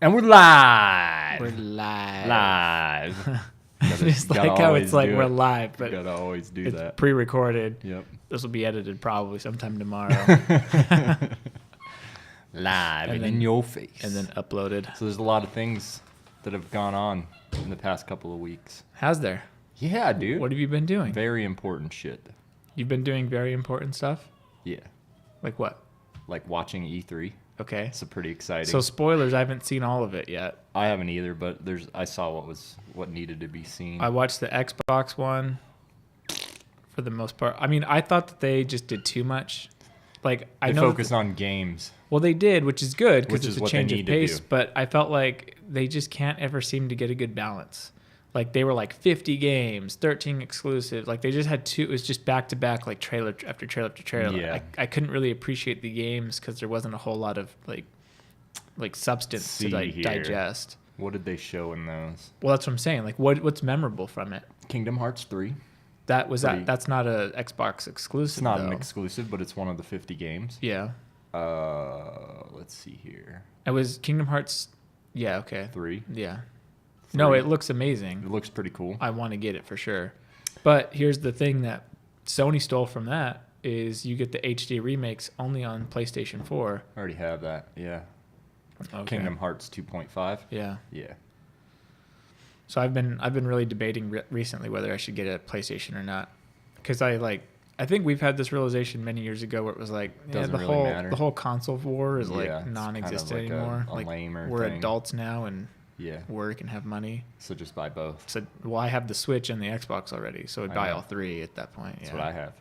And we're live. We're live. Live. Just like how it's like we're live, but you gotta always do it's that. pre-recorded. Yep. This will be edited probably sometime tomorrow. Live and then- in your face. And then uploaded. So there's a lot of things that have gone on in the past couple of weeks. How's there? Yeah, dude. What have you been doing? Very important shit. You've been doing very important stuff? Yeah. Like what? Like watching E3. Okay. It's pretty exciting. So spoilers, I haven't seen all of it yet. I haven't either, but I saw what needed to be seen. I watched the Xbox one for the most part. I mean, I thought that they just did too much. Like I They know focus on games. well, they did, which is good because Which it's is a what they change of need to pace. do. But I felt like they just can't ever seem to get a good balance. Like they were like 50 games, 13 exclusives. Like they just had two. It was just back to back, like trailer after trailer after trailer. Yeah. I couldn't really appreciate the games because there wasn't a whole lot of like substance to like here. digest. What did they show in those? Well, that's what I'm saying. Like what's memorable from it? Kingdom Hearts 3. That's not a Xbox exclusive. It's not though. an exclusive, but it's one of the 50 games. Yeah. Let's see here. It was Kingdom Hearts. Yeah. Okay. 3. Yeah. No, 3. it looks amazing. It looks pretty cool. I want to get it for sure. But here's the thing that Sony stole from that is you get the HD remakes only on PlayStation 4. I already have that. Yeah. Okay. Kingdom Hearts 2.5. Yeah. Yeah. So I've been really debating recently whether I should get a PlayStation or not, because I think we've had this realization many years ago where it was like Doesn't the really whole matter. the whole console war is Yeah, like it's non-existent kind of like anymore. a Like lamer we're thing. adults now and Yeah. work and have money. So just buy both. So well, I have the Switch and the Xbox already, so I'd I buy know. all three at that point. That's Yeah. what I have.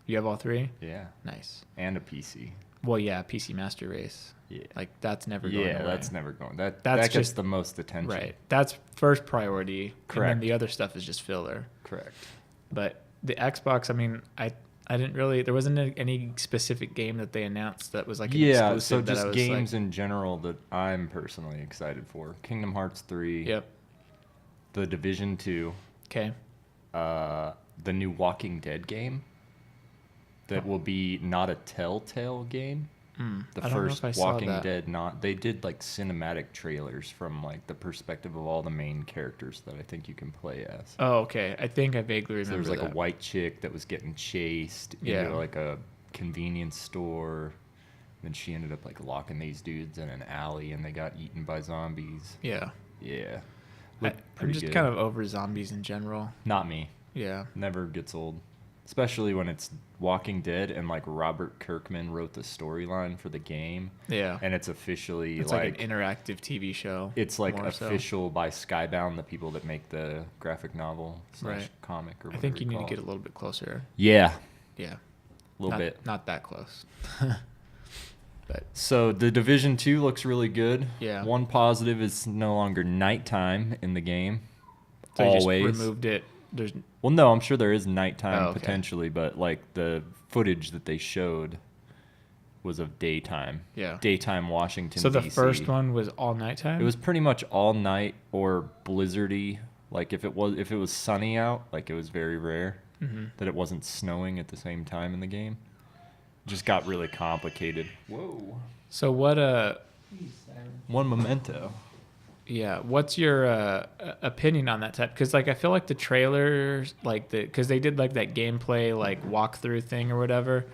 You have all three? Yeah. Nice. And a PC. Well, yeah, PC Master Race. Yeah. Like that's never going away. Yeah, that's never going. That That's gets just- the most attention. Right. That's first priority. Correct. And then the other stuff is just filler. Correct. But the Xbox, I mean, I didn't really, there wasn't any specific game that they announced that was like an Yeah, exclusive so that I just was games like, in general that I'm personally excited for. Kingdom Hearts 3. yep. The Division 2. Okay. The new Walking Dead game. That will be not a Telltale game. The I don't know first if I saw Walking that. Dead, they did like cinematic trailers from like the perspective of all the main characters that I think you can play as. Oh, okay. I think I vaguely So remember there was like that. a white chick that was getting chased Yeah. into like a convenience store. Then she ended up like locking these dudes in an alley and they got eaten by zombies. Yeah. Yeah. I, Looked I'm pretty just good. kind of over zombies in general. Not me. Yeah. Never gets old. Especially when it's Walking Dead and like Robert Kirkman wrote the storyline for the game. Yeah. And it's officially It's like an interactive TV show. it's like more so. official by Skybound, the people that make the graphic novel / Right. comic or I whatever think you need to call get it. a little bit closer. Yeah, Yeah. a little not, bit. Not that close. But So the Division 2 looks really good. Yeah. One positive is no longer nighttime in the game. they Always. just removed it. There's Well, no, I'm sure there is nighttime Oh, okay. potentially, but like the footage that they showed was of daytime. Yeah. Daytime Washington, so the DC. first one was all nighttime. It was pretty much all night or blizzardy. Like if it was sunny out, like it was very rare that it wasn't snowing at the same time in the game. Just got really complicated. Whoa. So what? One memento. Yeah. What's your opinion on that type? Because like I feel like the trailers, because they did like that gameplay like walkthrough thing or whatever,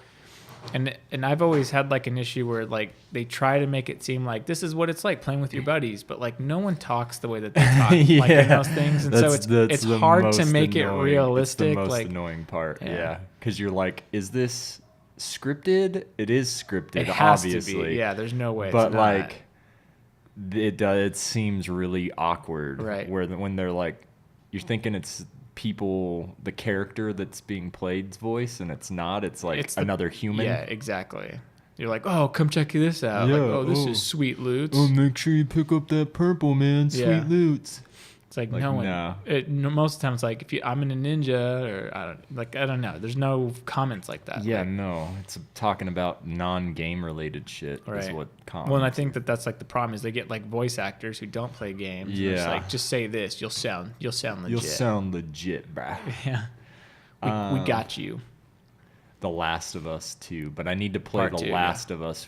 and I've always had like an issue where like they try to make it seem like this is what it's like playing with your buddies, but like no one talks the way that they talk like in those things, and so it's the hard to most make it annoying- realistic. It's the most Like annoying part. Yeah. Yeah, because you're like, is this scripted? It is scripted, it has obviously. to be. Yeah. There's no way. But it's not. like, it seems really awkward. Right. When they're like, you're thinking it's the character that's being played's voice, and it's not. It's like It's the- another human. Yeah, exactly. You're like, oh, come check this out. Yeah, Like, oh, this oh. is Sweet Loots. make sure you pick up that purple, man. Yeah. Loots. It's like, Like, no one. no. Most of the time, it's like I'm in a ninja, or I don't know. There's no comments like that. Yeah, Like, no. It's talking about non-game related shit. Is Right. what. well, and I comments think that's like the problem is they get like voice actors who don't play games. and it's Yeah. like just say this, you'll sound legit. You'll sound legit, bruh. Yeah. We got you. The Last of Us 2, but I need to play Part The 2, Last of Us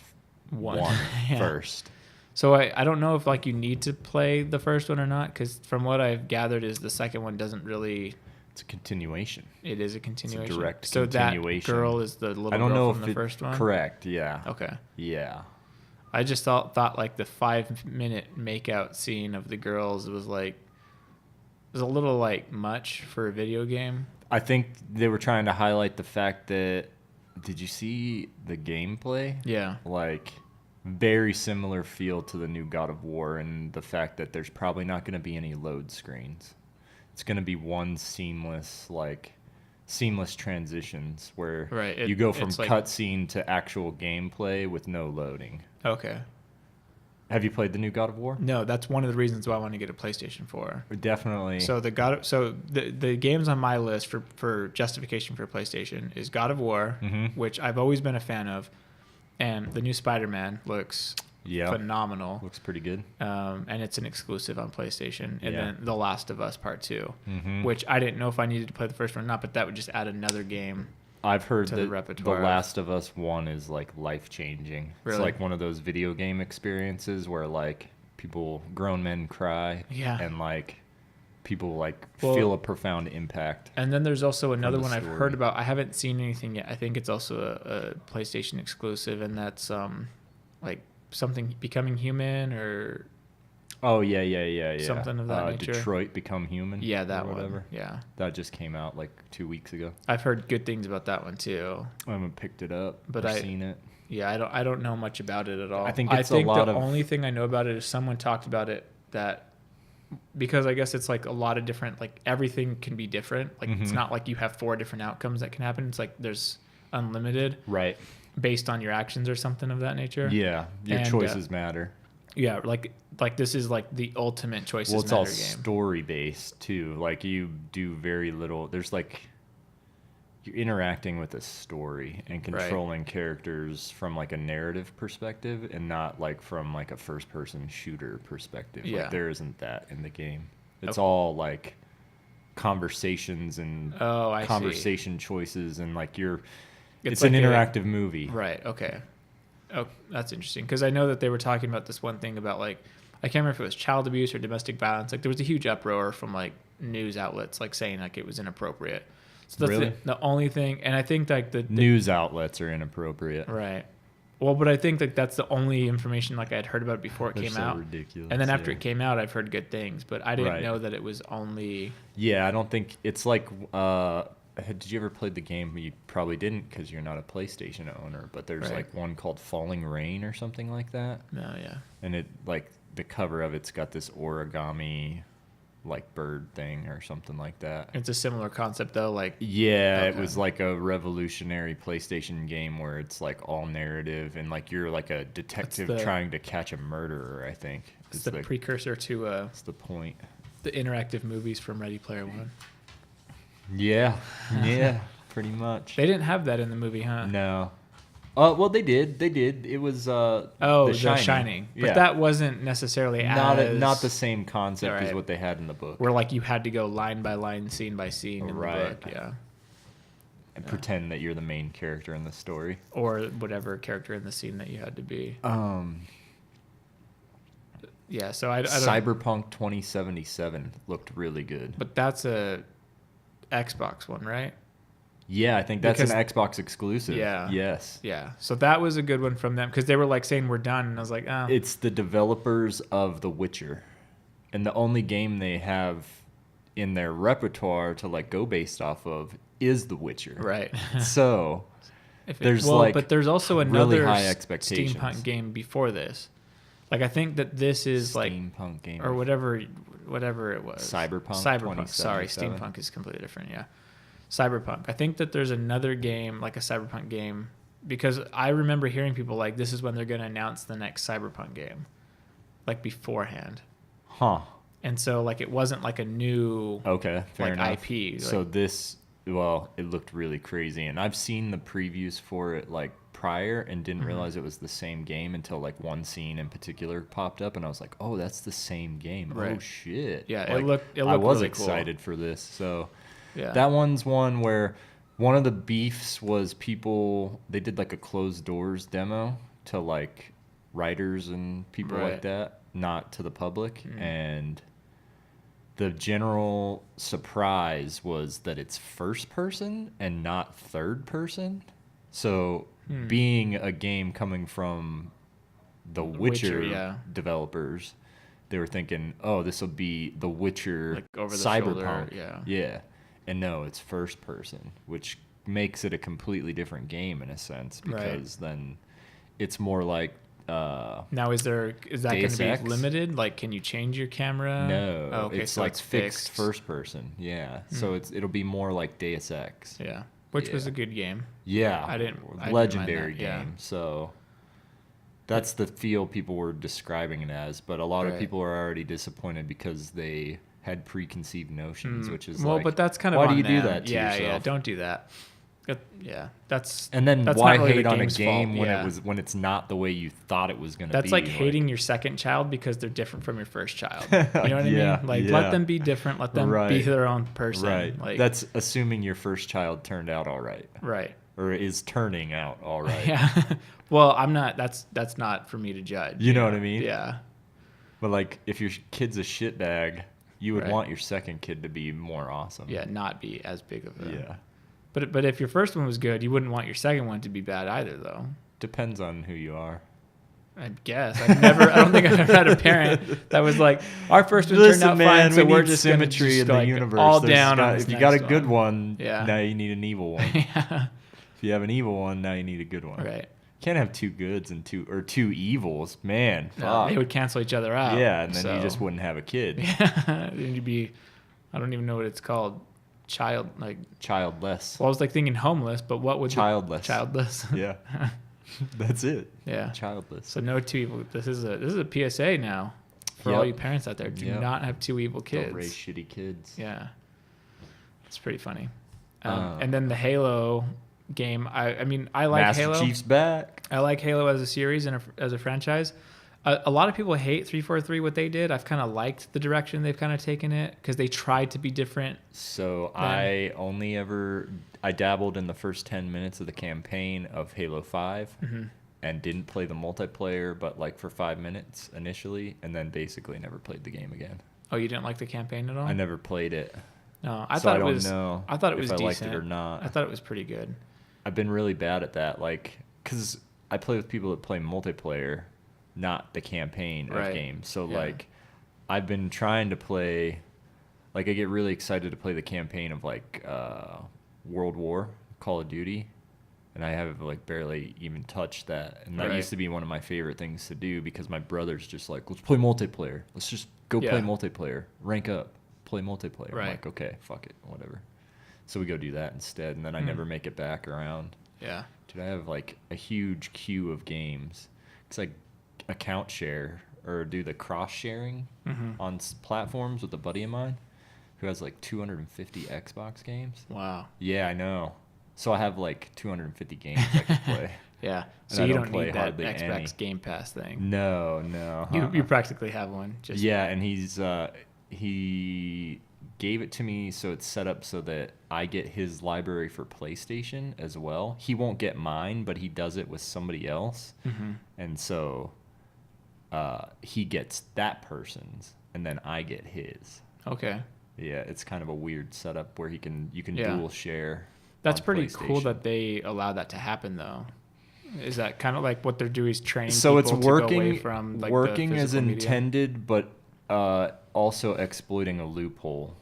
One. 1 Yeah. first. So I don't know if like you need to play the first one or not, because from what I've gathered is the second one doesn't really. It's a continuation. It is a continuation. It's a direct so continuation. That girl is the little I don't girl know from if the first one. Correct. Yeah. Okay. Yeah. I just thought like the 5-minute makeout scene of the girls was a little like much for a video game. I think they were trying to highlight the fact that. Did you see the gameplay? Yeah. Like, very similar feel to the new God of War, and the fact that there's probably not going to be any load screens. It's going to be one seamless transitions where you go from cutscene to actual gameplay with no loading. Okay. Have you played the new God of War? No, that's one of the reasons why I want to get a PlayStation 4. Definitely. So the games on my list for justification for PlayStation is God of War, which I've always been a fan of, and the new Spider-Man looks phenomenal. Looks pretty good. And it's an exclusive on PlayStation. And then The Last of Us Part 2, which I didn't know if I needed to play the first one or not, but that would just add another game. I've heard that The Last of Us 1 is like life-changing. Really? It's like one of those video game experiences where like grown men cry, and like people like feel a profound impact. And then there's also another one I've heard about. I haven't seen anything yet. I think it's also a PlayStation exclusive, and that's like something Becoming Human or. Oh yeah. Something of that nature. Detroit Become Human. Yeah, that one. Whatever. Yeah. That just came out like 2 weeks ago. I've heard good things about that one too. I haven't picked it up, but I've seen it. Yeah, I don't know much about it at all. I think the only thing I know about it is someone talked about it because I guess it's like a lot of different, like everything can be different. Like it's not like you have 4 different outcomes that can happen. It's like there's unlimited. Right. Based on your actions or something of that nature. Yeah, your choices matter. Yeah, like this is like the ultimate choices matter game. Well, it's all story based too. Like you do very little. There's like you're interacting with a story and controlling characters from like a narrative perspective and not like from like a first person shooter perspective. Yeah. Like there isn't that in the game. It's all like conversations and conversation choices and like it's like an interactive movie. Right. Okay. Oh, that's interesting. Because I know that they were talking about this one thing about like, I can't remember if it was child abuse or domestic violence. Like there was a huge uproar from like news outlets like saying like it was inappropriate. So that's really? the only thing. And I think like the news outlets are inappropriate. Right. Well, but I think that that's the only information like I'd heard about it before it came out. Ridiculous. And then after it came out, I've heard good things, but I didn't know that it was only. Yeah, I don't think it's like. Did you ever play the game? You probably didn't because you're not a PlayStation owner. But there's like one called Falling Rain or something like that. No, yeah. And it like the cover of it's got this origami, like bird thing or something like that. It's a similar concept though, like. Yeah, it was like a revolutionary PlayStation game where it's like all narrative and like you're like a detective trying to catch a murderer. I think it's the precursor to. That's the point. The interactive movies from Ready Player One. Yeah, pretty much. They didn't have that in the movie, huh? No. Well, they did. It was The Shining. But that wasn't necessarily not the same concept as what they had in the book. Where like you had to go line by line, scene by scene in the book, yeah. And pretend that you're the main character in the story, or whatever character in the scene that you had to be. Yeah, so I don't. Cyberpunk 2077 looked really good. But that's a Xbox one, right? Yeah, I think that's an Xbox exclusive. Yeah. Yes. Yeah. So that was a good one from them because they were like saying we're done, and I was like, oh. It's the developers of The Witcher, and the only game they have in their repertoire to like go based off of is The Witcher. Right. So but there's also another really high expectations. steampunk game before this. Like I think that this is like steampunk game or whatever it was. Cyberpunk. Sorry, steampunk is completely different. Yeah, Cyberpunk. I think that there's another game like a Cyberpunk game because I remember hearing people like this is when they're going to announce the next Cyberpunk game, like beforehand. Huh. And so like it wasn't like a new fair enough. IP. So it looked really crazy, and I've seen the previews for it like prior and didn't realize it was the same game until like one scene in particular popped up and I was like, oh, that's the same game. Right. Oh shit. Yeah, like, it looked I was really excited cool. for this. So yeah. That one's one where one of the beefs was they did like a closed doors demo to like writers and people Right. like that, not to the public. And the general surprise was that it's first person and not third person. So being a game coming from the Witcher, yeah. developers, they were thinking, oh, this will be the Witcher Like over the Cyberpunk. shoulder, Yeah. And no, it's first person, which makes it a completely different game in a sense, because then it's more like Now is that going Deus to be Ex? limited? Like, can you change your camera? no, Oh, okay, it's so like it's fixed fixed. first person. Yeah. So it'll be more like Deus Ex. Yeah, which was Yeah. a good game. Yeah. I didn't mind legendary that, yeah. game. So that's the feel people were describing it as, but a lot of Right. people are already disappointed because they had preconceived notions, which is Well, like, but that's kind of why on do you do them. that to Yeah, yourself? don't do that. That's And then that's why not really hate the on a game's game fault. when Yeah. when it's not the way you thought it was going to be? That's like hating your second child because they're different from your first child. You know what I Yeah, mean? Like, yeah. let them be different. Let them be Right. their own person. Right. Like, That's assuming your first child turned out all right, right. or is turning out all right. Yeah. Well, I'm not. That's not for me to judge. You know what I mean? Yeah. But like, if your kid's a shitbag, you would Right. want your second kid to be more awesome. Yeah. Not be as big of a. Yeah. But if your first one was good, you wouldn't want your second one to be bad either, though. Depends on who you are. I guess I don't think I've ever had a parent that was like, our first one turned out fine, so we're just gonna symmetry just in the like universe. all There's down on got- this if you got a next good one, Yeah. now you need an evil one. Yeah. If you have an evil one, now you need a good one. Right. Can't have two goods and two evils, man. No, Fuck. they would cancel each other out. Yeah, and then you so- just wouldn't have a kid. Yeah. You'd be, I don't even know what it's called. Childless. Well, I was like thinking homeless, but what would Childless. Childless. Yeah. That's it. Yeah. Childless. So no two evil. This is a PSA now for all Yep. you parents out there. Do Yep. not have two evil kids. Don't raise shitty kids. Yeah. It's pretty funny. Uh. And then the Halo game. I mean, I like Master Halo. Chief's back. I like Halo as a series and as a franchise. A lot of people hate 343 what they did. I've kind of liked the direction they've kind of taken it because they tried to be different. So Then- I dabbled in the first 10 minutes of the campaign of Halo 5 and didn't play the multiplayer, but like for 5 minutes initially, and then basically never played the game again. Oh, you didn't like the campaign at all? I never played it. No, I So thought I it don't was. know I thought it if was I liked decent it or not. I thought it was pretty good. I've been really bad at that, like, because I play with people that play multiplayer, not the campaign Right. of games. So, Yeah. like, I've been trying to play, like, I get really excited to play the campaign of, like, World War, Call of Duty, and I have, like, barely even touched that. And that Right. used to be one of my favorite things to do because my brother's just like, let's play multiplayer. Let's just go play Yeah. multiplayer. Rank up. Play multiplayer. I'm Right. like, okay, fuck it, whatever. So we go do that instead, and then I never make it back around. Yeah. Dude, I have like a huge queue of games. It's like account share or do the cross sharing on platforms with a buddy of mine who has like 250 Xbox games. Wow. Yeah, I know. So I have like 250 games I can play. Yeah. And So I you don't don't play need that hardly Xbox any. Game Pass thing. No. You practically have one. Just Yeah, and he gave it to me so it's set up so that I get his library for PlayStation as well. He won't get mine, but he does it with somebody else. And so he gets that person's and then I get his. Okay. Yeah, it's kind of a weird setup where you can Yeah. dual share. That's on pretty cool PlayStation. that they allow that to happen, though. Is that kind of like what they're doing is training So people it's to working go away from like working the as physical media? intended, but also exploiting a loophole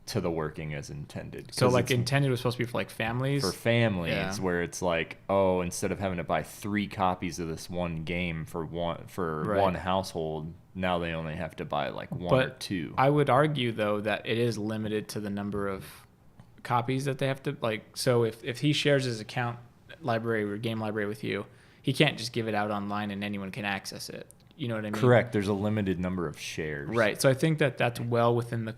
to the working as intended. So 'Cause like it's intended was supposed to be for like families. for families, Yeah. where it's like, oh, instead of having to buy 3 copies of this one game for Right. one household, now they only have to buy like 1 or But 2. I would argue though that it is limited to the number of copies that they have to like. So if he shares his account library or game library with you, he can't just give it out online and anyone can access it. You know what I mean? Correct. There's a limited number of shares. Right. So I think that that's well within the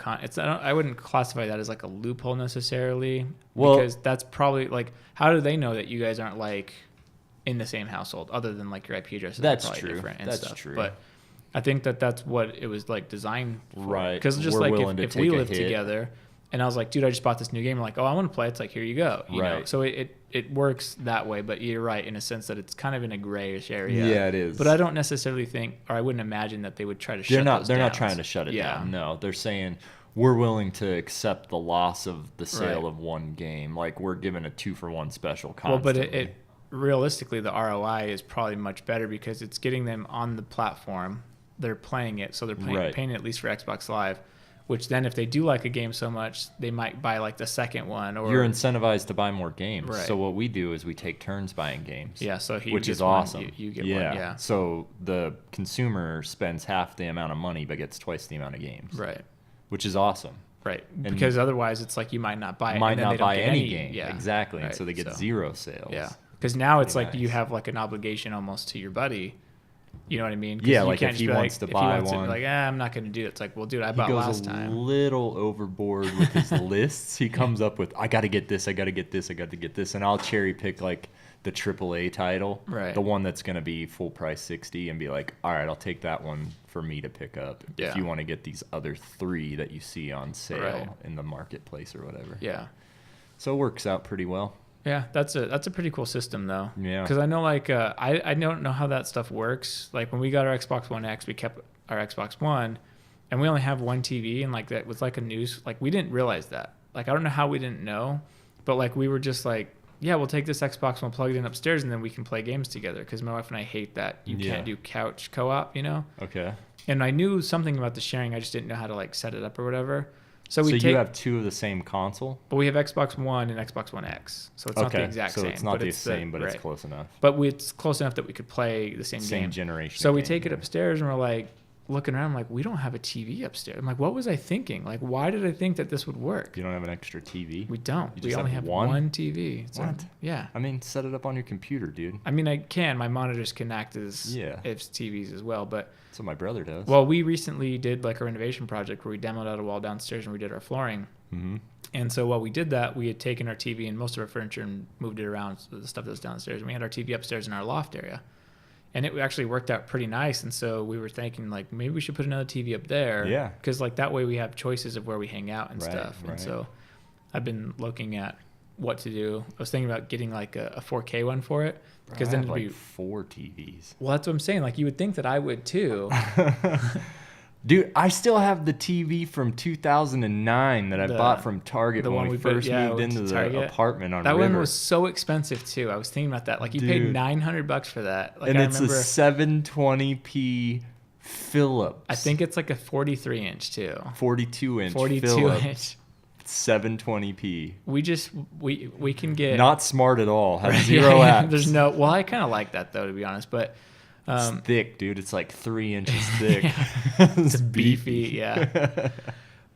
I wouldn't classify that as like a loophole necessarily. Well- because that's probably like, how do they know that you guys aren't like in the same household other than like your IP addresses? That's are probably true. different and That's stuff. true. But I think that that's what it was like designed for. Right. Because just We're like willing to if we take a lived hit. together and I was like, dude, I just bought this new game. I'm like, oh, I want to play. It's like, here you go. You know? Right. So it it works that way, but you're right in a sense that it's kind of in a grayish area. Yeah, it is. But I don't necessarily think, or I wouldn't imagine that they would try to shut those They're down. not trying to shut it down. No, they're saying we're willing to accept the loss of the sale of one game. Like we're giving a 2-for-1 special constantly. Well, but it realistically, the ROI is probably much better because it's getting them on the platform. They're playing it, so they're paying at least for Xbox Live. Which then, if they do like a game so much, they might buy like the second one. Or you're incentivized to buy more games. Right. So what we do is we take turns buying games. Yeah, so which is awesome. You get one. Yeah. So the consumer spends half the amount of money but gets twice the amount of games. Right. Which is awesome. Right. And because otherwise, it's like you might not buy it. Might not buy any game. Yeah. Exactly. Right. And so they get zero sales. Yeah. Because now it's like nice. you have like an obligation almost to your buddy. You know what I mean? Yeah, like if he wants to buy one. Like, I'm not going to do it. It's like, well, dude, I bought last time. He goes a little overboard with his lists. He comes up with, I got to get this, I got to get this, I got to get this. And I'll cherry pick like the AAA title. Right. The one that's going to be full price 60 and be like, all right, I'll take that one for me to pick up. Yeah. If you want to get these other 3 that you see on sale in the marketplace or whatever. Yeah. So it works out pretty well. Yeah, that's a pretty cool system though. Yeah. Because I know like I don't know how that stuff works. Like when we got our Xbox One X, we kept our Xbox One, and we only have one TV, and like that was like a news. Like we didn't realize that. Like I don't know how we didn't know, but like we were just like, yeah, we'll take this Xbox, we'll plug it in upstairs, and then we can play games together. Because my wife and I hate that you can't do couch co-op, you know. Okay. And I knew something about the sharing, I just didn't know how to like set it up or whatever. So you have 2 of the same console? But we have Xbox One and Xbox One X. So it's not the exact same. So it's not the same, but it's close enough. But it's close enough that we could play the same game. Same generation. So we take it upstairs and we're like looking around like, we don't have a TV upstairs. I'm like, what was I thinking? Like, why did I think that this would work? You don't have an extra TV? We don't. You we just only have have one TV. It's what? Yeah. I mean, set it up on your computer, dude. I mean, I can. My monitors can act as it's TVs as well. But that's what my brother does. Well, we recently did like a renovation project where we demoed out a wall downstairs and we did our flooring. Mm-hmm. And so while we did that, we had taken our TV and most of our furniture and moved it around, so the stuff that was downstairs. And we had our TV upstairs in our loft area. And it actually worked out pretty nice. And so we were thinking, like, maybe we should put another TV up there. Yeah. Because, like, that way we have choices of where we hang out and stuff. Right. And so I've been looking at what to do. I was thinking about getting, like, a 4K one for it. Because then it'd like be 4 TVs. Well, that's what I'm saying. Like, you would think that I would, too. Dude, I still have the TV from 2009 that I bought from Target when we first moved into the apartment on That River. one was so expensive too. I was thinking about that. Like you paid $900 for that. Like and I it's remember, a 720p Philips. I think it's like a 43 inch too. 42 inch 42 Philips. inch. 720p. We can get not smart at all. Has 0 apps. There's no. Well, I kind of like that though, to be honest. But it's thick, dude. It's like 3 inches thick. It's beefy, yeah.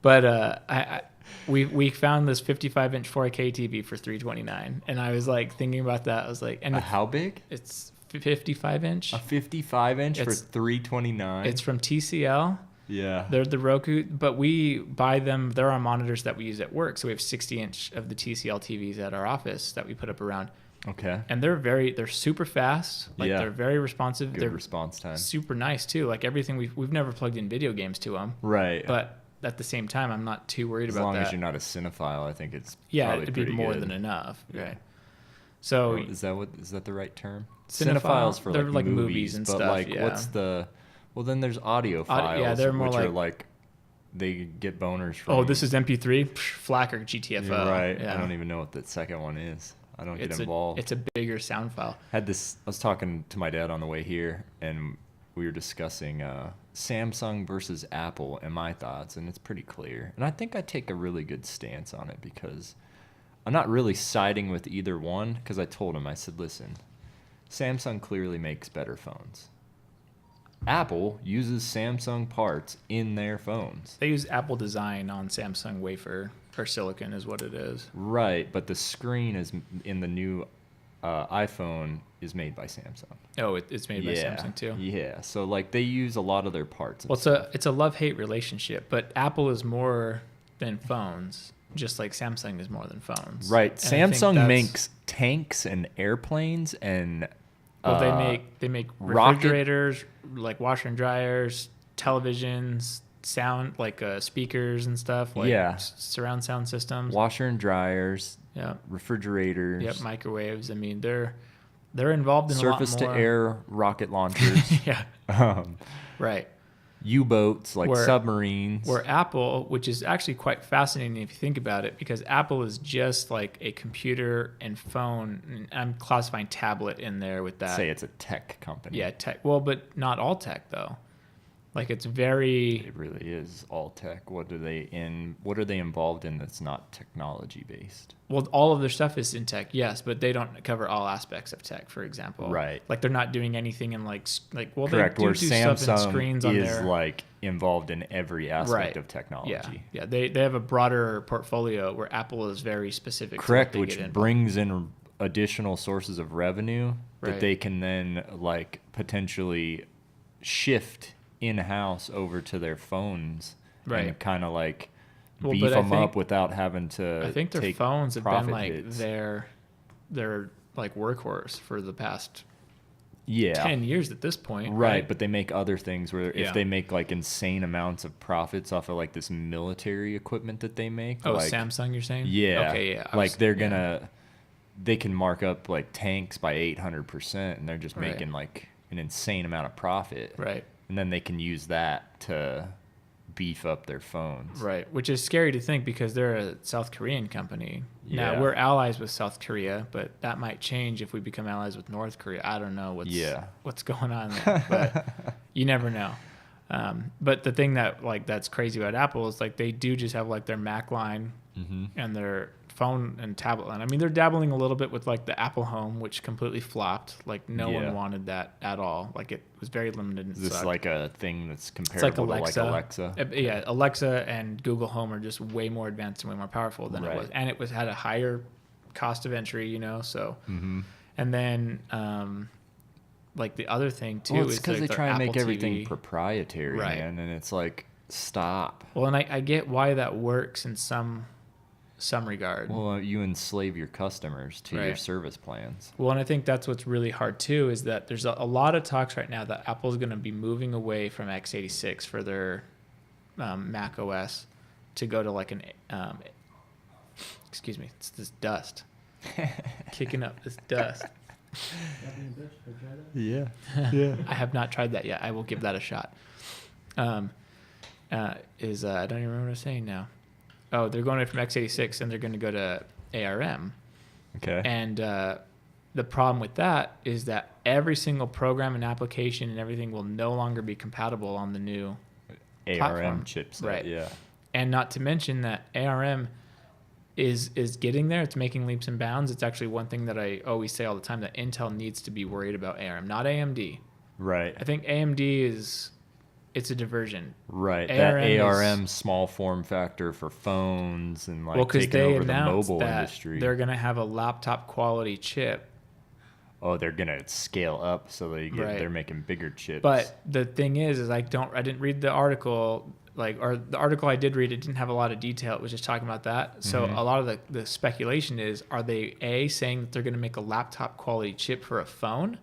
But we found this 55-inch 4K TV for $329, and I was like thinking about that. I was like, and how big? It's 55-inch. A 55-inch for $329. It's from TCL. Yeah. They're the Roku, but we buy them. They're our monitors that we use at work. So we have 60-inch of the TCL TVs at our office that we put up around. Okay. And they're super fast. Like they're very responsive. Good response time. Super nice too. Like everything we've never plugged in video games to them. Right. But at the same time, I'm not too worried about that. As long as you're not a cinephile, I think it's it'd be more good. than enough. Yeah. Right. So is that the right term? Cinephiles for they're like movies and but stuff. like what's the well then there's audiophiles yeah, they're more which like, are like they get boners from oh, this is MP3 FLAC or GTFO. Right. Yeah. I don't even know what the second one is. I don't get involved. It's a bigger sound file. I was talking to my dad on the way here, and we were discussing Samsung versus Apple and my thoughts, and it's pretty clear. And I think I take a really good stance on it because I'm not really siding with either one because I told him, I said, listen, Samsung clearly makes better phones. Apple uses Samsung parts in their phones. They use Apple design on Samsung wafer or silicon is what it is. Right, but the screen is in the new iPhone is made by Samsung. Oh, it's made by Samsung too. Yeah, so like they use a lot of their parts. Well, it's a love-hate relationship, but Apple is more than phones, just like Samsung is more than phones. Right, and Samsung makes tanks and airplanes and. Well, they make refrigerators, like washer and dryers, televisions, sound like speakers and stuff, like surround sound systems, washer and dryers, Yeah. refrigerators, Yep. Microwaves. I mean, they're involved in surface a to lot more. air rocket launchers, Yeah. um, Right. U-boats like Where- submarines. Where Apple, which is actually quite fascinating if you think about it, because Apple is just like a computer and phone. And I'm classifying tablet in there with that. Say it's a tech company. Yeah, tech. Well, but not all tech though. Like it's very. It really is all tech. What are they involved in that's not technology based? Well, all of their stuff is in tech, yes, but they don't cover all aspects of tech. For example, Right. Like they're not doing anything in like well, Correct. they Where do stuff in Samsung screens on is their like involved in every aspect right of technology. Yeah, they have a broader portfolio where Apple is very specific. Correct, to what they which get involved. brings in additional sources of revenue Right. that they can then like potentially shift in-house over to their phones Right. and kind of like Well, beef but I them think- up without having to I think their take phones have been profit like hits. their like workhorse for the past Yeah. 10 years at this point. Right, but they make other things where Yeah. if they make like insane amounts of profits off of like this military equipment that they make. Oh, like, Samsung, you're saying? Yeah. Okay, yeah. Like they can mark up like tanks by 800% and they're just Right. making like an insane amount of profit. Right. And then they can use that to beef up their phones. Right, which is scary to think because they're a South Korean company. Yeah. Now, we're allies with South Korea, but that might change if we become allies with North Korea. I don't know what's going on there, but you never know. But the thing that's crazy about Apple is like they do just have like their Mac line and their phone and tablet line. I mean, they're dabbling a little bit with like the Apple Home, which completely flopped. Like no Yeah. one wanted that at all. Like it was very limited. And Is this sucked. like a thing that's It's like comparable Alexa. to like Alexa? Yeah, Alexa and Google Home are just way more advanced and way more powerful than it Right. was, and it had a higher cost of entry, So, and then like the other thing too Well, it's is because like they their try and make Apple everything TV. proprietary, Right. man. And it's like, stop. Well, and I get why that works in some regard. Well, you enslave your customers to your Right. service plans. Well, and I think that's what's really hard too is that there's a lot of talks right now that Apple's going to be moving away from x86 for their Mac OS to go to like an excuse me, it's this dust kicking up this dust. Yeah. Yeah. I have not tried that yet. I will give that a shot. I don't even remember what I was saying now. Oh, they're going away from x86 and they're going to go to ARM. Okay. And the problem with that is that every single program and application and everything will no longer be compatible on the new ARM platform. chipset. Right. Yeah. And not to mention that ARM is getting there. It's making leaps and bounds. It's actually one thing that I always say all the time that Intel needs to be worried about ARM, not AMD. Right. I think AMD it's a diversion. Right. ARM that is- ARM small form factor for phones and like Because taking they over the announced mobile that industry. they're going to have a laptop quality chip. Oh, they're gonna scale up so Right. they're making bigger chips. But the thing is I didn't read the article, or the article I did read, it didn't have a lot of detail. It was just talking about that. So a lot of the speculation is, are they saying that they're going to make a laptop quality chip for a phone?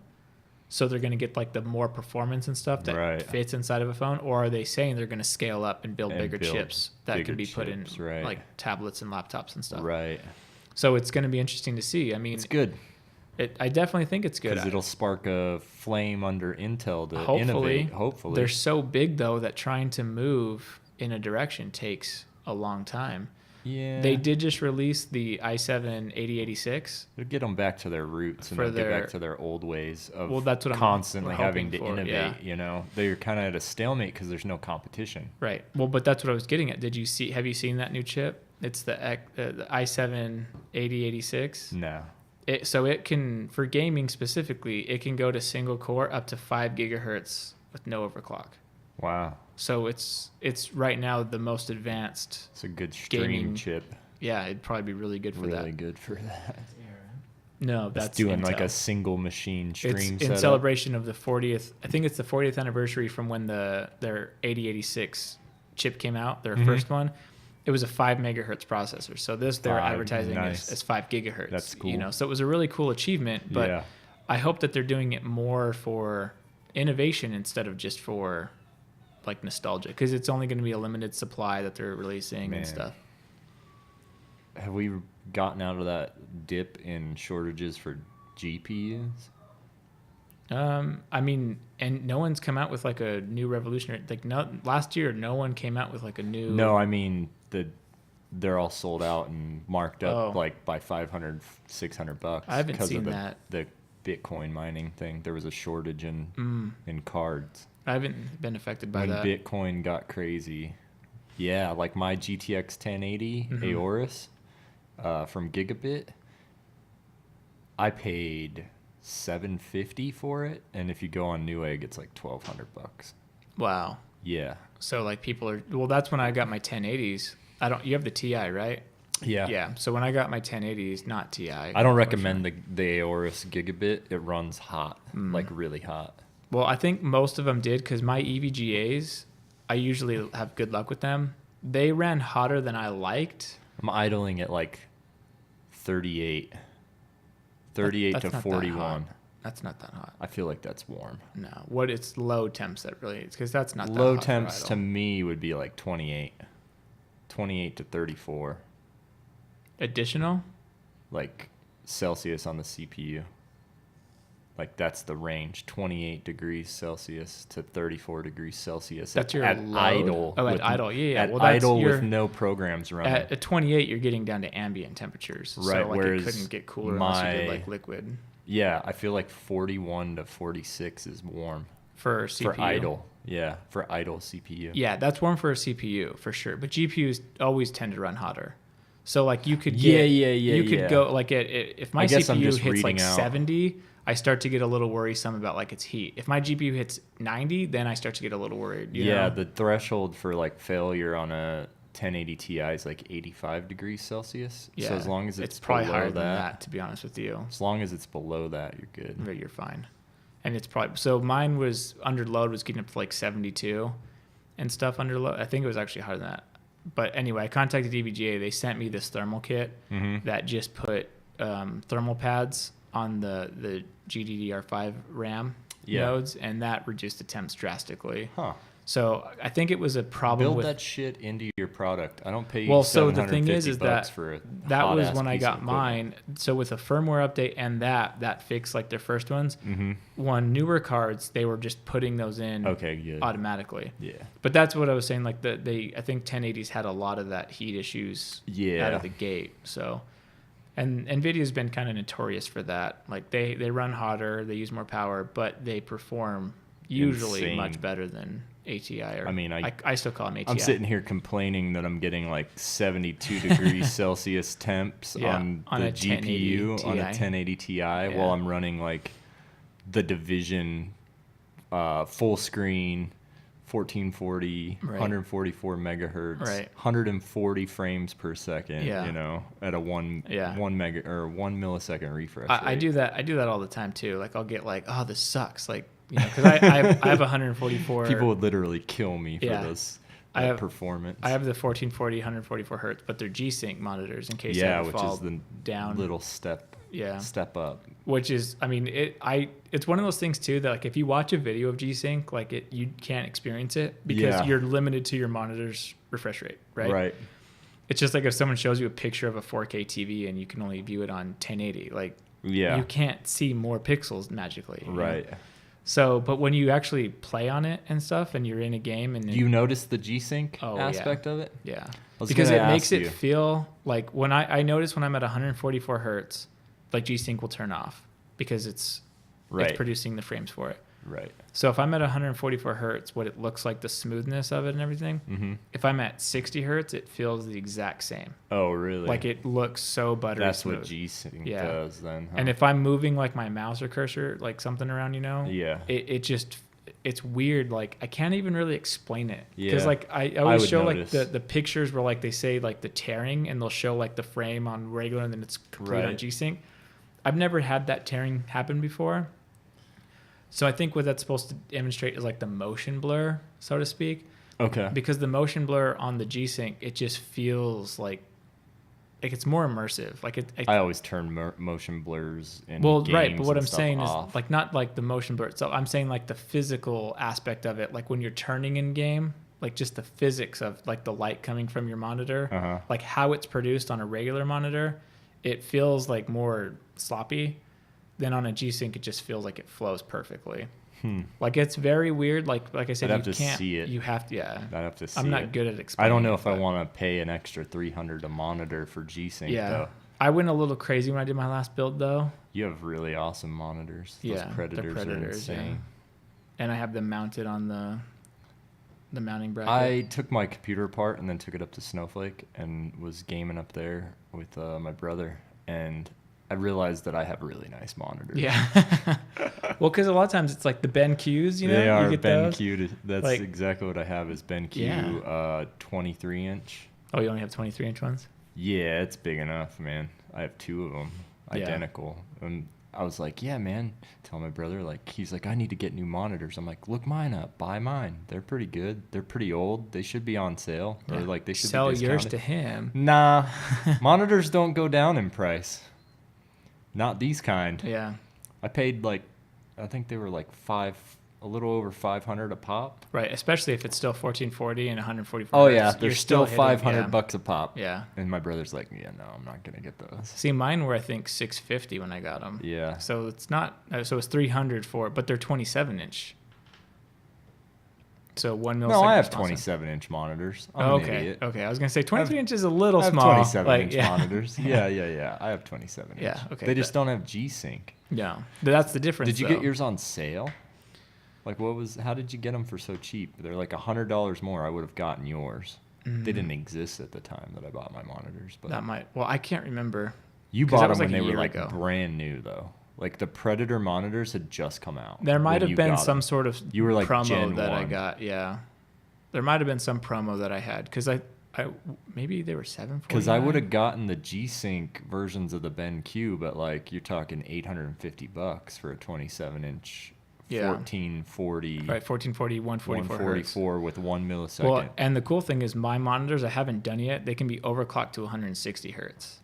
So they're going to get like the more performance and stuff that Right. fits inside of a phone, or are they saying they're going to scale up and build And bigger build chips that bigger can be put in chips, right. like tablets and laptops and stuff? Right. So it's going to be interesting to see. I mean, It's good I definitely think it's good. because it'll spark a flame under Intel to Hopefully. innovate. Hopefully. They're so big though that trying to move in a direction takes a long time. Yeah. They did just release the i7 8086. They'll get them back to their roots and For they'll get their- back to their old ways of Well, that's what I'm constantly having hoping to for, innovate. yeah. You know, they're kind of at a stalemate because there's no competition. Right. Well, but that's what I was getting at. Have you seen that new chip? It's the i7 8086. No. So it can, for gaming specifically, it can go to single core up to 5 gigahertz with no overclock. Wow. So it's right now the most advanced. It's a good stream Gaming chip. Yeah, it'd probably be really good for that. Really good for that. No, That's that's doing like Intel. a single machine stream It's in setup. celebration of the 40th. I think it's the 40th anniversary from when their 8086 chip came out, their first one. It was a 5 megahertz processor. So they're 5, advertising nice. as 5 gigahertz. That's You know, cool. so it was a really cool achievement. But Yeah. I hope that they're doing it more for innovation instead of just for like nostalgia, because it's only going to be a limited supply that they're releasing Man. and stuff. Have we gotten out of that dip in shortages for GPUs? I mean, and no one's come out with like a new revolutionary. Like last year, no one came out with like a new. No, I mean they're all sold out and marked up Oh. like by $500, $600. I haven't 'cause seen of that. The Bitcoin mining thing. There was a shortage in cards. I haven't been affected by When that. Bitcoin got crazy. Yeah, like my GTX 1080 Aorus from Gigabit, I paid $750 for it, and if you go on Newegg, it's like $1,200. Wow. Yeah. So like people are. Well, that's when I got my 1080s. You have the TI, right? Yeah. Yeah. So when I got my 1080s, not TI. I don't recommend the Aorus Gigabit. It runs hot, like really hot. Well, I think most of them did because my EVGAs, I usually have good luck with them. They ran hotter than I liked. I'm idling at like 38 That's to not that 41. hot. That's not that hot. I feel like that's warm. No, it's low temps that really is because that's not that Low hot for temps to idle. me would be like 28 to 34, Additional. like Celsius on the CPU. Like that's the range, 28 degrees Celsius to 34 degrees Celsius. That's your at load? idle. Oh, at idle. Yeah. At Well, that's idle your- with no programs running. At 28, you're getting down to ambient temperatures. Right, So like whereas it couldn't get cooler unless you did my- like liquid Yeah, I feel like 41 to 46 is warm for CPU. for idle. Yeah, for idle CPU. Yeah, that's warm for a CPU for sure. But GPUs always tend to run hotter. So like you could Yeah, get, yeah, yeah, you could yeah. go like if my I guess I'm CPU just hits like reading out. 70, I start to get a little worrisome about like its heat. If my GPU hits 90, then I start to get a little worried. You Yeah, know? the threshold for like failure on a 1080 Ti is like 85 degrees Celsius. Yeah, So as long as it's probably below higher than that, to be honest with you. as long as it's below that, you're good. But you're fine. And it's probably so mine was under load was getting up to like 72 and stuff under load. I think it was actually higher than that. But anyway, I contacted EVGA. They sent me this thermal kit that just put thermal pads on the GDDR5 RAM nodes, and that reduced the temps drastically. Huh. So I think it was a problem Build with that shit into your product. I don't pay you well, so the thing is $750 that for a that was hot-ass when I piece of got mine. So with a firmware update and that fixed like their first ones. One newer cards, they were just putting those in Okay, good. automatically. Yeah. But that's what I was saying. Like I think 1080s had a lot of that heat issues Yeah. out of the gate. So, and Nvidia's been kind of notorious for that. Like they run hotter, they use more power, but they perform usually Insane. much better than ATI. Or I mean, I still call them ATI. I'm sitting here complaining that I'm getting like 72 degrees Celsius temps on on the a 1080 GPU on a Ti. 1080 Ti while I'm running like the Division full screen 1440 Right. 144 megahertz, Right. 140 frames per second, Yeah. you know, at a one millisecond refresh I rate. do that. I do that all the time too. Like I'll get like, oh, this sucks. Like, you know, because I have 144. People would literally kill me for Yeah. this I have- performance. I have the 1440, 144 hertz, but they're G-Sync monitors in case they yeah, ever which fall is the down. little step up. Which is, I mean, it's one of those things too that like if you watch a video of G-Sync, like you can't experience it because Yeah. you're limited to your monitor's refresh rate, right? Right. It's just like if someone shows you a picture of a 4K TV and you can only view it on 1080, like Yeah. you can't see more pixels magically. you know? Right. So, but when you actually play on it and stuff, and you're in a game, and Do you notice the G-Sync Oh, aspect of it? yeah, was because gonna it makes ask it you. feel like when I notice when I'm at 144 hertz, like G-Sync will turn off because it's Right. producing the frames for it. Right. So if I'm at 144 hertz, what it looks like, the smoothness of it and everything. Mm-hmm. If I'm at 60 hertz, it feels the exact same. Oh, really? Like it looks so buttery That's smooth. what G-Sync Yeah. does then. Huh? And if I'm moving like my mouse or cursor, like something around, you know, Yeah. it just it's weird. Like I can't even really explain it because Yeah. like I always would show notice. like the pictures where like they say like the tearing and they'll show like the frame on regular and then it's complete on Right. G-Sync. I've never had that tearing happen before. So I think what that's supposed to demonstrate is like the motion blur, so to speak, Okay. because the motion blur on the G-Sync, it just feels like it's more immersive. Like I always turn motion blurs in well, games right, but what and I'm stuff saying off. is like not like the motion blur itself. I'm saying like the physical aspect of it, like when you're turning in game, like just the physics of like the light coming from your monitor, Uh-huh. like how it's produced on a regular monitor it feels like more sloppy. Then on a G-Sync, it just feels like it flows perfectly. Like it's very weird. Like I said, I'd have you to can't. see it. You have to. Yeah. I'd have to see I'm not it. good at explaining. I don't know if I but want to pay an extra $300 a monitor for G-Sync Yeah. though. I went a little crazy when I did my last build though. You have really awesome monitors. Those Yeah, Predators, the are Predators, insane. And I have them mounted on the mounting bracket. I took my computer apart and then took it up to Snowflake and was gaming up there with my brother, and I realized that I have really nice monitors. Yeah. Well, because a lot of times it's like the BenQs, you know? They are you get those. BenQ. That's Like- exactly what I have is BenQ Yeah. 23-inch. Oh, you only have 23-inch ones? Yeah, it's big enough, man. I have 2 of them, Yeah. identical. And I was like, yeah, man. Tell my brother, like, he's like, I need to get new monitors. I'm like, look mine up. Buy mine. They're pretty good. They're pretty old. They should be on sale. Or, Yeah. like, they should Sell be yours discounted. to him. Nah. Monitors don't go down in price. Not these kind. Yeah. I paid, like, I think they were, like, a little over $500 a pop. Right. Especially if it's still 1440 and 144. Oh, yeah. hertz, They're you're still hitting- $500 a pop. Yeah. And my brother's like, yeah, no, I'm not going to get those. See, mine were, I think, 650 when I got them. Yeah. So it's not, so it's 300 for it, but they're 27-inch. So 1 millisecond. No, I have response. 27-inch monitors. I'm Oh, an okay. idiot. Okay. I was going to say 23 inch is a little I have small. 27-inch yeah. monitors. Yeah. I have 27-inch. Yeah, okay, They just don't have G-Sync. No. That's the difference. Did you though. get yours on sale? Like, how did you get them for so cheap? They're like $100 more. I would have gotten yours. They didn't exist at the time that I bought my monitors. But That might. Well, I can't remember. you 'cause that bought them was when like a they were year like ago. brand new, though. Like the Predator monitors had just come out. There might when have you been got some 'em. sort of You were like promo Gen that I 1. got. Yeah. There might have been some promo that I had because I maybe they were $749. Because I would have gotten the G-Sync versions of the BenQ, but like you're talking $850 for a 27-inch, Yeah. 1440, Right, 1440, 144 hertz. 144 with 1 millisecond. Well, and the cool thing is my monitors I haven't done yet. They can be overclocked to 160 hertz.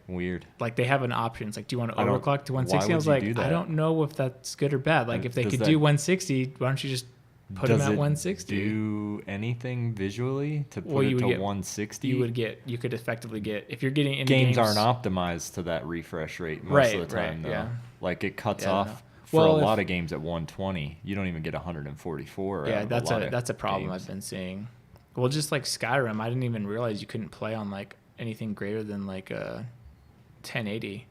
Weird. Like they have an option. It's like, do you want to I don't- overclock to why 160? I was would like, you do I that? don't know if that's good or bad. Like And if they does could that do 160, why don't you just put them Does at it 160? do anything visually to put Well, it you to would get- 160? You could effectively get if you're getting into games aren't optimized to that refresh rate most of the Right, time, though. yeah. Like it cuts Yeah, I don't off know. for Well, a if- lot of games at 120. You don't even get 144. Yeah, out of that's a problem games. I've been seeing. Well, just like Skyrim, I didn't even realize you couldn't play on like anything greater than like a 1080.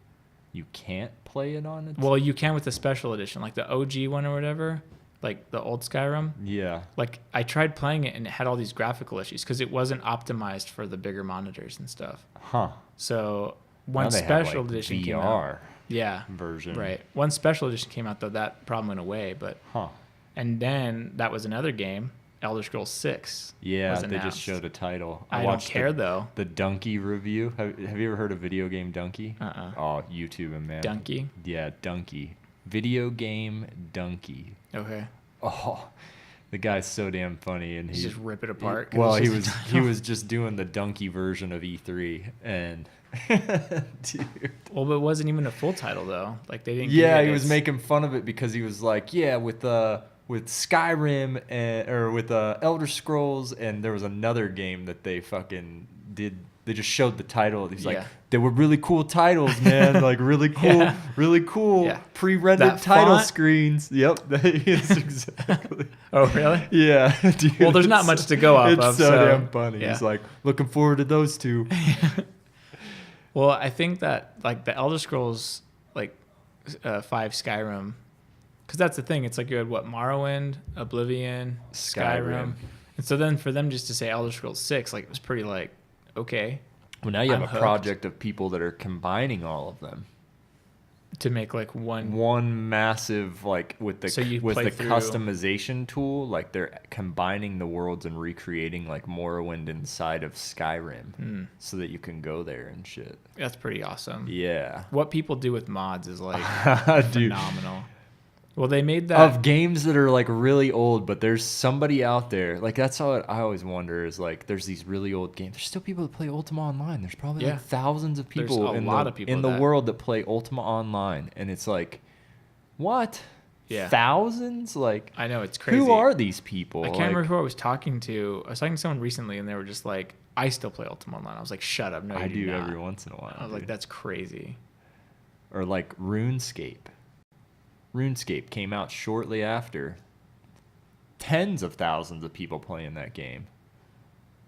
You can't play it on it. Well, you can with the special edition, like the OG one or whatever, like the old Skyrim. yeah. Like I tried playing it and it had all these graphical issues because it wasn't optimized for the bigger monitors and stuff. Huh. So Now one they have, special like, edition came out. VR Yeah, version. right. One special edition came out though. That problem went away, but Huh. and then that was another game, Elder Scrolls 6. Yeah, was they just announced. showed a title. I don't watched care though. the Donkey review. Have you ever heard of video game Donkey? Oh, YouTube and man. Donkey. Yeah, Donkey. Video game Donkey. Okay. Oh, the guy's so damn funny, and You he just rip it apart. 'cause Well, it's he just was a he was just doing the Donkey version of E3, and dude. Well, but it wasn't even a full title though. Like they didn't. Yeah, give it he was its- making fun of it because he was like, yeah, with Skyrim or with Elder Scrolls, and there was another game that they fucking did. They just showed the title. He's like, Yeah. they were really cool titles, man. Like really cool, Yeah. really cool Yeah. pre-rendered That title font? screens. Yep, that is exactly. Oh really? Yeah. Dude, Well, there's not it's much to go off it's of, so so, damn funny. yeah. He's like, looking forward to those two. Well, I think that like the Elder Scrolls like 5 Skyrim, because that's the thing. It's like you had what Morrowind, Oblivion, Skyrim, and so then for them just to say Elder Scrolls 6, like it was pretty like okay Well, now you have I'm a hooked. project of people that are combining all of them. to make like one. One massive like with the So you with play the through- customization tool, like they're combining the worlds and recreating like Morrowind inside of Skyrim, so that you can go there and shit. That's pretty awesome. Yeah, What people do with mods is like dude. phenomenal. Well, they made that. Of games that are like really old, but there's somebody out there. Like that's how I always wonder is like there's these really old games. There's still people that play Ultima Online. There's probably Yeah. like thousands of There's people a in lot the of people in the that- world that play Ultima Online, and it's like, what? Yeah. Thousands? Like, I know, it's crazy. who are these people? I can't remember who I was talking to. I was talking to someone recently, and they were just like, I still play Ultima Online. I was like, shut up. No, you I do not. every once in a while. I was like, that's crazy. Or like RuneScape. RuneScape came out shortly after. Tens of thousands of people playing that game.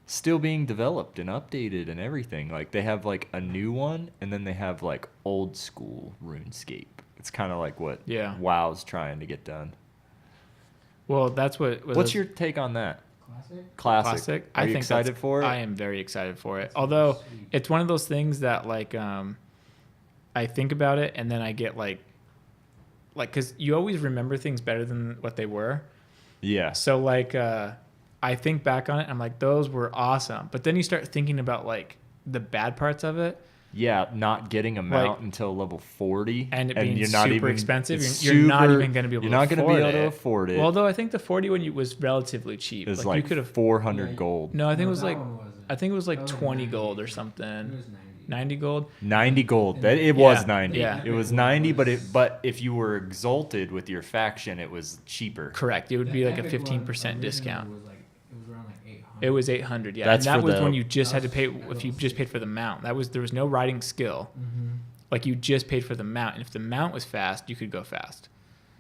Still being developed and updated and everything. Like, they have like a new one, and then they have like old school RuneScape. It's kind of like what WoW's trying to get done. Well, that's what. What's your take on that? Classic. Are you excited for it? I am very excited for it. Although it's one of those things that like I think about it, and then I get like because you always remember things better than what they were. Yeah. So like I think back on it, I'm like, those were awesome. But then you start thinking about like the bad parts of it. Yeah, not getting a mount until level 40. And it being you're not super even, expensive. You're not even going to be able to afford it. Well, although I think the 40 one was relatively cheap. It was like you could have 400 gold. No, I think it was like 20 gold or something. It was 90 gold. 90 gold. It was 90. Yeah. It was 90, but if you were exalted with your faction, it was cheaper. Correct. It would be like a 15% discount. It was 800, yeah. That's and that was when you just had to pay, if you just paid for the mount. There was no riding skill. Mm-hmm. Like, you just paid for the mount. And if the mount was fast, you could go fast.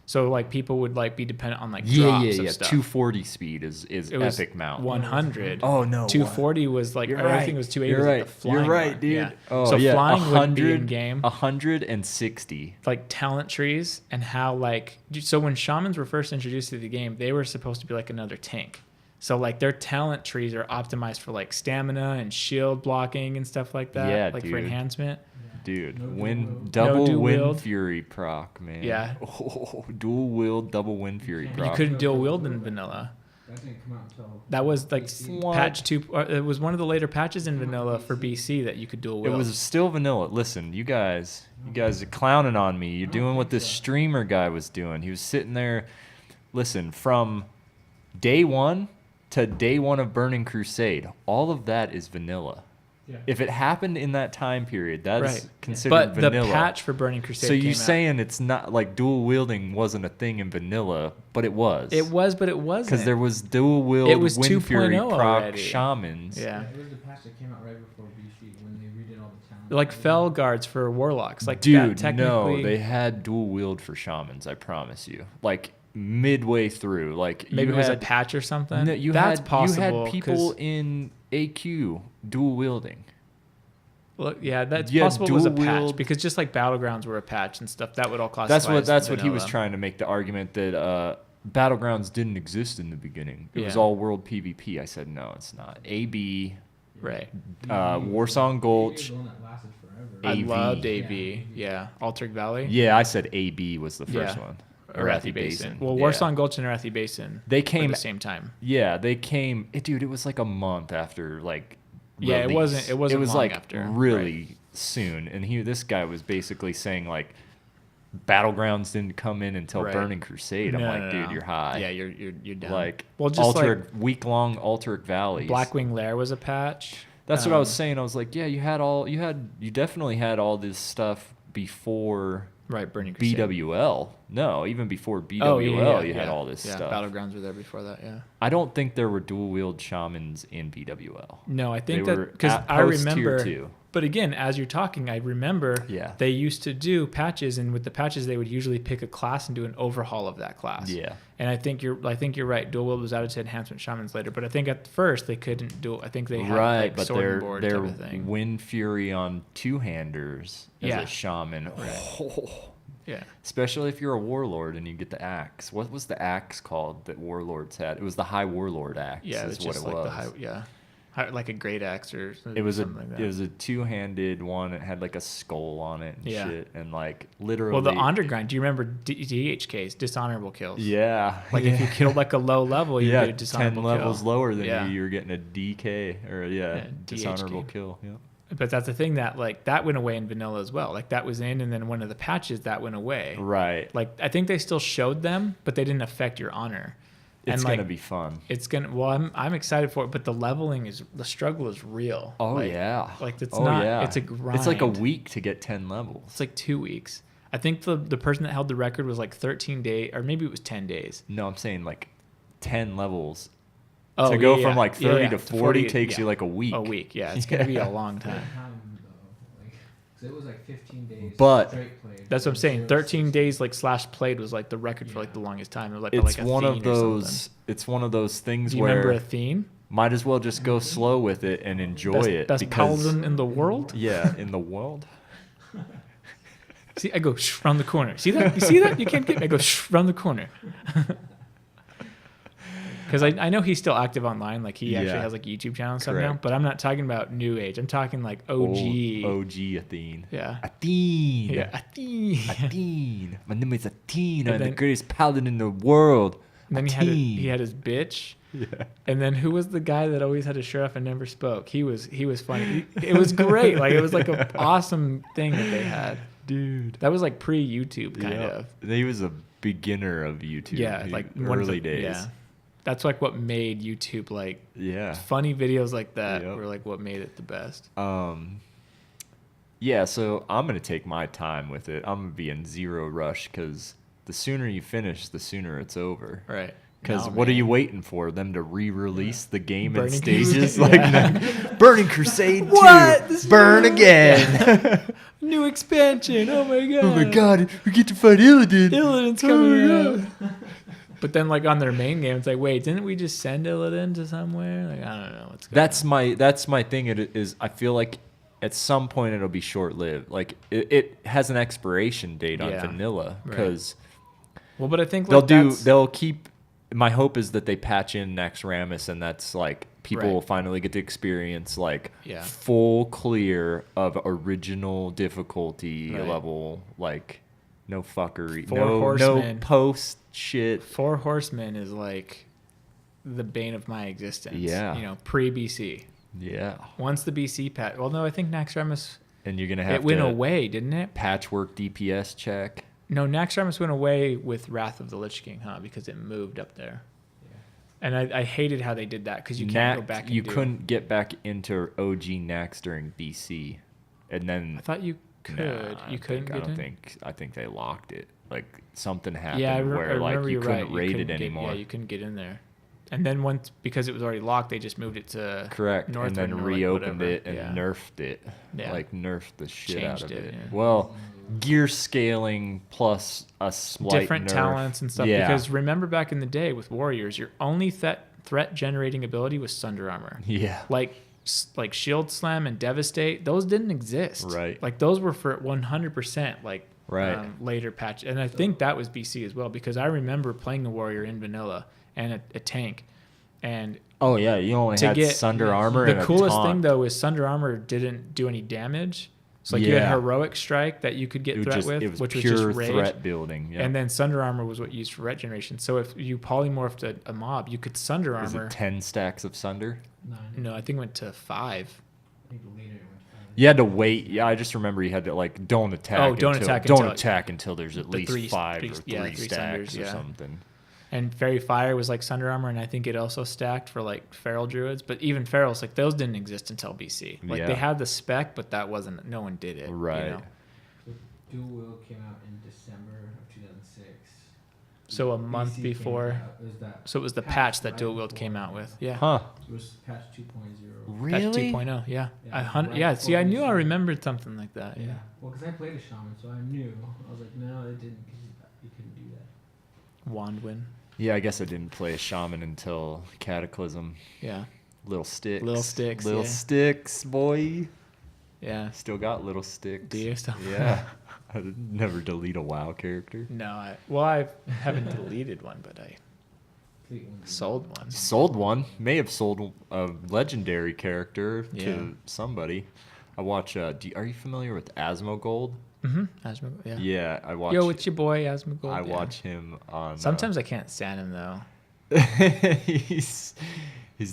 So, like, people would, like, be dependent on, like, drops of stuff. 240 speed is epic mount. 100. Oh, no. 240 was, like, everything was 280 was like the flying You're right, one. dude. Yeah. Oh, so yeah. flying would be in game. 160. Like, talent trees and how, like... So, when shamans were first introduced to the game, they were supposed to be, like, another tank. So, like, their talent trees are optimized for, like, stamina and shield blocking and stuff like that. Yeah, like, dude. for enhancement. Dude, double wind fury proc, man. Yeah. Oh, dual wield, double wind fury proc. You couldn't dual wield in vanilla. That didn't come out until... That was, like, patch 2... It was one of the later patches in vanilla for BC that you could dual wield. It was still vanilla. Listen, you guys are clowning on me. You're doing what this streamer guy was doing. He was sitting there... Listen, from day one... to day one of Burning Crusade, all of that is vanilla. Yeah. If it happened in that time period, that's considered vanilla. But the patch for Burning Crusade So you're saying it's not like dual wielding wasn't a thing in vanilla, but it was. It was, but it wasn't. Because there was dual wield Wind Fury proc already. shamans. Yeah. It was the patch that came out right before BC when they redid all the talent. Like Fel guards for warlocks. Like, dude, technically... no, they had dual wield for shamans, I promise you. Like, midway through, like maybe it was a patch or something. No, that's possible. You had people in AQ dual wielding. Well, yeah, that's possible. It was a patch because just like Battlegrounds were a patch and stuff, that would all classify. That's what he was trying to make the argument that Battlegrounds didn't exist in the beginning. It was all world PvP. I said no, it's not. AB, right? Warsong Gulch. I loved AB. Yeah, Altered Valley. Yeah, I said AB was the first one. Arathi Basin. Well, Warsong Gulch and Arathi Basin. They came at the same time. Yeah, they came. Dude, it was like a month after like. Yeah, release. It wasn't long like after. Really soon, and this guy was basically saying like, Battlegrounds didn't come in until Burning Crusade. I'm like, dude, you're high. Yeah, you're down. Like, well, just week-long Alterac Valleys. Blackwing Lair was a patch. That's what I was saying. I was like, yeah, you definitely had all this stuff before. Right, Burning Crusade. BWL. No, even before BWL, you had all this stuff. Battlegrounds were there before that, yeah. I don't think there were dual-wield shamans in BWL. No, I think that... Because I remember... Tier 2. But again, as you're talking, I remember they used to do patches, and with the patches, they would usually pick a class and do an overhaul of that class. Yeah. And I think you're right. Dual wield was added to enhancement shamans later, but I think at first they couldn't do. I think they had like but sword and board type of thing. Wind Fury on two-handers as a shaman. Right. Oh. Yeah. Especially if you're a warlord and you get the axe. What was the axe called that warlords had? It was the High Warlord axe. Yeah, is what it like was. Like a great axe or something. It was like that. It was a two-handed one. It had like a skull on it and shit, and like literally. Well, the undergrind. Do you remember DHKs, dishonorable kills? Yeah. Like if you killed like a low level, you get a dishonorable 10 levels kill. lower than you were getting a DK or dishonorable DHK. kill. Yeah. But that's the thing that like that went away in vanilla as well. Like that was in, and then one of the patches that went away. Right. Like I think they still showed them, but they didn't affect your honor. It's gonna be fun. It's gonna. Well, I'm excited for it, but the struggle is real. Oh like, yeah. Like it's not. Yeah. It's a grind. It's like a week to get 10 levels. It's like 2 weeks. I think the person that held the record was like 13 days, or maybe it was 10 days. No, I'm saying like 10 levels. Oh, To go from like 30 to 40 takes yeah. you like a week. A week, yeah. It's gonna be a long Good time. time, though. Like, 'cause it was like 15 days But- straight played. That's what I'm saying. 0 to 13 60. days like slash played was like the record for like the longest time. It was like It's like a one of Athene or something. those. It's one of those things Do you where remember Athene? might as well just go slow with it and enjoy it. Best because paladin in the world. yeah, in the world. See, I go round the corner. See that? You see that? You can't get me. I go round the corner. Because I know he's still active online. Like he actually Yeah. has like a YouTube channel and stuff now. Correct. But I'm not talking about new age. I'm talking like OG. OG Athene. Yeah. Athene. Yeah. Athene. Athene. My name is Athene. And I'm the then- greatest paladin in the world. And then Athene. he had his bitch. Yeah. And then who was the guy that always had his shirt off and never spoke? He was funny. It was great. Like it was like an awesome thing that they had. Dude. That was like pre-YouTube kind Yeah. of. He was a beginner of YouTube. Yeah, like one of early the- days. Yeah. That's like what made YouTube like Yeah. funny videos like that Yep. were like what made it the best. Yeah, so I'm gonna take my time with it. I'm gonna be in zero rush because the sooner you finish, the sooner it's over. Right. Because No, what are you man. waiting for? Them to re-release the game in Burning stages? Crusade. Like Yeah. Burning Crusade 2. What? This is Burn new- again. New expansion. Oh my god. Oh my god, we get to fight Illidan. Illidan's coming out. But then like on their main game, it's like, wait, didn't we just send Illidan to somewhere? Like I don't know what's going That's my thing. It is. I feel like at some point it'll be short lived. Like it has an expiration date on Yeah. vanilla Right. because Well, but I think they'll like do. that's- They'll keep. My hope is that they patch in Naxxramas, and that's like people Right. will finally get to experience like Yeah. full clear of original difficulty Right. level, like no fuckery, Four no Horsemen. post shit. Four Horsemen is like the bane of my existence. Yeah. You know, pre BC. Yeah, Once the BC patch. Well, no, I think Naxxramas and you're gonna have it went to away, didn't it? patchwork DPS check. No, Naxxramas went away with Wrath of the Lich King, huh? Because it moved up there. And I hated how they did that because you can't go back and you do. couldn't get back into OG Nax during BC, and then I thought you could. Nah, You couldn't I get don't in? think. I think they locked it. Like something happened Yeah, I where like remember you you're couldn't right. raid it couldn't get- anymore. Yeah, you couldn't get in there. And then once, because it was already locked, they just moved it to Correct, and Northwood then or, like, reopened whatever. it and Yeah. nerfed it. Yeah. Like nerfed the shit out of Changed it. it, yeah. Well, gear scaling plus a slight different nerf. talents and stuff. Yeah. Because remember back in the day with Warriors, your only threat generating ability was Sunder Armor. Yeah. Like Shield Slam and Devastate, those didn't exist. Right. Like those were for 100% like Right. later patch. And I think that was BC as well because I remember playing a Warrior in vanilla and a tank. And Oh yeah, you only to had get- Sunder Armor. the and a coolest taunt. thing though is Sunder Armor didn't do any damage. So like you had Yeah. Heroic Strike that you could get It was threat just, with, it was which was pure just rage. threat building. Yeah. And then Sunder Armor was what you used for ret generation. So if you polymorphed a mob, you could Sunder was Armor. it 10 stacks of Sunder? 9. No, I think it went to 5. I think later it went to 5. You had to wait. Yeah, I just remember you had to like don't attack. Oh, don't until, attack until there's at the least three- five three- or yeah, three three stacks Sunders, or yeah. something. And Fairy Fire was like Sunder Armor, and I think it also stacked for like Feral Druids. But even Ferals, like those didn't exist until BC. Like Yeah. they had the spec, but that wasn't. No one did it. Right. You know? So Dual Will came out in December of 2006. So a month BC came before. out- it was that So it was the patch patch that right Dual Wield before- came out with. Yeah. Huh? It was patch 2.0. Patch Really? 2.0. Yeah. Yeah, right Yeah. See, I before knew I BC. remembered something like that. Yeah. Yeah. Well, because I played a shaman, so I knew. I was like, no, it didn't, because you couldn't do that. Wandwin. Yeah, I guess I didn't play a shaman until Cataclysm. Yeah. Little sticks. Little sticks, Little yeah. sticks, boy. Yeah. Still got little sticks. Do you still? Yeah. I'd never delete a WoW character. No. I haven't deleted one, but I Complete one. sold one. Sold one. May have sold a legendary character Yeah. to somebody. I watch. Are you familiar with Asmongold? Mm-hmm. Asmongold. Yeah. Yeah, I watch. Yo, it's your boy Asmongold. I yeah. watch him on. Sometimes I can't stand him though. he's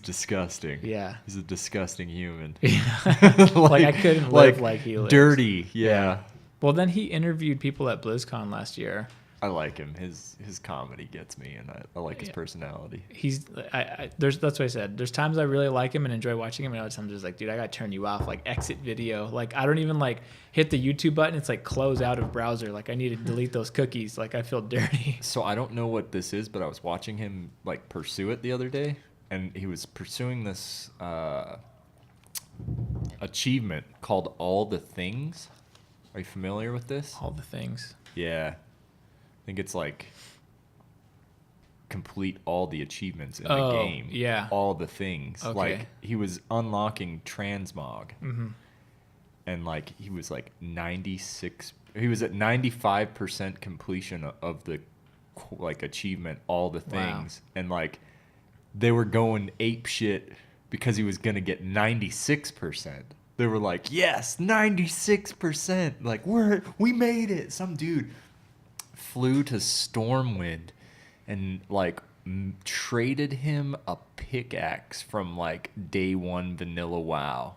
disgusting. Yeah. He's a disgusting human. Like I couldn't live like he lives. dirty. Yeah. Well, then he interviewed people at BlizzCon last year, I like him. His comedy gets me, and I like his personality. That's what I said. There's times I really like him and enjoy watching him, and other times I'm just like, dude, I gotta turn you off. Like exit video. Like I don't even like hit the YouTube button. It's like close out of browser. Like I need to delete those cookies. Like I feel dirty. So I don't know what this is, but I was watching him like pursue it the other day, and he was pursuing this achievement called All the Things. Are you familiar with this? All the things. Yeah. I think it's like complete all the achievements in the game. Yeah. All the things. Okay. Like he was unlocking transmog. Mm-hmm. And like he was like he was at 95% completion of the like achievement, all the things. Wow. And like they were going ape shit because he was going to get 96%. They were like, yes, 96%. Like we made it. Some dude flew to Stormwind and like traded him a pickaxe from like day one vanilla WoW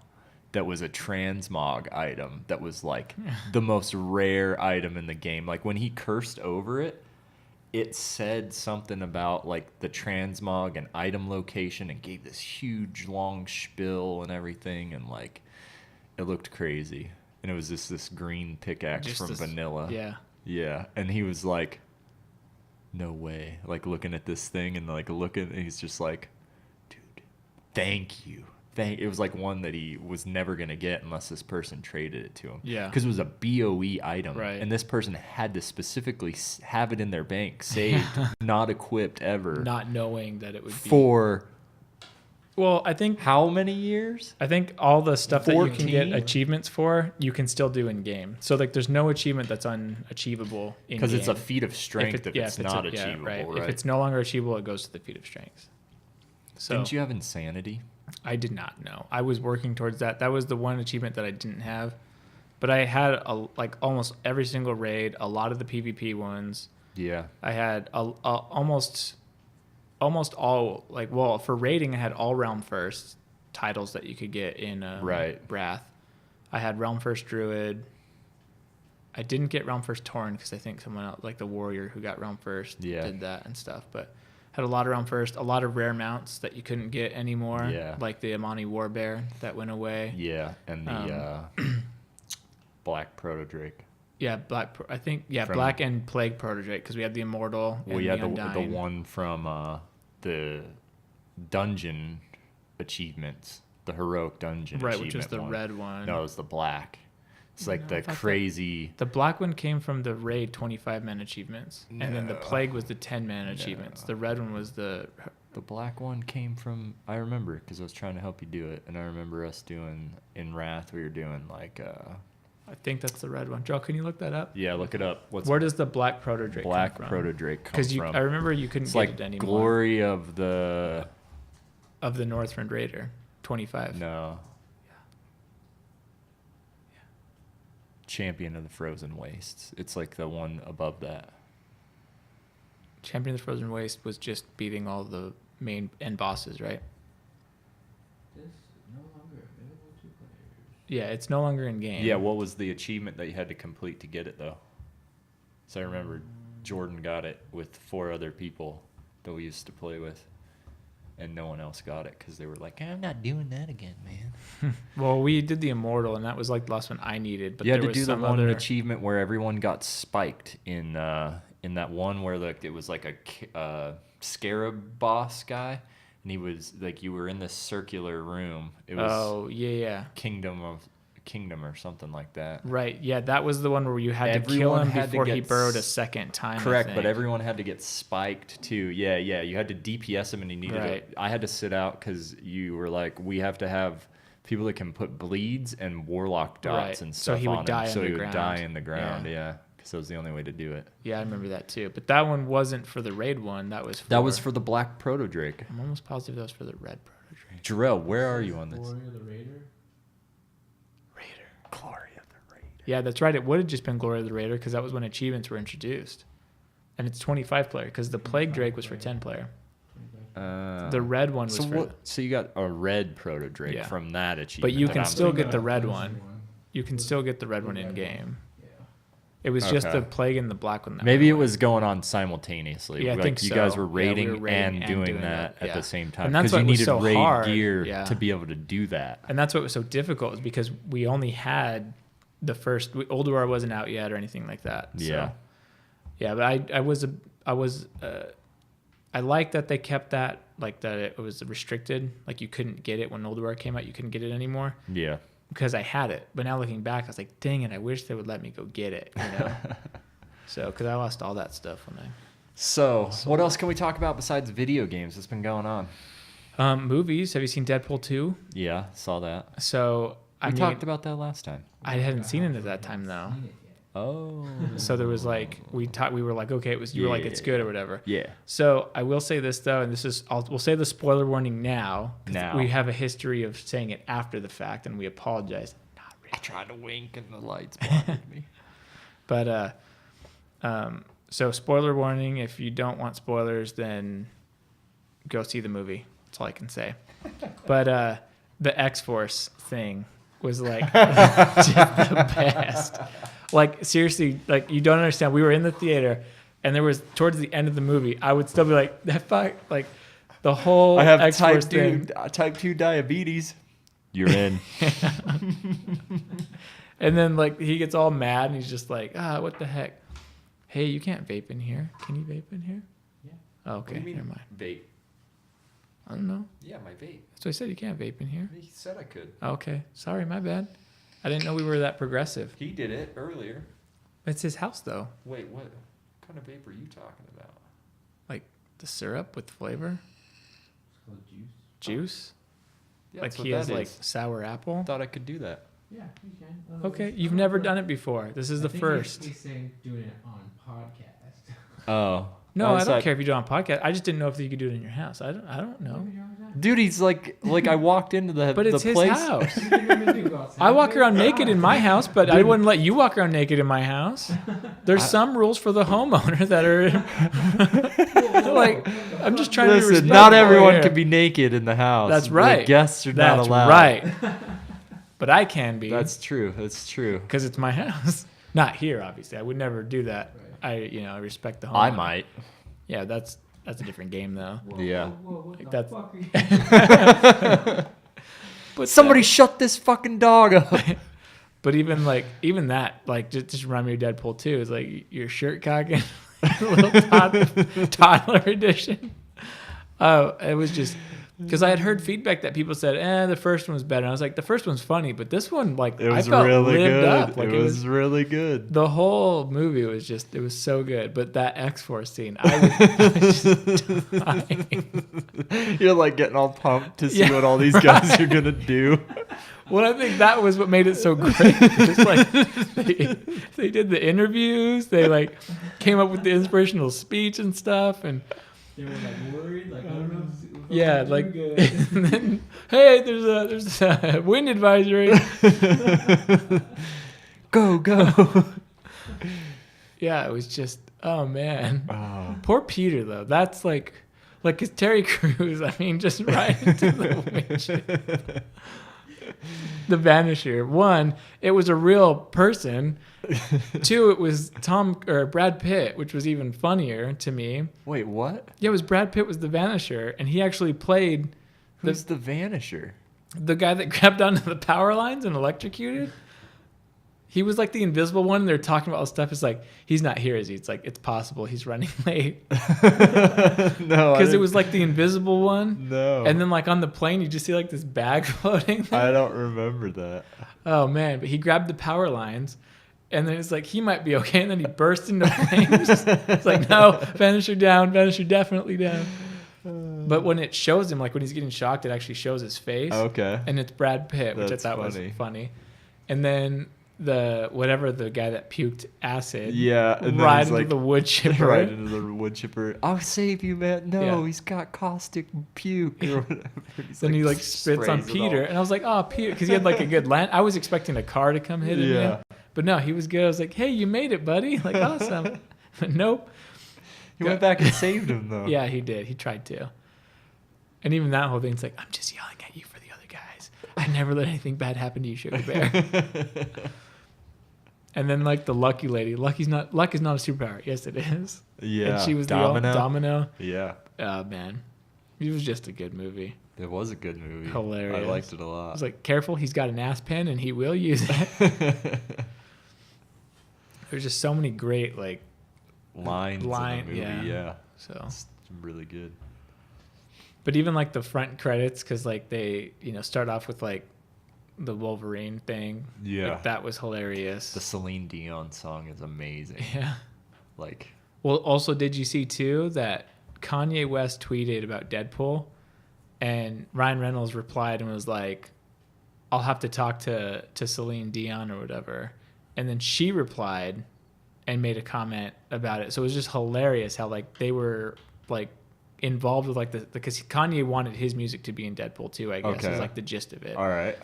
that was a transmog item that was like the most rare item in the game. Like when he cursed over it, it said something about like the transmog and item location and gave this huge long spiel and everything, and like it looked crazy. And it was just this green pickaxe from vanilla. Yeah. Yeah, and he was like, no way. Like looking at this thing and like and he's just like, dude, thank you. It was like one that he was never going to get unless this person traded it to him. Yeah. Because it was a BOE item. Right. And this person had to specifically have it in their bank, saved, not equipped ever. Not knowing that it would be. For well, I think how many years? I think all the stuff 14? that you can get achievements for, you can still do in game. So like, there's no achievement that's unachievable in game. Because it's a feat of strength if it's not achievable, right. right? If it's no longer achievable, it goes to the feat of strength. So didn't you have insanity? I did not know. I was working towards that. That was the one achievement that I didn't have. But I had like almost every single raid, a lot of the PvP ones. Yeah. I had almost all, like, well, for raiding, I had all Realm First titles that you could get in Wrath. I had Realm First Druid. I didn't get Realm First Tauren because I think someone else, like the Warrior who got Realm First, did that and stuff. But had a lot of Realm First, a lot of rare mounts that you couldn't get anymore. Yeah. Like the Amani Warbear that went away. Yeah, and the Black Proto-Drake. Yeah, Black and Plague Proto-Drake because we had the Immortal and the Undying. The one from the dungeon achievements, the heroic dungeon achievement. Right, which was the red one. No, it was the black. It's like the crazy... The black one came from the raid 25-man achievements, and then the Plague was the 10-man achievements. The red one was the... The black one came from... I remember, because I was trying to help you do it, and I remember us doing... In Wrath, we were doing, like... I think that's the red one. Joe, can you look that up? Yeah, look it up. Where does the Black Proto-Drake come from? Black Proto-Drake come from? Because I remember you couldn't get it anymore. Glory of the... Of the Northrend Raider, 25. No. Champion of the Frozen Wastes. It's like the one above that. Champion of the Frozen Waste was just beating all the main end bosses, right? This no longer available to players. Yeah, it's no longer in game. Yeah, what was the achievement that you had to complete to get it though? So I remember Jordan got it with 4 other people that we used to play with. And no one else got it because they were like, I'm not doing that again, man. Well, we did the Immortal, and that was like the last one I needed. But you had there to was do the some one other achievement where everyone got spiked in that one where like it was like a scarab boss guy, and he was like you were in this circular room. It was Kingdom or something like that. Right. Yeah, that was the one where you had to kill him before he burrowed a second time. Correct, but everyone had to get spiked too. Yeah. You had to DPS him, and he needed it. I had to sit out because you were like, we have to have people that can put bleeds and warlock dots and stuff on him. So he would die in the ground. Yeah. Because that was the only way to do it. Yeah, I remember that too. But that one wasn't for the raid one. That was for the Black Proto-Drake. I'm almost positive that was for the red Proto-Drake. Jarrell, where are you on this? Glory of the Raider. Glory of the Raider. Yeah, that's right. It would have just been Glory of the Raider because that was when achievements were introduced. And it's 25 player because the Plague Drake was for 10 player. The red one was so you got a red Proto-Drake from that achievement. But you can still get the red one. You can still get the red one in game. It was just Okay. the Plague and the Black one. That Maybe it went away. was going on simultaneously. Yeah, I like think you so. guys were Yeah, we raiding, were raiding and doing that at yeah. the same time And that's because you what was needed so raid hard. gear Yeah. to be able to do that. And that's what was so difficult is because we only had the first. Old War wasn't out yet or anything like that. So, Yeah. yeah, but I like that they kept that, like that it was restricted. Like you couldn't get it when Old War came out. You couldn't get it anymore Yeah. because I had it. But now looking back, I was like, dang it, I wish they would let me go get it. You know. So because I lost all that stuff when So, what else can we talk about besides video games that's been going on? movies. Have you seen Deadpool 2? Yeah, saw that. So I We mean, talked about that last time. I hadn't seen it at that time though. Seen it yet. Oh. So there was like we were like, okay, you were like it's good or whatever. Yeah. So I will say this though, and this is we'll say the spoiler warning now. 'Cause Now. we have a history of saying it after the fact, and we apologize. Not really. I tried to wink and the lights blinded me. But so spoiler warning. If you don't want spoilers, then go see the movie. That's all I can say. But the X-Force thing was like just the best. Like seriously, like you don't understand. We were in the theater, and there was towards the end of the movie, I would still be like, that fuck, like the whole I have X-Force thing. type 2 diabetes. You're in. And then like he gets all mad, and he's just like, what the heck? Hey, you can't vape in here. Can you vape in here? Yeah. Oh, okay, never mind. Vape? I don't know. Yeah, my vape. That's what I said. You can't vape in here. He said I could. Okay, sorry, my bad. I didn't know we were that progressive. He did it earlier. It's his house though. Wait, what kind of vape are you talking about? Like the syrup with flavor, It's called juice. juice. Yeah, Like that's what he has that like is. sour apple. Thought I could do that. Yeah, you can. Okay, you've never done it before. This is the first. He's saying doing it on podcast. Oh. No, I I was don't like- care if you do it on podcast. I just didn't know if you could do it in your house. I don't know. Dude, he's like I walked into the But it's the his place. house. I walk around naked in my house, but I wouldn't let you walk around naked in my house. There's some rules for the homeowner that are like, I'm just trying to be Listen, respectful not everyone here. can be naked in the house. That's The right. guests are That's not allowed. right. But I can be. That's true. That's true. Because it's my house. Not here, obviously. I would never do that. Right. I respect the homeowner. I might. Yeah, that's a different game though. Yeah. What Like the that's- fuck are you But Somebody shut this fucking dog up. But even that, like just remind me of Deadpool 2. It's like your shirt cocking, little toddler edition. Oh, it was just because I had heard feedback that people said, the first one was better. And I was like, the first one's funny, but this one, like, It was I felt really lived good. up. Like it was really good. the whole movie was just, it was so good. But that X-Force scene, I was just dying. You're like getting all pumped to see Yeah, what all these guys are gonna do. Well, I think that was what made it so great. It's like they did the interviews, they like came up with the inspirational speech and stuff, and They were like worried, like I don't know. If yeah, I'm like doing and then, hey, there's a wind advisory. Go. Yeah, it was just oh man, Oh. poor Peter though. That's like cause Terry Crews. I mean, just right into the windshield. The Vanisher. One, it was a real person. Two, it was Brad Pitt, which was even funnier to me. Wait, what? Yeah, it was Brad Pitt was the Vanisher, and he actually played Who's the Vanisher? the guy that grabbed onto the power lines and electrocuted. He was like the invisible one. They're talking about all this stuff. It's like, he's not here, is he? It's like, it's possible he's running late. No, Because it was like the invisible one. no. And then like on the plane, you just see like this bag floating. I don't remember that. Oh man, but he grabbed the power lines. And then it's like, he might be okay. And then he burst into flames. It's like, no, Vanisher down, Vanisher definitely down. But when it shows him, like when he's getting shocked, it actually shows his face. Okay. And it's Brad Pitt, which That's I thought funny. was funny. And then the guy that puked acid Yeah, and then right he's into like, the wood chipper. right into the wood chipper. I'll save you, man. No, Yeah. he's got caustic puke or whatever. He's Then he like spits on sprays it all. Peter. And I was like, oh, Peter. Because he had like a good land. I was expecting a car to come hit him. Yeah. Man. But no, he was good. I was like, hey, you made it, buddy. Like, awesome. But nope. He went back and saved him though. Yeah, he did. He tried to. And even that whole thing's like, I'm just yelling at you for the other guys. I never let anything bad happen to you, Sugar Bear. And then like the Lucky lady. Luck is not a superpower. Yes, it is. Yeah. And she was Domino. the Domino. Yeah. Oh man, it was just a good movie. It was a good movie. Hilarious. I liked it a I lot. was like, careful, he's got an ass pen and he will use it. There's just so many great like lines in the movie. Yeah. So, It's really good. but even like the front credits, because like they start off with like the Wolverine thing. Yeah. Like, that was hilarious. The Celine Dion song is amazing. Yeah. Like, Well, also, did you see too that Kanye West tweeted about Deadpool, and Ryan Reynolds replied and was like, "I'll have to talk to Celine Dion or whatever," and then she replied and made a comment about it. So it was just hilarious how like they were like involved with like because Kanye wanted his music to be in Deadpool too. I guess Okay. is like the gist of it. all right.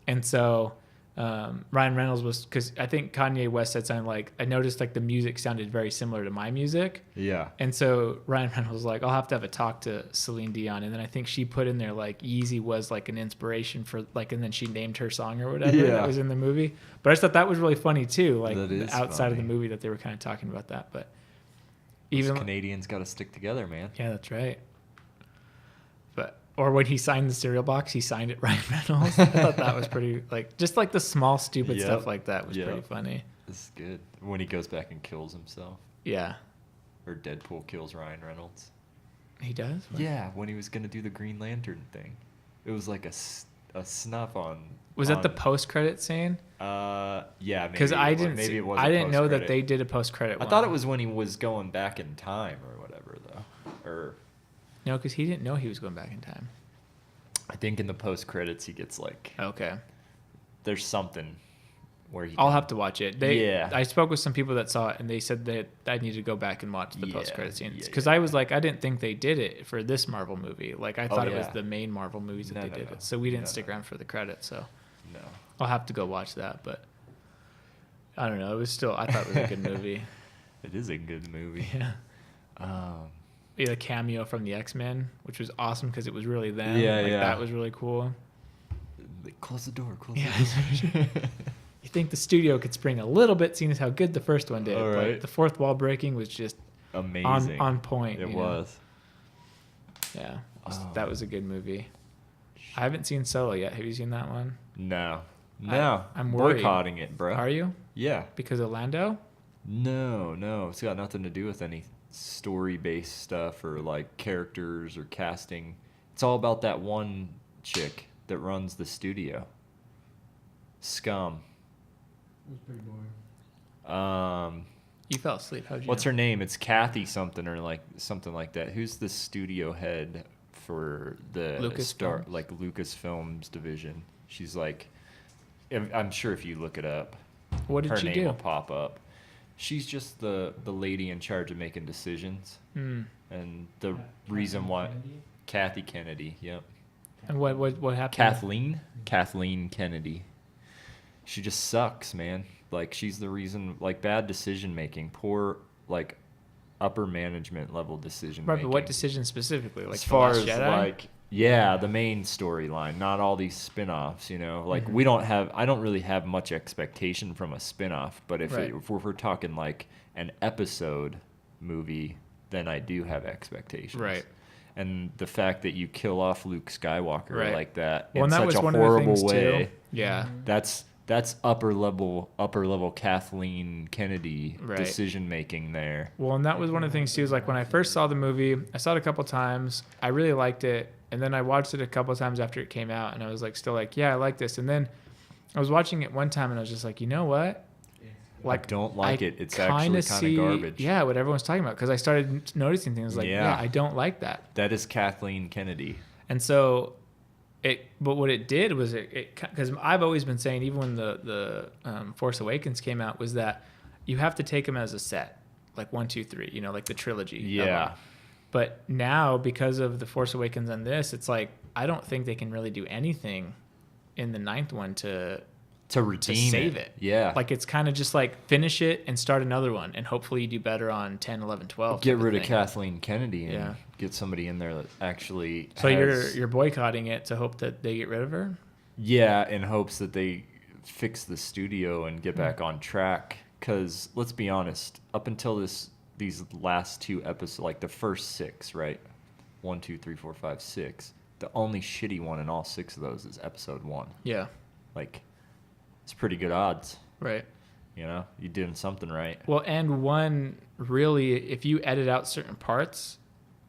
And so Ryan Reynolds was, because I think Kanye West said something like, I noticed like the music sounded very similar to my music. Yeah. And so Ryan Reynolds was like, I'll have to have a talk to Celine Dion. And then I think she put in there like Yeezy was like an inspiration for like, and then she named her song or whatever Yeah. that was in the movie. But I just thought that was really funny too. Like That is outside of the funny. movie that they were kind of talking about that. But Those even, Canadians got to stick together, man. yeah, that's right. But, or when he signed the cereal box, he signed it Ryan Reynolds. I thought that was pretty, like, just like the small, stupid Yep. stuff like that was Yep. pretty funny. This is good. When he goes back and kills himself, Yeah. or Deadpool kills Ryan Reynolds. He does? What? Yeah, when he was gonna do the Green Lantern thing, it was like a snuff on. Was that the on- post-credit scene? Yeah, maybe. Because I it was- didn't Maybe see, it was. I a didn't know that post-credit. they did a post-credit I one. thought it was when he was going back in time or whatever, though. Or No, because he didn't know he was going back in time. I think in the post credits he gets like Okay. there's something where he. I'll can- have to watch it. Yeah. I spoke with some people that saw it, and they said that I need to go back and watch the Yeah, post-credit scenes. yeah, Because yeah. I was like, I didn't think they did it for this Marvel movie. Like, I thought it was yeah. the main Marvel movies that No, they no, did no. it. So we didn't No, stick no. around for the credits. So No. I'll have to go watch that. But I don't know. It was still, I thought it was a good movie. It is a good movie. Yeah. Um, A cameo from the X-Men, which was awesome because it was really them. Yeah, like, yeah. That was really cool. close the door. Close Yeah. the door. You think the studio could spring a little bit, seeing as how good the first one did. All But right. the fourth wall breaking was just Amazing. on point. It you know? was. Yeah. Oh. That was a good movie. I haven't seen Solo yet. Have you seen that one? No. No. I'm worried. Boycotting it, bro. Are you? Yeah. Because of Lando? No. It's got nothing to do with any story-based stuff or like characters or casting. It's all about that one chick that runs the studio. Scum. It was pretty boring. You fell asleep. How'd you What's know? her name? It's Kathy something or like something like that. Who's the studio head for the Lucasfilms? like Lucasfilms division? She's like, I'm sure if you look it up, What did her she name do? will pop up. She's just the lady in charge of making decisions, Hmm. and the Ka- reason Kathleen why Kennedy? Kathy Kennedy. Yep. And what happened? Kathleen Kennedy. She just sucks, man. Like she's the reason. Like bad decision making, poor like upper management level decision Right, making. but what decision specifically? Like as The far Last as Jedi? like yeah, the main storyline, not all these spin-offs, you know. Like we don't have I don't really have much expectation from a spin-off, but if Right. if we're talking like an episode movie, then I do have expectations. Right. And the fact that you kill off Luke Skywalker Right. like that Well, in and that such was a one of the horrible things way, too. Yeah. that's upper level Kathleen Kennedy Right. decision making there. Well, and that was one of the things too. Is like when I first saw the movie, I saw it a couple times. I really liked it, and then I watched it a couple times after it came out, and I was like, still like, yeah, I like this. And then I was watching it one time, and I was just like, you know what? I don't like it. It's actually kinda kind of garbage. Yeah, what everyone's talking about, because I started noticing things like, Yeah. I don't like that. That is Kathleen Kennedy. And so but what it did was because I've always been saying, even when the Force Awakens came out, was that you have to take them as a set, like 1, 2, 3, you know, like the trilogy. of Yeah. them. But now, because of the Force Awakens and this, it's like I don't think they can really do anything in the 9th one to redeem save it. Yeah. Like it's kind of just like finish it and start another one, and hopefully you do better on 10, 11, 12. get type rid of thing. Kathleen Kennedy and Yeah. get somebody in there that actually So has, you're boycotting it to hope that they get rid of her. yeah, in hopes that they fix the studio and get back on track. Because let's be honest, up until these last 2 episodes, like the first 6, right? 1, 2, 3, 4, 5, 6. The only shitty one in all 6 of those is episode 1. Yeah. Like, it's pretty good odds. Right. You know, you're doing something right. Well, and one really, if you edit out certain parts,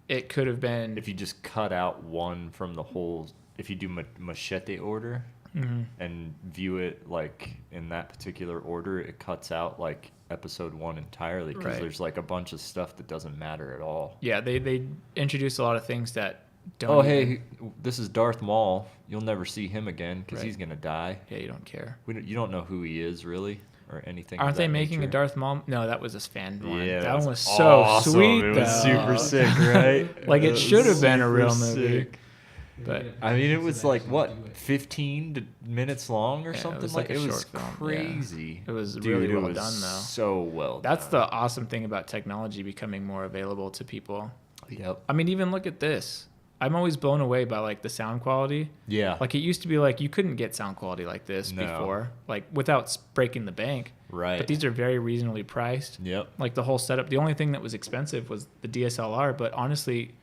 it could have been. If you just cut out one from the whole, if you do machete order and view it like in that particular order, it cuts out like episode 1 entirely because Right. there's like a bunch of stuff that doesn't matter at all. Yeah, they introduce a lot of things that don't. Oh, even- hey, this is Darth Maul. You'll never see him again because Right. he's gonna die. Yeah, you don't care. You don't know who he is really or anything. of Aren't they that making a nature. Darth Maul? No, that was a fan one. Yeah, that one was so awesome. sweet. It was though. super sick, right? Like, it was should have been a super real movie. sick. But I mean, it was like what, 15 minutes long or Yeah, it something. was like a it short was film, yeah. crazy. It was Dude, really well it was done, though. So well. that's done. the awesome thing about technology becoming more available to people. Yep. I mean, even look at this. I'm always blown away by like the sound quality. Yeah. Like, it used to be like you couldn't get sound quality like this No. before, like without breaking the bank. Right. But these are very reasonably priced. Yep. Like the whole setup. The only thing that was expensive was the DSLR, but honestly,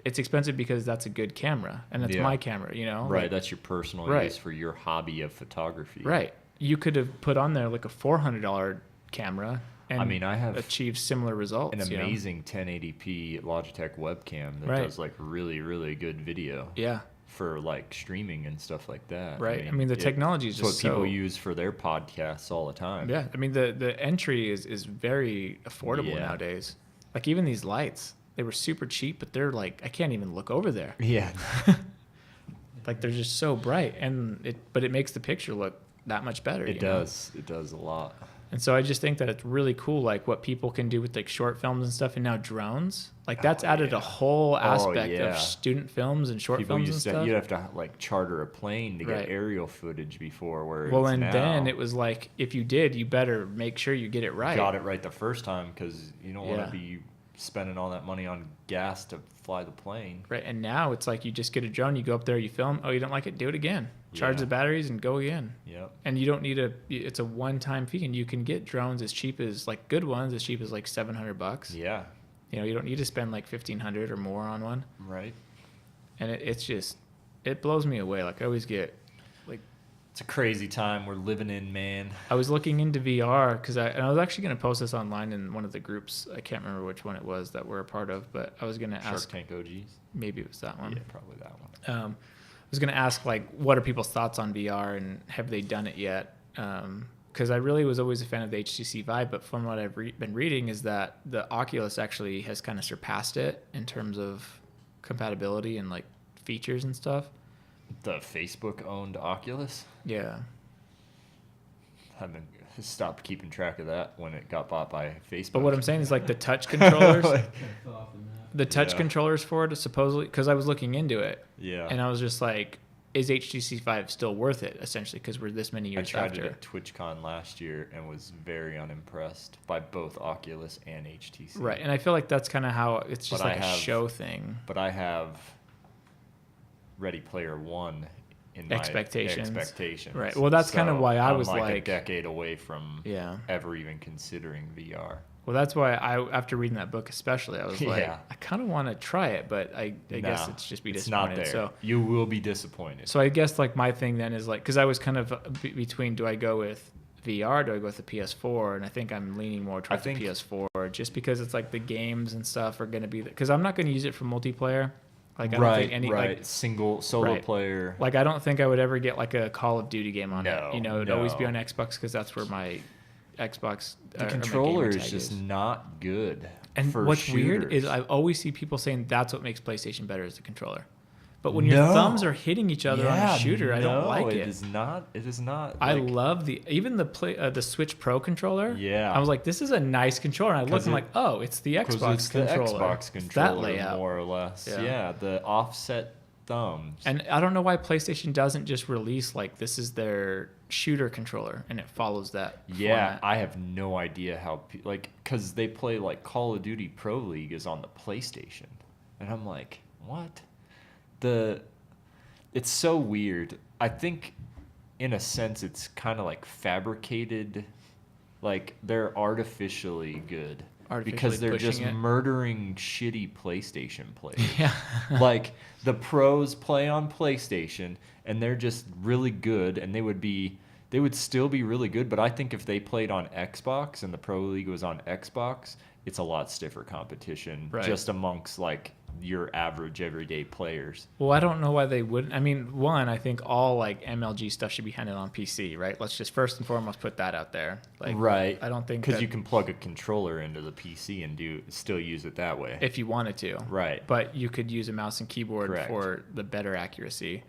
it's expensive because that's a good camera and it's Yeah. my camera, you know? Right. Like, That's your personal Right. use for your hobby of photography. right. You could have put on there like a $400 camera and I mean, I have achieved similar results. an you know? amazing 1080p Logitech webcam that Right. does like really, really good video Yeah. for like streaming and stuff like that. Right. I mean, the technology is it's what just people so. use for their podcasts all the time. Yeah. I mean, the entry is very affordable Yeah. nowadays. Like, even these lights, they were super cheap, but they're like, I can't even look over there. Yeah. Like, they're just so bright, but it makes the picture look that much better. It you know? does. It does a lot. And so I just think that it's really cool, like what people can do with like short films and stuff, and now drones. Like, that's Oh, added yeah. a whole aspect yeah. of student films and short People films and used to, stuff. you'd have to like charter a plane to Right. get aerial footage before. Where Well, it's and now, then it was like, if you did, you better make sure you get it right. got it right the first time because you don't want Yeah. to be spending all that money on gas to fly the plane. Right. And now it's like you just get a drone, you go up there, you film. Oh, you don't like it? Do it again. Charge Yeah. the batteries and go again. Yep. And you don't need it's a one-time fee, and you can get drones as cheap as like good ones, as cheap as like $700. Yeah. You know, you don't need to spend like $1,500 or more on one. Right. And it blows me away. Like, I always get like, It's a crazy time we're living in, man. I was looking into VR because I was actually going to post this online in one of the groups. I can't remember which one it was that we're a part of, but I was going to Shark ask. Tank OGs. Maybe it was that one. Yeah, probably that one. I was going to ask, like, what are people's thoughts on VR and have they done it yet? Because I really was always a fan of the HTC Vive, but from what I've been reading is that the Oculus actually has kind of surpassed it in terms of compatibility and like features and stuff. The Facebook-owned Oculus. Yeah. Haven't stopped keeping track of that when it got bought by Facebook. But what I'm saying is, like, the touch controllers, Kind of fell off the map. the touch Yeah. controllers for it is supposedly, because I was looking into it Yeah. and I was just like, is HTC Vive still worth it, essentially, because we're this many I years tried after. it at TwitchCon last year and was very unimpressed by both Oculus and HTC. Right. And I feel like that's kind of how it's just But like I a have- show thing. But I have Ready Player One in my Expectations. expectations. Right. Well, that's kind of why I I'm was like a like, decade away from yeah. ever even considering VR. Well, that's why after reading that book especially, I was like, Yeah. I kind of want to try it, but I guess Nah, it's just be it's disappointed. not there. So, You will be disappointed. so I guess like my thing then is like, because I was kind of between, do I go with VR, do I go with the PS4? And I think I'm leaning more towards the PS4 just because it's like the games and stuff are going to be, because I'm not going to use it for multiplayer. Like, I don't think any, right. like, Single solo Right. player. like, I don't think I would ever get like a Call of Duty game on No, it. You know, it'd always be no. on Xbox because that's where my Xbox The or my controller gamer is tag just not good. And for what's weird is shooters. I always see people saying that's what makes PlayStation better is the controller. But when your No. thumbs are hitting each other on a shooter, I don't no, like it it. is not. It is not. I like- love the Switch Pro controller. Yeah. I was like, this is a nice controller. And I looked 'Cause and I'm it- like, oh, it's the 'cause Xbox it's controller. The Xbox It's controller, that layout. more or less. Yeah. Yeah. The offset thumbs. And I don't know why PlayStation doesn't just release like this is their shooter controller and it follows that. yeah, format. I have no idea how because they play like Call of Duty Pro League is on the PlayStation, and I'm like, what? It's so weird. I think in a sense, it's kind of like fabricated. Like they're artificially good because they're just pushing it. murdering shitty PlayStation players. Yeah. Like the pros play on PlayStation and they're just really good, and they would still be really good. But I think if they played on Xbox and the Pro League was on Xbox, it's a lot stiffer competition just amongst like your average everyday players. Well, I don't know why they wouldn't. I mean, one, I think all like MLG stuff should be handled on PC, right? Let's just first and foremost put that out there. Like, right. I don't think because you can plug a controller into the PC and still use it that way if you wanted to. Right. But you could use a mouse and keyboard Correct. for the better accuracy.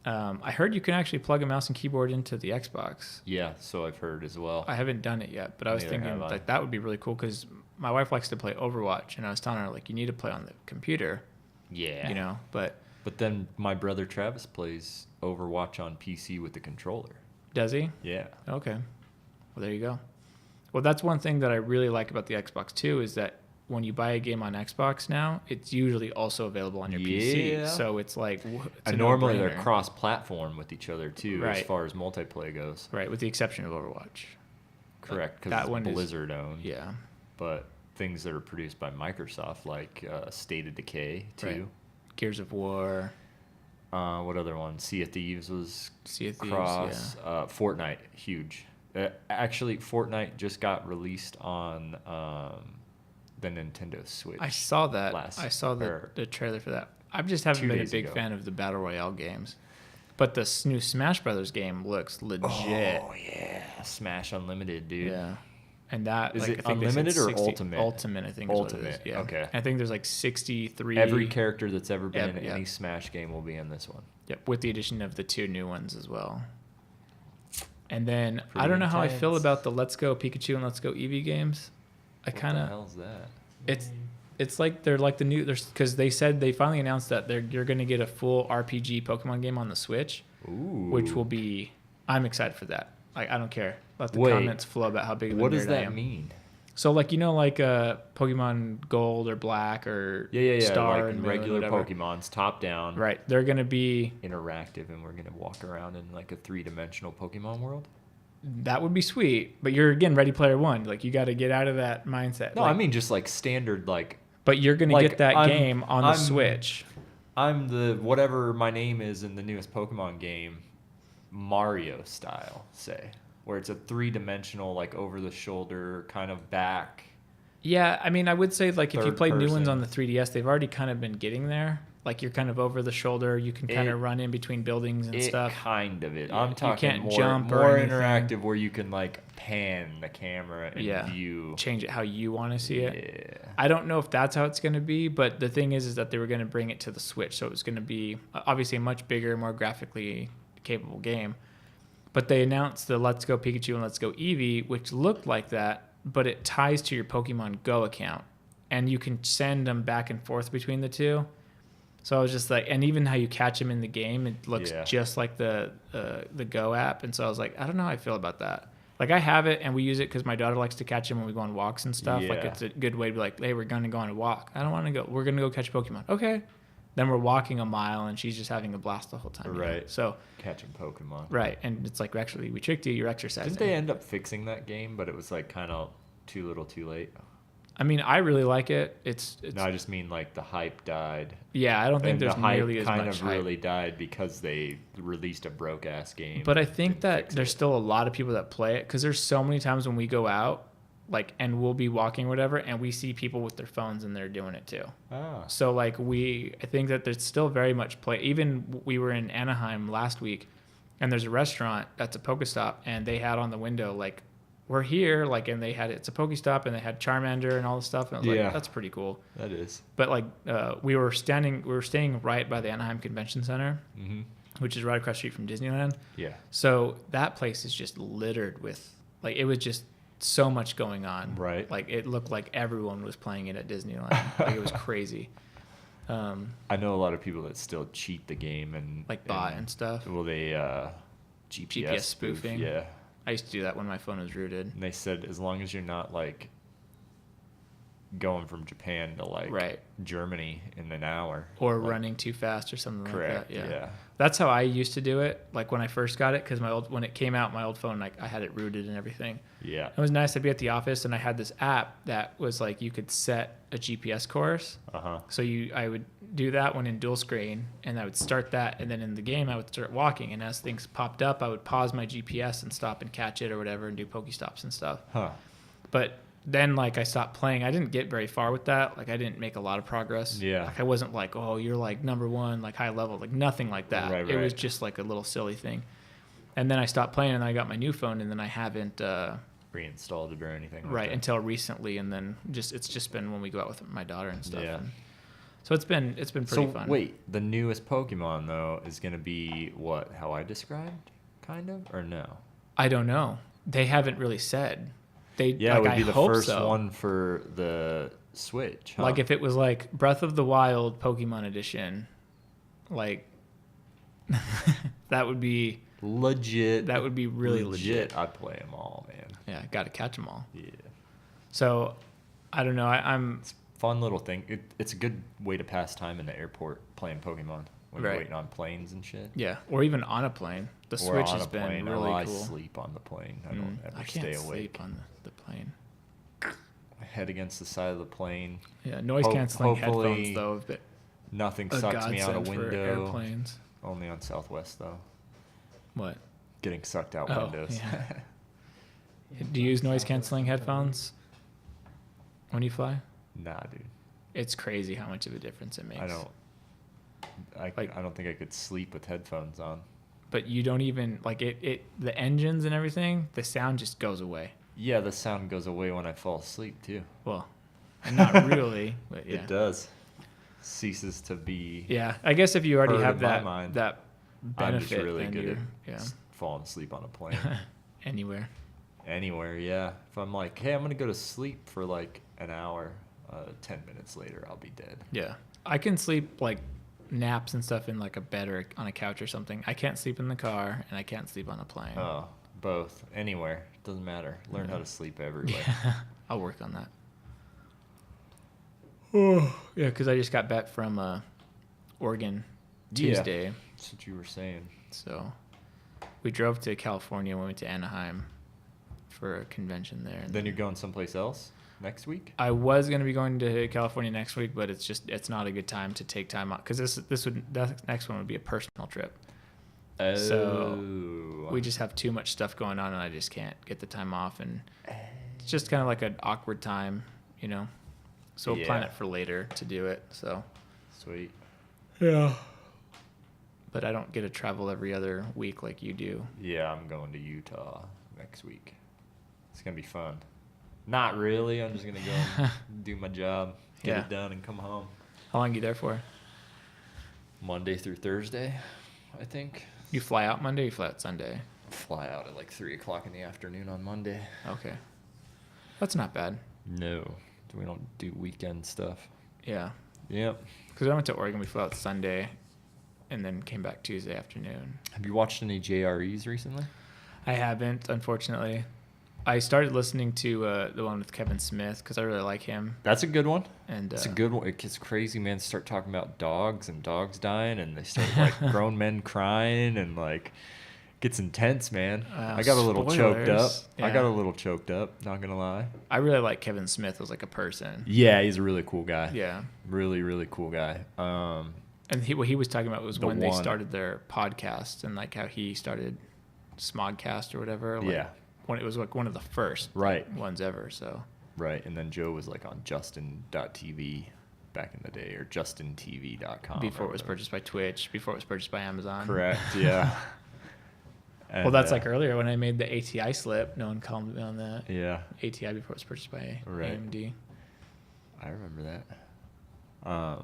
I heard you can actually plug a mouse and keyboard into the Xbox. Yeah, so I've heard as well. I haven't done it yet, but I was Neither thinking have I. like that would be really cool because my wife likes to play Overwatch, and I was telling her like you need to play on the computer. Yeah. You know, but then my brother Travis plays Overwatch on PC with the controller. does he? Yeah. Okay. Well, there you go. Well, that's one thing that I really like about the Xbox too is that when you buy a game on Xbox now, it's usually also available on your PC. Yeah. So it's like it's And a normally no-brainer. they're cross-platform with each other too, as Right. far as multiplayer goes. Right, with the exception of Overwatch. Correct, because That it's one is- Blizzard owned. Yeah. But things that are produced by Microsoft, like State of Decay too. Right. Gears of War, What other one? Sea of Thieves was Sea of Thieves, cross. Fortnite, huge. Actually, Fortnite just got released on the Nintendo Switch. I saw that. last- I saw or the trailer for that. I just haven't 2 been a days big ago. fan of the Battle Royale games. But the new Smash Brothers game looks legit. Oh yeah, Smash Unlimited, dude. Yeah. And that Is like, it I think they said unlimited or 60 ultimate? Ultimate, I think. Is what it is. Ultimate, Yeah. okay. I think there's like 63. Every character that's ever been in Yeah. any Smash game will be in this one. Yep, with the addition of the 2 new ones as well. And then I Pretty don't know how I feel intense. about the Let's Go Pikachu and Let's Go Eevee games. I kind What the of hell's that? it's like they're like the new because they said they finally announced that you're going to get a full RPG Pokemon game on the Switch, Ooh. which will be I'm excited for that. I don't care. Let the Wait, comments flow about how big of a What nerd does I that am. mean? So like like Pokemon Gold or Black or Yeah. Star Like and Moon, regular whatever. Pokemon's top down, Right, they're going to be interactive, and we're gonna walk around in like a 3-dimensional Pokemon world. that would be sweet, but you're again Ready Player One. Like you got to get out of that mindset. No, like, I mean just like standard. Like but you're going to like, get that I'm- game on the I'm- Switch. I'm the whatever my name is in the newest Pokemon game, Mario style, say, where it's a 3-dimensional, like over the shoulder kind of back. Yeah, I mean, I would say like if you Third played new ones person. on the 3DS, they've already kind of been getting there. Like you're kind of over the shoulder. You can kind It- of run in between buildings and stuff. Kind of it. Yeah, I'm you talking can't more, jump or more anything. interactive, where you can like pan the camera and Yeah. view. Change it how you want to see it. Yeah. I don't know if that's how it's going to be, but the thing is that they were going to bring it to the Switch, so it was going to be obviously a much bigger, more graphically capable game. But they announced the Let's Go Pikachu and Let's Go Eevee, which looked like that, but it ties to your Pokemon Go account, and you can send them back and forth between the two. So I was just like, and even how you catch them in the game, it looks Yeah. just like the Go app, and so I was like, I don't know how I feel about that. Like I have it and we use it because my daughter likes to catch them when we go on walks and stuff. Like Yeah. it's a good way to be like, hey, we're gonna go on a walk. I don't want to go. We're gonna go catch Pokemon. Okay. Then we're walking a mile and she's just having a blast the whole time. you know? Right. So Catching Pokemon. right, and it's like actually we tricked you. You're exercising. Didn't they end up fixing that game, but it was like kind of too little too late? I mean, I really like it. It's No, I just mean like the hype died. yeah. I don't think And there's the hype nearly as kind much of hype. really died because they released a broke ass game. But I and think didn't that fix there's it. still a lot of people that play it because there's so many times when we go out, like, and we'll be walking or whatever, and we see people with their phones and they're doing it too. Ah. So like I think that there's still very much play. Even we were in Anaheim last week, and there's a restaurant that's a Pokestop, and they had on the window like, "We're here," like, and they had it's a Pokestop, and they had Charmander and all this stuff, and I was Yeah. like, "That's pretty cool." That is. But like, we were staying right by the Anaheim Convention Center, Mm-hmm. which is right across the street from Disneyland. Yeah. So that place is just littered with like it was just so much going on. Right. Like it looked like everyone was playing it at Disneyland. Like it was crazy. I know a lot of people that still cheat the game and Like bot and stuff. Well, they GPS, GPS spoofing. Yeah. I used to do that when my phone was rooted. And they said as long as you're not like going from Japan to like Right. Germany in an hour. Or Like, running too fast or something correct. like that. Yeah. That's how I used to do it. Like when I first got it, because when it came out, my old phone, like I had it rooted and everything. Yeah. It was nice to be at the office, and I had this app that was like you could set a GPS course. So I would do that one in dual screen, and I would start that, and then in the game I would start walking, and as things popped up, I would pause my GPS and stop and catch it or whatever, and do Pokestops and stuff. But then like I stopped playing. I didn't get very far with that. Like I didn't make a lot of progress. Yeah. Like I wasn't like, oh, you're like number one, like high level, like nothing like that. Right, It was right. just like a little silly thing. And then I stopped playing, and I got my new phone, and then I haven't Reinstalled it or anything. right like that. until recently, and then it's just been when we go out with my daughter and stuff. Yeah. And so it's been pretty So fun. wait, the newest Pokemon though is gonna be what? How I described, kind of, or no? I don't know. They haven't really said. They Yeah, like, it would I be the hope first so. one for the Switch. Huh? Like if it was like Breath of the Wild Pokemon Edition, like that would be legit. that would be really legit. I'd play them all, man. Yeah, got to catch them all. Yeah. So I don't know. I'm It's a fun little thing. It's a good way to pass time in the airport playing Pokemon when Right. you're waiting on planes and shit. yeah, or even on a plane. The Or Switch on has a been plane. really I cool. sleep on the plane. I don't ever I stay can't awake. sleep on the plane. Head against the side of the plane. Yeah, noise canceling hopefully headphones though have been Nothing a sucks me out a godsend for window. airplanes. Only on Southwest though. What? Getting sucked out Oh, windows. yeah. Do you use noise canceling headphones when you fly? Nah, dude. It's crazy how much of a difference it makes. I don't. Like- I don't think I could sleep with headphones on. But you don't even like it. The engines and everything, the sound just goes away. Yeah, the sound goes away when I fall asleep too. Well, not really, but yeah. It does. Ceases to be. Yeah, I guess if you already Heard have in my that mind. that I'm just benefit, really then good you're, at yeah, falling asleep on a plane. anywhere. Anywhere, yeah. If I'm like, hey, I'm gonna go to sleep for like an hour, 10 minutes later, I'll be dead. Yeah, I can sleep like naps and stuff in like a bed or on a couch or something. I can't sleep in the car, and I can't sleep on a plane. Oh, both. Anywhere. Doesn't matter. Learn how to sleep everywhere. Yeah, I'll work on that. Oh, yeah, because I just got back from Oregon Tuesday. That's what you were saying. So we drove to California and we went to Anaheim for a convention there. And Then you're going someplace else next week? I was going to be going to California next week, but it's not a good time to take time out because that next one would be a personal trip. Oh. So we just have too much stuff going on and I just can't get the time off, and it's just kind of like an awkward time, you know. So we'll plan Yeah. it for later to do it. So Sweet. yeah. But I don't get to travel every other week like you do. Yeah, I'm going to Utah next week. It's going to be fun. Not really. I'm just going to go and do my job, get Yeah. it done, and come home. How long are you there for? Monday through Thursday, I think. You fly out Monday or you fly out Sunday? Fly out at like 3 o'clock in the afternoon on Monday. Okay. That's not bad. No, we don't do weekend stuff. Yeah. Yep. Because I went to Oregon, we flew out Sunday and then came back Tuesday afternoon. Have you watched any JREs recently? I haven't, unfortunately. I started listening to the one with Kevin Smith because I really like him. That's a good one. And It's a good one. It gets crazy, man. Start talking about dogs and dogs dying, and they start like grown men crying, and like gets intense, man. I got a little choked up. spoilers. I Yeah. got a little choked up. Not gonna lie. I really like Kevin Smith as like a person. Yeah, he's a really cool guy. Yeah. Really, really cool guy. And what he was talking about was The when they one. started their podcast and like how he started Smodcast or whatever. Like, Yeah. When it was like one of the first Right. ones ever. So Right, and then Joe was like on Justin.tv back in the day, or JustinTV.com. before or it was whatever. purchased by Twitch, before it was purchased by Amazon. Correct. Yeah. Well, that's like earlier when I made the ATI slip. No one called me on that. Yeah. ATI before it was purchased by Right. AMD. I remember that.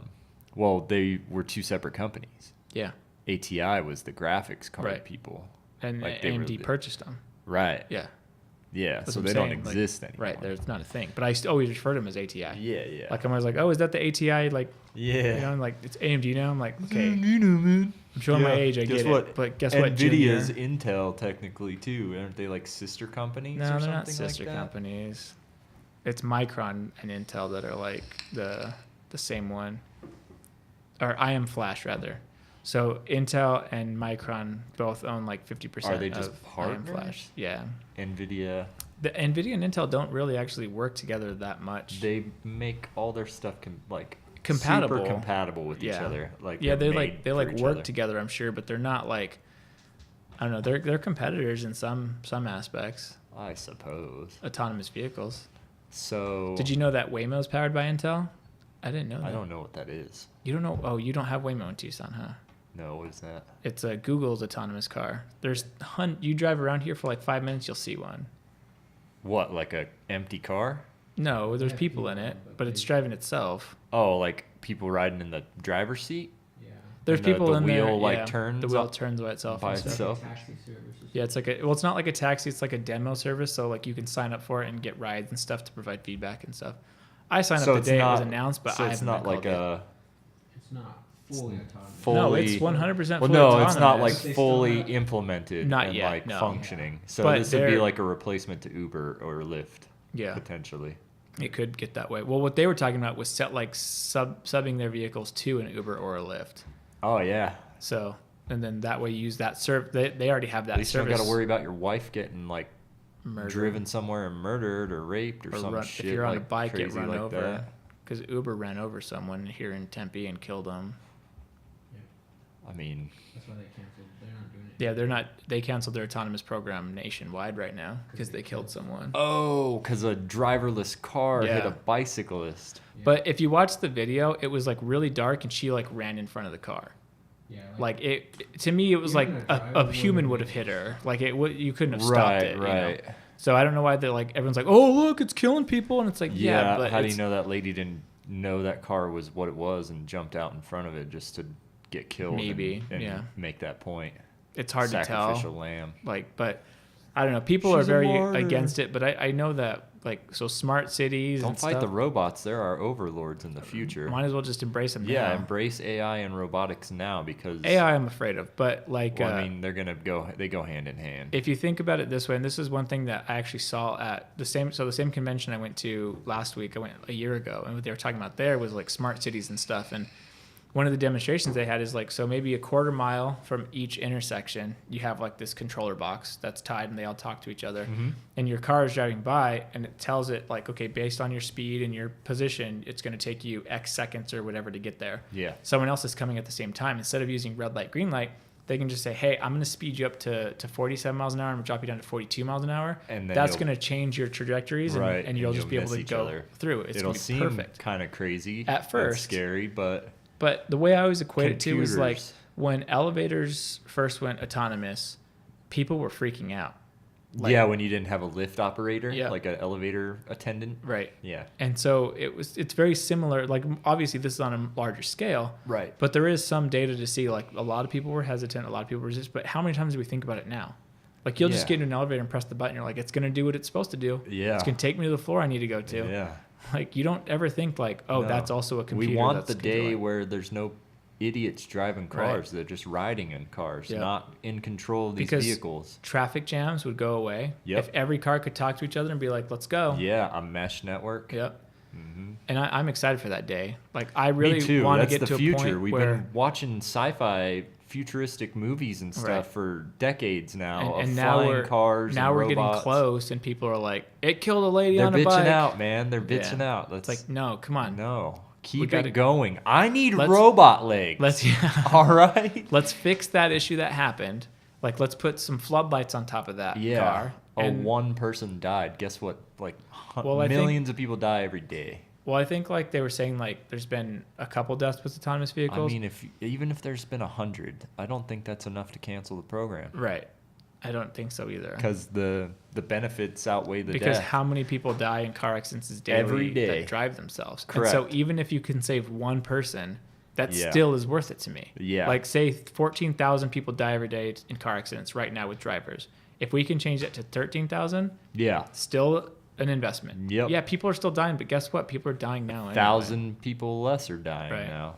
Well, they were two separate companies. Yeah. ATI was the graphics card Right. people. And Like, they were AMD the- purchased them. Right. Yeah. Yeah. That's So what they I'm don't saying, like, exist anymore. Right. There's not a thing. But I always refer to them as ATI. Yeah, yeah. Like I'm always like, oh, is that the ATI? Like, yeah. you know, I'm like, it's AMD now. I'm like, okay. You know, man. I'm showing my Yeah. age. I Guess get what? it. But guess what? NVIDIA's Junior? Intel technically too. Aren't they like sister companies No, or they're something not sister like that? companies. It's Micron and Intel that are like the same one, or IM Flash rather. So Intel and Micron both own like 50% Are they just of IM partners? Flash. Yeah. NVIDIA, The NVIDIA and Intel don't really actually work together that much. they make all their stuff Compatible. super compatible with each Yeah. other. Like Yeah, they're they made they for like each work other. together, I'm sure, but they're not like, I don't know, they're competitors in some aspects. I suppose. Autonomous vehicles. So Did you know that Waymo's powered by Intel? I didn't know that. I don't know what that is. You don't know? Oh, you don't have Waymo in Tucson, huh? No, what is that? It's a Google's autonomous car. You drive around here for like 5 minutes, you'll see one. What, like a empty car? No, there's Yeah, people in people, it, but but it's they- driving itself. Oh, like people riding in the driver's seat Yeah. There's And the- people the in there. wheel, like, Yeah, turns the wheel up turns by itself. by and stuff. itself. Taxi services. Yeah, it's not like a taxi. It's like a demo service. So like you can sign up for it and get rides and stuff to provide feedback and stuff. I signed So up it's the day it was not- announced, but so I it's haven't not been like called yet. a It's not fully autonomous. full- No, fully- it's 100% well, fully no, autonomous. it's not like They still fully have- implemented Not and yet, like no. functioning. So But this would be they're- like a replacement to Uber or Lyft Yeah, potentially. it could get that way. Well, what they were talking about was subbing their vehicles to an Uber or a Lyft. Oh yeah. So, and then that way you use that they already have that At least you service. don't got to worry about your wife getting like Murdered. driven somewhere and murdered or raped or, Or some run, shit. if you're on a like bike, get crazy run like over. that. Because Uber ran over someone here in Tempe and killed them. I mean, That's why they canceled. They're not doing it. Yeah, they canceled their autonomous program nationwide right now because they killed someone. oh, because a driverless car hit Yeah. a bicyclist. Yeah. But if you watch the video, it was like really dark and she like ran in front of the car. Yeah. Like it to me, it was like Even a, a a driver human would- would have hit her. Like you couldn't have stopped Right, it. you know? right. So I don't know why they're like everyone's like, oh look, it's killing people, and it's like yeah, but how do you it's- know that lady didn't know that car was what it was and jumped out in front of it just to get killed? Maybe, and yeah. make that point. it's hard to Sacrificial tell. lamb. Like, but I don't know. People She's are a very martyr. against it, but I know that like so smart cities. Don't and fight stuff, the robots. There are overlords in the future. Might as well just embrace them. Yeah, now. embrace AI and robotics now because AI, I'm afraid of, but like, well, I mean, they go hand in hand. if you think about it this way, and this is one thing that I actually saw at the same convention I went to last week. I went a year ago, and what they were talking about there was like smart cities and stuff. And one of the demonstrations they had is like, so maybe a quarter mile from each intersection, you have like this controller box that's tied, and they all talk to each other. Mhm. And your car is driving by, and it tells it like, okay, based on your speed and your position, it's going to take you X seconds or whatever to get there. Yeah. Someone else is coming at the same time. Instead of using red light, green light, they can just say, hey, I'm going to speed you up to 47 miles an hour and drop you down to 42 miles an hour. And then that's you'll- going to change your trajectories, Right, and you'll just be able miss to each go other. through. It's It'll going to be seem perfect. kind of crazy At and first. scary, but But the way I always equate it to is like Computers. when elevators first went autonomous, people were freaking out. Like- yeah, when you didn't have a lift operator, Yeah. like an elevator attendant. Right. Yeah. And so it's very similar. Like obviously this is on a larger scale, Right. but there is some data to see like a lot of people were hesitant, a lot of people resist. But how many times do we think about it now? Like you'll just Yeah. get in an elevator and press the button. You're like, it's going to do what it's supposed to do. Yeah. It's going to take me to the floor I need to go to. Yeah. Like you don't ever think like, oh, No. that's also a computer. We want that's the day controlling. where there's no idiots driving Right. cars. They're just riding in cars, Yeah. not in control of these Because vehicles. traffic jams would go away. Yep. If every car could talk to each other and be like, let's go. Yeah, a mesh network. Yep. hmm And I'm excited for that day. Like I really Me too. want to That's get the to a future. point We've where been watching sci-fi futuristic movies and stuff Right. for decades now of and now flying we're cars now and we're robots. getting close, and people are like, it killed a lady They're on a bitching bike. out, man. They're bitching Yeah. out. Let's It's like, no, come on. no. Keep gotta- it going. I need Let's- robot legs. Let's All right. let's fix that issue that happened. Like let's put some floodlights on top of that Yeah. car. Oh, And one person died. Guess what? Like Well, I think- millions of people die every day. well, I think like they were saying like there's been a couple deaths with autonomous I vehicles. mean, even if there's been 100, I don't think that's enough to cancel the program Right. I don't think so either. because the benefits outweigh the Because death. how many people die in car accidents daily Every day. that drive themselves? Correct. And so even if you can save one person, that Yeah. still is worth it to me. Yeah. Like say 14,000 people die every day in car accidents right now with drivers. If we can change that to 13,000, Yeah. still an investment. Yep. Yeah, people are still dying, but guess what? People are dying now. Anyway. 1,000 people less are dying Right. now.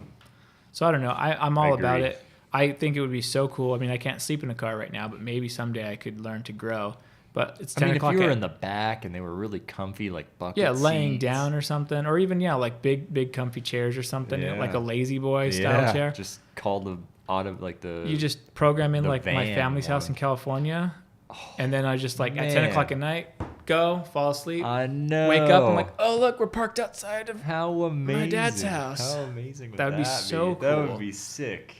So I don't know. I'm all about agree. it. I think it would be so cool. I mean, I can't sleep in a car right now, but maybe someday I could learn to grow But it's I 10 mean, if o'clock. you were in the back and they were really comfy, like bucket laying seats. down or something, or even like big comfy chairs or something, like a Yeah. lazy boy style chair. Just call the auto like the. You just program in the like my van family's house in one. California, and then I just like at 10 o'clock at night, go fall asleep, I know. wake up, I'm like, oh look, we're parked outside of How amazing! my dad's house. How amazing would That would be so That cool. would be sick.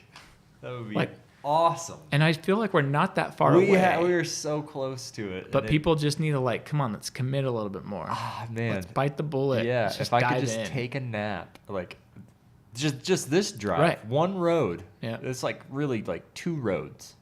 That would be Like- awesome. And I feel like we're not that far away. We are so close to it. But and people just need to like, come on, let's commit a little bit more. man, Let's bite the bullet. yeah. Let's If I could dive just in. take a nap, like just this drive, Right. one road. Yeah. It's like really like 2 roads.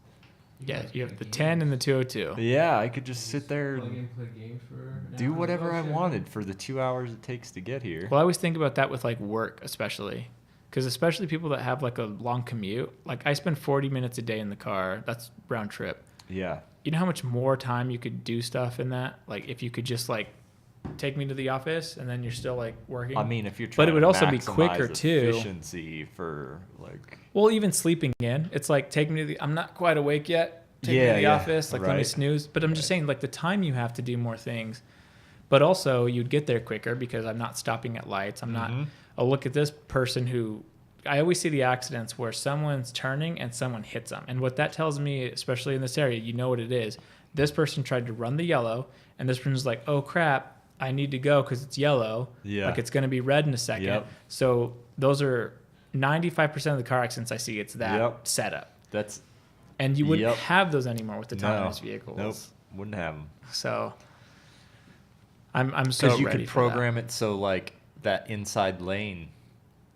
Yeah, you have the 10 and the 202. Yeah, I could just sit there Plug and in, play games for an do hour, whatever go I shit. wanted for the 2 hours it takes to get here. Well, I always think about that with like work, especially. Because especially people that have like a long commute. Like I spend 40 minutes a day in the car. That's round trip. Yeah. You know how much more time you could do stuff in that? Like if you could just like take me to the office and then you're still like working. I mean, if you're But trying it would to also be maximize quicker, too. efficiency for like Well, even sleeping in, it's like take me to the. I'm not quite awake yet. Take me to the office. Like let me right. snooze. But I'm just saying, like the time you have to do more things. But also, you'd get there quicker because I'm not stopping at lights. I'm not. Oh, look at this person who. I always see the accidents where someone's turning and someone hits them. And what that tells me, especially in this area, you know what it is. This person tried to run the yellow, and this person's like, "Oh crap, I need to go because it's yellow. Yeah. Like it's going to be red in a second." Yep. So those are 95% of the car accidents I see. It's that Yep. setup. that's And you wouldn't Yep. have those anymore with the no, autonomous vehicles. Nope, wouldn't have them. So I'm so Because you ready could for that. program it so like that inside lane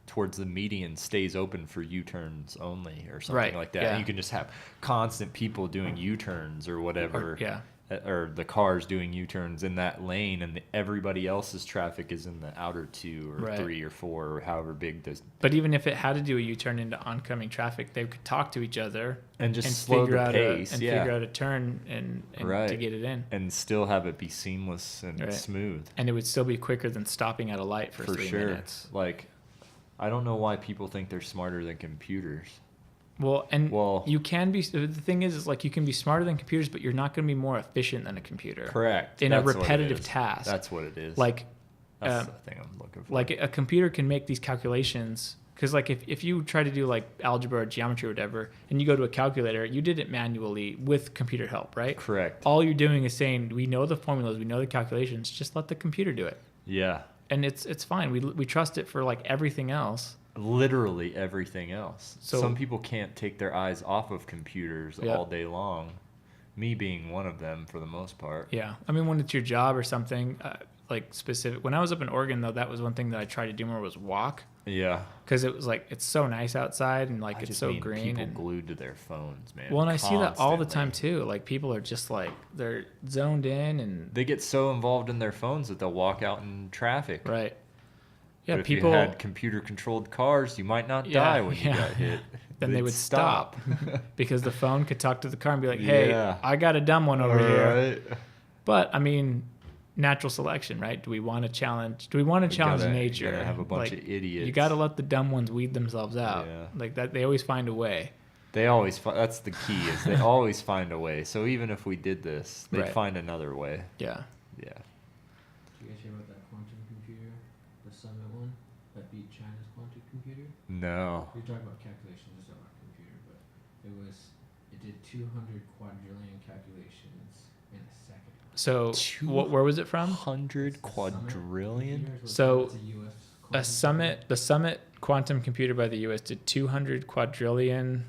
towards the median stays open for U-turns only or something Right, like that. yeah. And you can just have constant people doing U-turns or whatever. Or- yeah. Or the cars doing U-turns in that lane, and everybody else's traffic is in the outer 2 or Right. 3 or 4 or however big this. But even if it had to do a U-turn into oncoming traffic, they could talk to each other And just slow figure the out pace, figure out a turn and Right. to get it in. And still have it be seamless and Right. smooth. And it would still be quicker than stopping at a light for For 3 sure. minutes. Like, I don't know why people think they're smarter than computers. Well, and Well- you can be. The thing is like you can be smarter than computers, but you're not going to be more efficient than a computer. Correct. In a That's what it repetitive is. task. That's what it is. Like, That's the thing I'm looking for. like a computer can make these calculations. Because like if you try to do like algebra or geometry or whatever, and you go to a calculator, you did it manually with computer help, right? Correct. All you're doing is saying, we know the formulas, we know the calculations, just let the computer do it. Yeah. And it's fine. We trust it for like everything else. Literally everything else. So- Some people can't take their eyes off of computers Yeah. all day long. Me being one of them for the most part. Yeah. I mean, when it's your job or something, like specific. When I was up in Oregon, though, that was one thing that I tried to do more was walk. Yeah. Because it was like, it's so nice outside and like I it's just so mean green. people And glued to their phones, man. well, and I see that all the time constantly. too. Like people are just like, they're zoned in and They get so involved in their phones that they'll walk out in traffic. right. Yeah, But if people you had computer-controlled cars, you might not Yeah, die when you yeah. got hit. then they They'd would stop because the phone could talk to the car and be like, "Hey, Yeah. I got a dumb one over here." Right. But I mean, natural selection, right? Do we want to challenge? Do we want to We challenge gotta- nature? you gotta have a bunch Like, of idiots. You got to let the dumb ones weed themselves out. Yeah. Like that, they always find a way. They always that's the key is they always find a way. So even if we did this, they'd Right. find another way. Yeah. Yeah. Did you guys hear about that quantum computer, the Summit one that beat China's quantum computer? No. You're talking about calculations, it's not about computer, but it did 200 quadrillion calculations in a second. So where was it from? 100 It's the Summit quadrillion. computers, which So, is a US A quantum summit, the Summit quantum computer by the U.S. did 200 quadrillion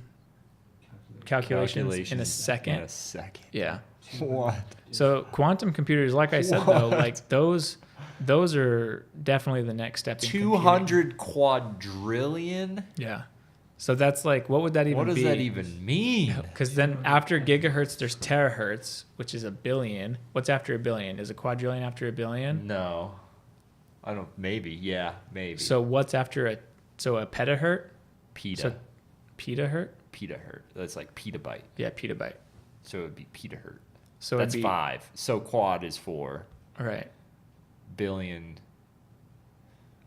calculations in a second. In a second. Yeah. What? So quantum computers, like I said though, What? like those are definitely the next step in computing. 200 quadrillion? Yeah. So that's like, what would that even What does be? that even mean? Because then after gigahertz, there's terahertz, which is a billion. What's after a billion? Is a quadrillion after a billion? No. I don't. Maybe. Yeah. Maybe. So what's after a petahertz? peta. So petahertz? Petahertz. That's like petabyte. Yeah, petabyte. So it'd be petahertz. So That's it'd be 5. So quad is 4. All right. Billion.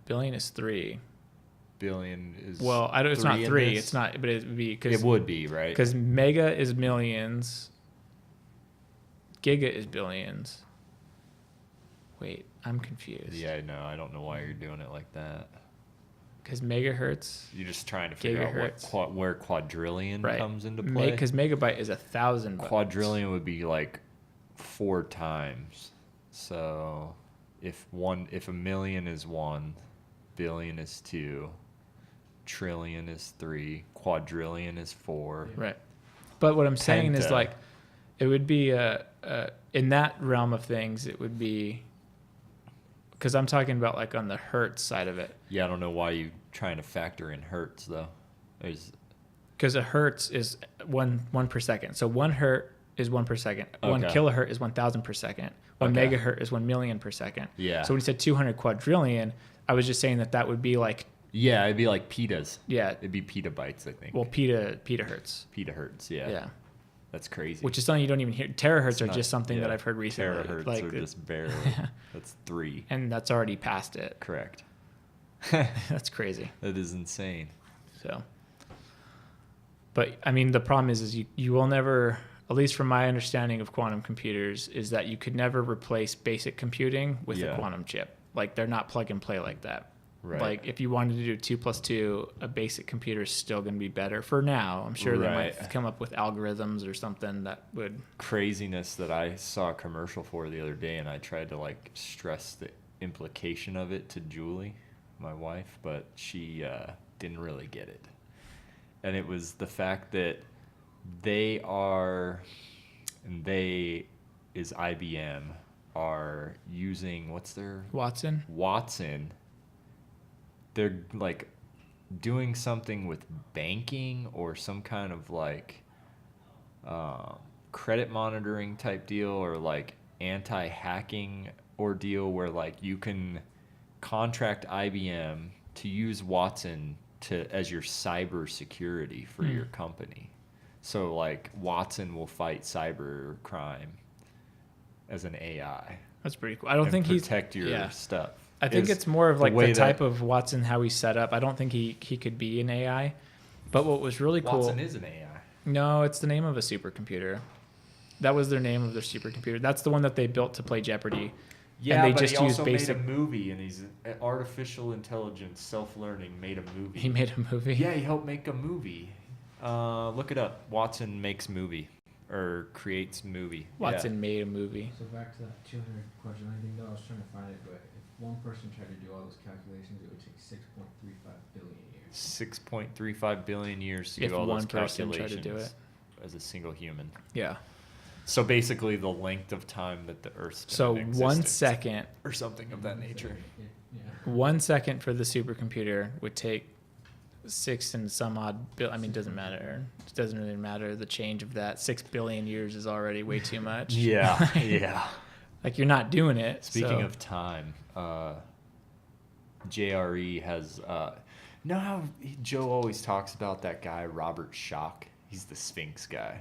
Billion is 3. Billion is. Well, it's 3 not in 3. this? It's not, but it would be It would be, right? because mega is millions, giga is billions. Wait, I'm confused. Yeah, no, I don't know why you're doing it like that. Because megahertz, You're just trying to figure out gigahertz. where quadrillion Right. comes into play. Because megabyte is 1,000 bytes. Quadrillion would be like 4 times. So if a million is 1, billion is 2, trillion is 3, quadrillion is 4. Right. But what I'm saying is Penta. like, it would be in that realm of things, it would be, because I'm talking about like on the hertz side of it. Yeah, I don't know why you trying to factor in hertz though. Because a hertz is one per second. So 1 hertz is 1 per second. 1 Okay. kilohertz is 1,000 per second. 1 Okay. megahertz is 1 million per second. Yeah. So when you said 200 quadrillion, I was just saying that would be like, Yeah, it'd be like petas. yeah, It'd be petabytes, I think. well, petahertz. Petahertz, yeah. Yeah. That's crazy. Which is something you don't even hear. Terahertz It's are not- just something that yeah, I've heard recently. Terahertz Like, are just barely. That's 3. and that's already past it. Correct. That's crazy. That is insane. So, but I mean, the problem is you will never, at least from my understanding of quantum computers, is that you could never replace basic computing with Yeah. a quantum chip. Like they're not plug and play like that. Right. Like if you wanted to do 2 + 2, a basic computer is still going to be better for now. I'm sure they Right. might come up with algorithms or something that would. Craziness that I saw a commercial for the other day, and I tried to like stress the implication of it to Julie, my wife, but she didn't really get it. And it was the fact that they is IBM, are using, what's their Watson? Watson. They're like doing something with banking or some kind of like credit monitoring type deal, or like anti-hacking ordeal, where like you can contract IBM to use Watson as your cyber security for your company. So like Watson will fight cyber crime as an AI. That's pretty cool. I don't think he's protect your stuff. I think Is it's more of like way the type that- of Watson, how he's set up. I don't think he could be an AI. But what was really cool. Watson is an AI. No, it's the name of a supercomputer. That was their name of their supercomputer. That's the one that they built to play Jeopardy. Yeah, they but just he used also basic. made a movie, and he's artificial intelligence, self-learning, made a movie. He made a movie. Yeah, he helped make a movie. Look it up. Watson makes movie or creates movie. Watson made a movie. So back to that 200 quadrillion thing, though, I was trying to find it, but if one person tried to do all those calculations, it would take 6.35 billion years. 6.35 billion years to If do all one those person tried calculations to do it. as a single human. Yeah. So basically, the length of time that the Earth's been So in 1 existence, second, or something of that nature. Yeah. 1 second for the supercomputer would take 6 and some odd I mean, it doesn't matter. It doesn't really matter. The change of that 6 billion years is already way too much. Yeah, yeah. Like you're not doing it. Speaking so- of time, JRE has. Know how Joe always talks about that guy Robert Schoch? He's the Sphinx guy.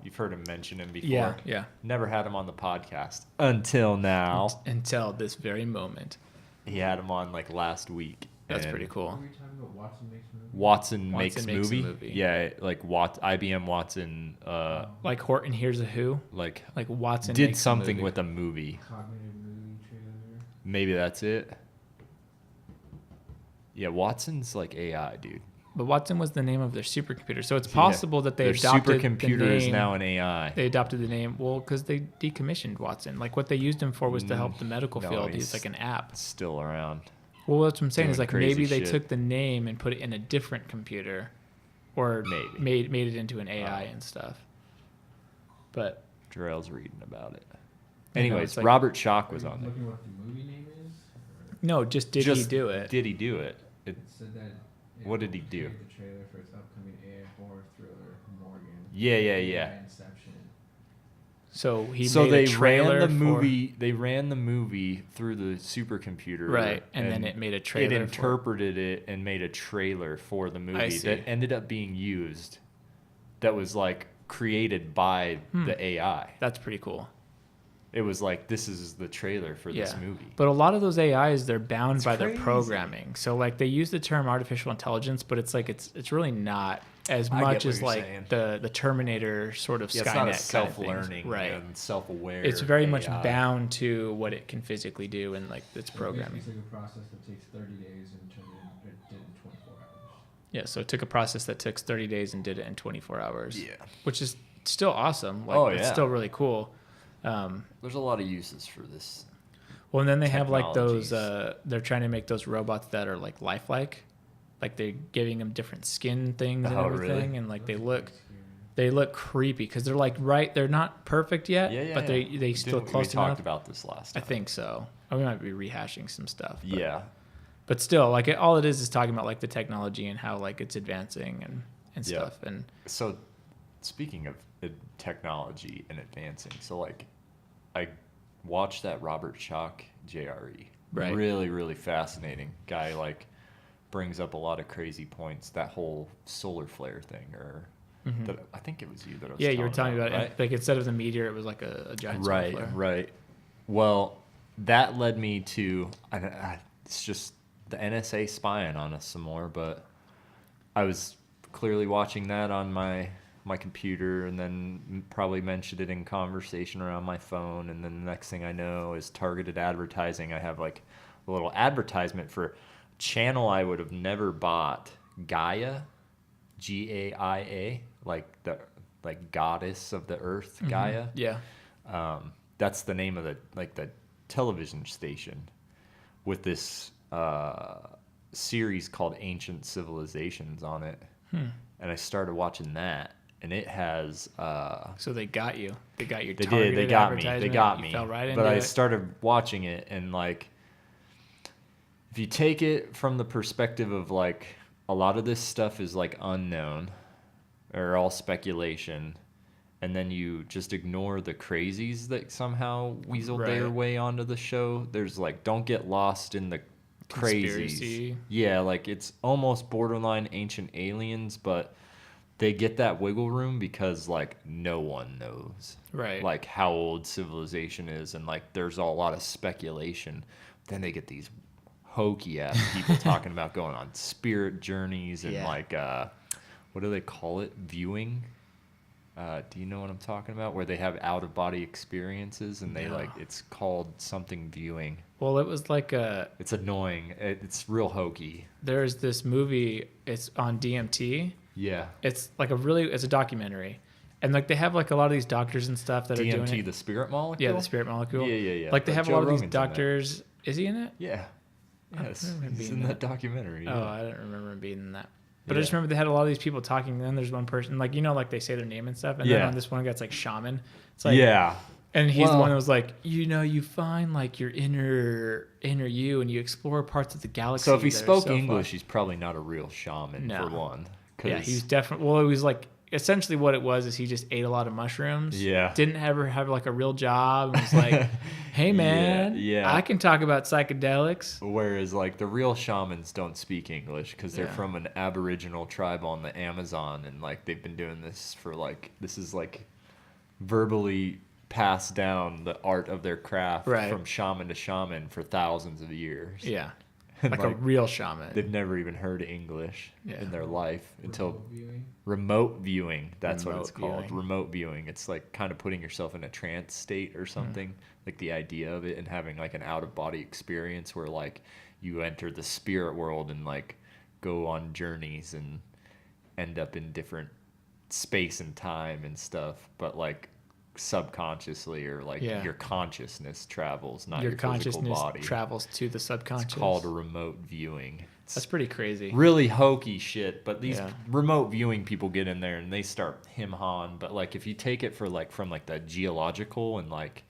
You've heard him mention him before. Yeah, yeah. Never had him on the podcast until now. Until this very moment. He had him on like last week. That's and pretty cool. What were you talking about? Watson makes movies? Watson makes Watson makes a movie. movie. Yeah, like IBM Watson. Like Horton Hears a Who. Like Watson did makes a something movie. with a movie. Cognitive movie trailer. Maybe that's it. Yeah, Watson's like AI, dude. But Watson was the name of their supercomputer, so it's possible that they Their adopted supercomputer the name. is now an AI. They adopted the name, well, because they decommissioned Watson. Like what they used him for was to help the medical No, field. he's He's like an app. Still around. Well, that's what I'm saying is doing like crazy maybe they shit. took the name and put it in a different computer, or Maybe. made it into an AI and stuff. But Jarrell's reading about it. You know, Anyways, it's like- Robert Schoch was Are you on there. looking what the movie name is? Or no, just did he do it? Did he do it? it said that. What did he do? created the trailer for its upcoming AI horror thriller, Morgan. Yeah. AI Inception. So he So made they a trailer ran the for- movie. They ran the movie through the supercomputer, right, and then it made a trailer. It interpreted it and made a trailer for the movie see. that ended up being used. That was like created by the AI. That's pretty cool. It was like, this is the trailer for this movie. But a lot of those AIs, they're bound It's by crazy. their programming. So like they use the term artificial intelligence, but it's like it's really not as I get much what as you're like saying. the Terminator sort of Yeah, Skynet it's not a kind of self-learning things. Right. and self-aware. It's very much AI. bound to what it can physically do and like its programming. It's like a process that takes 30 days and it did in 24 hours. Yeah, so it took a process that took 30 days and did it in 24 hours. Yeah. Which is still awesome. Like, Oh, it's yeah. still really cool. There's a lot of uses for this. Well, and then they have like those, Technologies. they're trying to make those robots that are like lifelike. Like they're giving them different skin things and Oh, everything. really? And like Those are they pretty scary. look creepy because they're like, they're not perfect yet, But but they still close we enough. talked about this last I time. think so. We might be rehashing some stuff. But, Yeah. But still, like all it is talking about like the technology and how like it's advancing and Yeah. stuff. And So, speaking of technology and advancing, so like, I watched that Robert Schoch JRE. Right. Really, really fascinating guy. Like, brings up a lot of crazy points. That whole solar flare thing, or I think it was you that I was. yeah, you were telling me about right? it. Like instead of the meteor, it was like a giant solar Right, flare. right. Well, that led me to it's just the NSA spying on us some more. But I was clearly watching that on my computer, and then probably mentioned it in conversation around my phone, and then the next thing I know is targeted advertising. I have like a little advertisement for a channel I would have never bought, Gaia, Gaia, like the goddess of the earth, Gaia. Yeah. That's the name of the television station with this series called Ancient Civilizations on it. And I started watching that, and it has So they got you. They got your they targeted did they got me advertisement. they got You me fell right into but I it. started watching it, and like, if you take it from the perspective of like, a lot of this stuff is like unknown or all speculation, and then you just ignore the crazies that somehow weaseled their Right. way onto the show. There's like, don't get lost in the Conspiracy. crazies. Yeah, like it's almost borderline Ancient Aliens, but they get that wiggle room because like no one knows Right. like how old civilization is, and like there's a lot of speculation. Then they get these hokey ass people talking about going on spirit journeys and Yeah. like what do they call it? Viewing. Do you know what I'm talking about? Where they have out of body experiences, and they No. like, it's called something viewing. Well, it was like It's annoying. It's real hokey. there's this movie. It's on DMT. Yeah. It's like it's a documentary, and like they have like a lot of these doctors and stuff that are doing DMT, it. the spirit molecule. Yeah, the spirit molecule. Yeah. Like they But have Joe a lot of these Rogan's in that. doctors. Is he in it? Yeah. I don't Yes. remember him He's being in that. that documentary. Oh, Yeah. I don't remember him being in that. But I just Yeah. remember they had a lot of these people talking. And then there's one person, like, like they say their name and stuff. And then Yeah. on this one guy, it's like shaman. It's like, Yeah. And he's the Well- one that was like, you find like your inner you, and you explore parts of the galaxy. So if he that are spoke so far. English, he's probably not a real shaman, No. for one. Yeah, he's definitely. Well, it was like essentially what it was is he just ate a lot of mushrooms. Yeah. Didn't ever have like a real job. And was like, hey man, yeah. I can talk about psychedelics. Whereas like the real shamans don't speak English because they're Yeah. from an Aboriginal tribe on the Amazon, and like they've been doing this for like, this is like verbally passed down, the art of their craft Right. from shaman to shaman for thousands of years. Yeah, And, like a real shaman. they've never even heard English Yeah. in their life until Remote viewing. remote viewing. That's what it's Remote called. viewing. Remote viewing. It's like kind of putting yourself in a trance state or something. Like the idea of it, and having like an out of body experience where like you enter the spirit world and like go on journeys and end up in different space and time and stuff, but like subconsciously, or like Yeah. your consciousness travels, not Your your, physical consciousness body. travels to the subconscious. It's called a remote viewing. It's That's pretty crazy. really hokey shit, but these Yeah. remote viewing people get in there and they start him-hawing. But like, if you take it for like from like the geological and like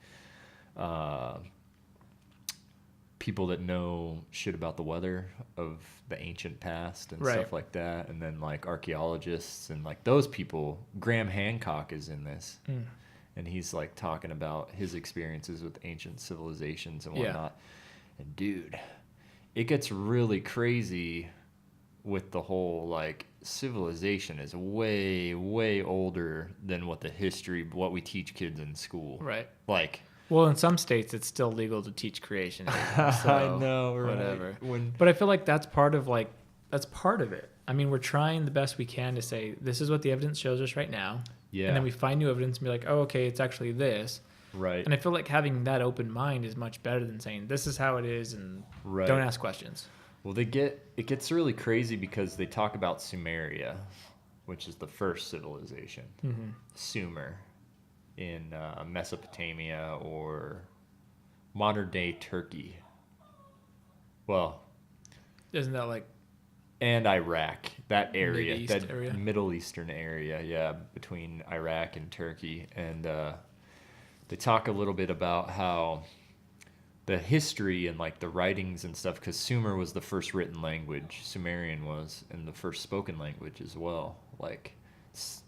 people that know shit about the weather of the ancient past and Right. stuff like that, and then like archaeologists and like those people, Graham Hancock is in this. And he's like talking about his experiences with ancient civilizations and Yeah. whatnot. And dude, it gets really crazy with the whole like, civilization is way, way older than what we teach kids in school. Right. Like, Well, in some states, it's still legal to teach creation. So I know, right? Whatever. When But I feel like that's part of it. I mean, we're trying the best we can to say, this is what the evidence shows us right now. Yeah. And then we find new evidence and be like, oh, okay, it's actually this. Right. And I feel like having that open mind is much better than saying, this is how it is, and Right. don't ask questions. Well, it gets really crazy because they talk about Sumeria, which is the first civilization, Sumer, in Mesopotamia or modern day Turkey. Well, Isn't that like and Iraq, that area, Mideast that area? Middle Eastern area, yeah, between Iraq and Turkey. And they talk a little bit about how the history and like the writings and stuff, because Sumer was the first written language, Sumerian was, and the first spoken language as well. Like, it's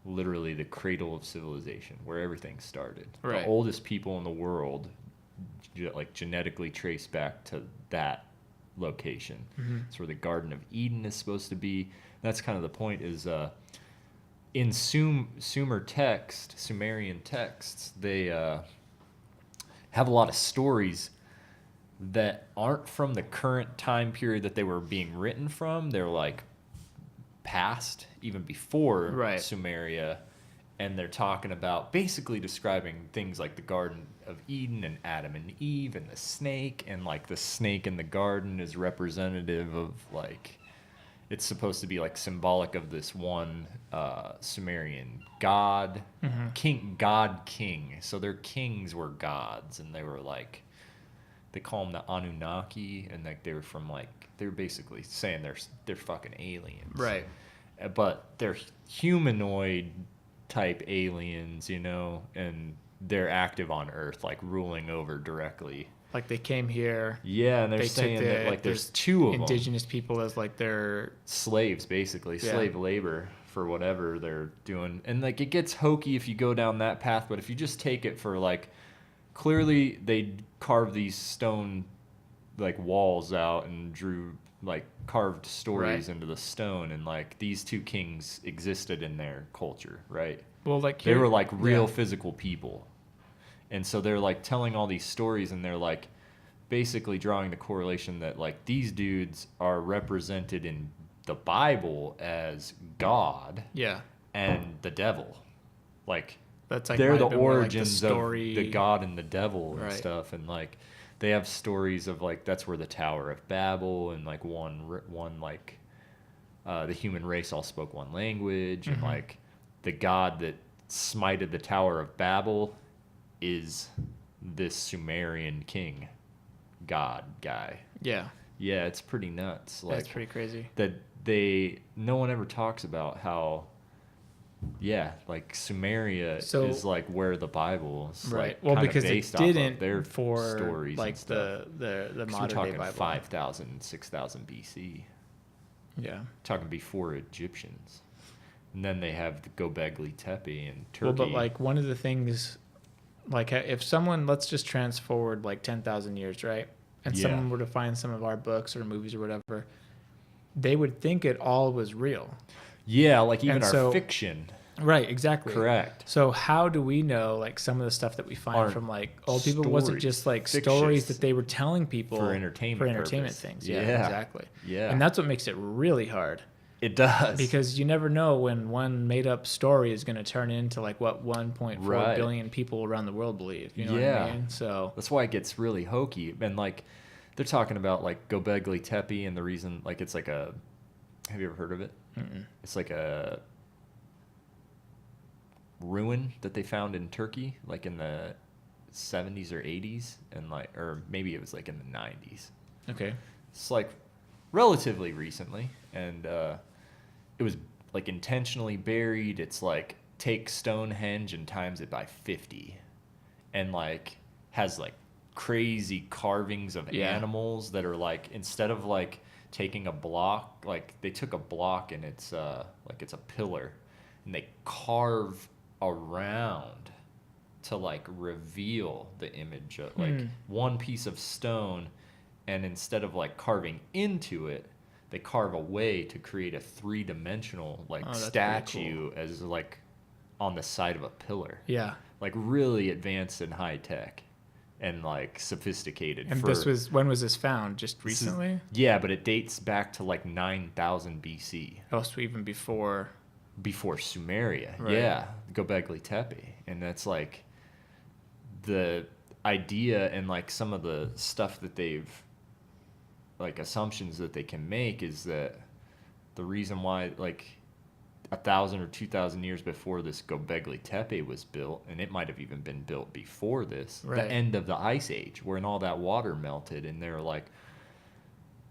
literally the cradle of civilization, where everything started. Right. The oldest people in the world, like genetically traced back to that location. It's where the Garden of Eden is supposed to be. That's kind of the point. Is in Sumerian texts, they have a lot of stories that aren't from the current time period that they were being written from. They're like past, even before Right. Sumeria, and they're talking about basically describing things like the Garden of Eden and Adam and Eve and the snake, and like the snake in the garden is representative of like, it's supposed to be like symbolic of this one Sumerian god, king. So their kings were gods, and they were like, they call them the Anunnaki, and like they were from like, they were basically saying they're fucking aliens, right? But they're humanoid type aliens, you know, and they're active on Earth, like ruling over directly. Like they came here. Yeah, and they're They saying took that like there's two of them. indigenous people as like their Slaves, basically, Yeah. slave labor for whatever they're doing. And like it gets hokey if you go down that path, but if you just take it for like, clearly they carved these stone like walls out and drew like carved stories Right. into the stone, and like these two kings existed in their culture, right? well, like They here- were like real yeah. physical people. And so they're like telling all these stories, and they're like basically drawing the correlation that like these dudes are represented in the Bible as God Yeah, and the devil. Like that's like they're might the have been more like origins story. of the God and the devil and Right. stuff. And like they have stories of like, that's where the Tower of Babel, and like one like the human race all spoke one language, and like the God that smited the Tower of Babel is this Sumerian king god guy. Yeah, Yeah, it's pretty nuts. Like that's pretty crazy. that no one ever talks about how, yeah, like Sumeria So- is like where the Bible is Right. like Well, kinda because it based off of didn't their for stories like and stuff. the 'Cause we're modern day talking Bible. 5,000 6,000 BC, Yeah. talking before Egyptians. And then they have the Gobekli Tepe in Turkey. Well, but like one of the things, like if someone, let's just trans forward like 10,000 years, right? And Yeah. someone were to find some of our books or movies or whatever, they would think it all was real. yeah, like even and our so- fiction. Right, exactly. Correct. So how do we know like some of the stuff that we find Aren't from like old people wasn't stories, just like fictions stories that they were telling people for entertainment purpose. things. Yeah. Yeah, exactly. Yeah. And that's what makes it really hard It does. because you never know when one made up story is going to turn into like what 1.4 Right. billion people around the world believe. You know Yeah. what I mean? So That's why it gets really hokey. And like they're talking about like Gobekli Tepe, and the reason like it's like a, have you ever heard of it? It's like a ruin that they found in Turkey, like in the 70s or 80s, and like, or maybe it was like in the 90s. okay. It's like relatively recently, and it was like intentionally buried. It's like take Stonehenge and times it by 50, and like has like crazy carvings of Yeah. animals that are like, instead of like taking a block, like they took a block and it's like it's a pillar, and they carve around to like reveal the image of like one piece of stone, and instead of like carving into it, they carve away to create a three-dimensional like Oh, that's pretty statue as like on the side of a pillar. Yeah. Like really advanced and high tech. and like sophisticated. And when was this found? Just recently? Yeah, but it dates back to like 9,000 BC. Oh, so even before Sumeria. Right. Yeah, Göbekli Tepe. And that's like the idea and like some of the stuff that they've like assumptions that they can make is that the reason why like 1,000 or 2,000 years before this Göbekli Tepe was built, and it might have even been built before this, Right. the end of the ice age, when all that water melted, and they're like,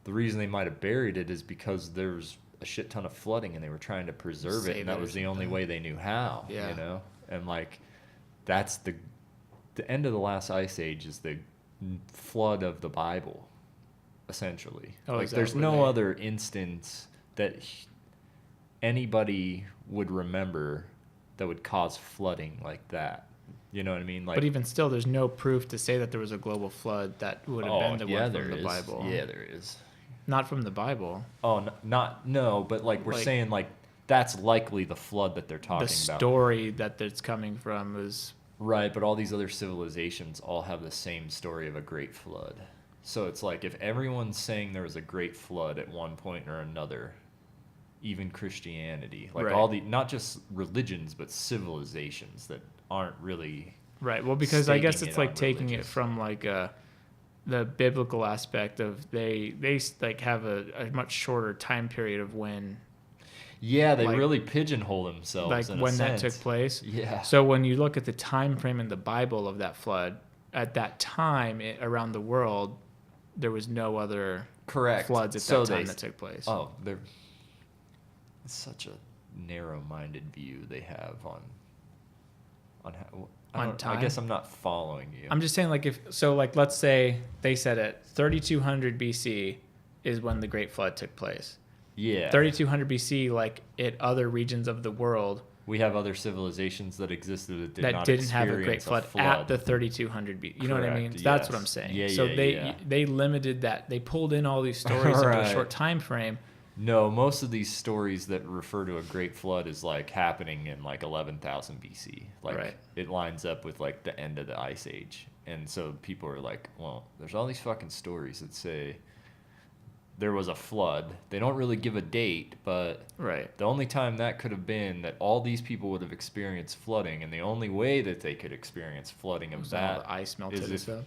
the reason they might have buried it is because there's a shit ton of flooding, and they were trying to preserve it, and that was the only way they knew how. Yeah. You know, and like, that's the end of the last ice age is the flood of the Bible, essentially. Oh, like, is that there's where no other instance that anybody would remember that would cause flooding like that. You know what I mean? Like, but even still, there's no proof to say that there was a global flood that would have been the one from the is. Bible. Yeah, there is. Not from the Bible. Oh, no, but like we're saying, like that's likely the flood that they're talking The about. story that it's coming from is Right, but all these other civilizations all have the same story of a great flood. So it's like if everyone's saying there was a great flood at one point or another, even Christianity, like Right. all the, not just religions, but civilizations that aren't really right. Well, because I guess staking it's it like on taking religious. it from like the biblical aspect of they like have a much shorter time period of when Yeah, they like- really pigeonhole themselves like in a when that sense. took place. Yeah. So when you look at the time frame in the Bible of that flood, at that time around the world, there was no other Correct. floods at So that time they- that took place. Oh, they're it's such a narrow-minded view they have on how. On I time? guess I'm not following you. I'm just saying, like, let's say they said at 3200 BC is when the Great Flood took place. Yeah. 3200 BC, like at other regions of the world We have other civilizations that existed that did that not didn't have a experience great flood, at the 3200 BC. You know what I mean? Correct, That's what yes. I'm saying. Yeah, so yeah, they limited that. They pulled in all these stories into a Right. short time frame. No, most of these stories that refer to a great flood is like happening in like 11,000 BC. Like Right. it lines up with like the end of the ice age. And so people are like, well, there's all these fucking stories that say there was a flood. They don't really give a date, but Right. the only time that could have been that all these people would have experienced flooding, and the only way that they could experience flooding of Was when all that the ice melted is and if stuff.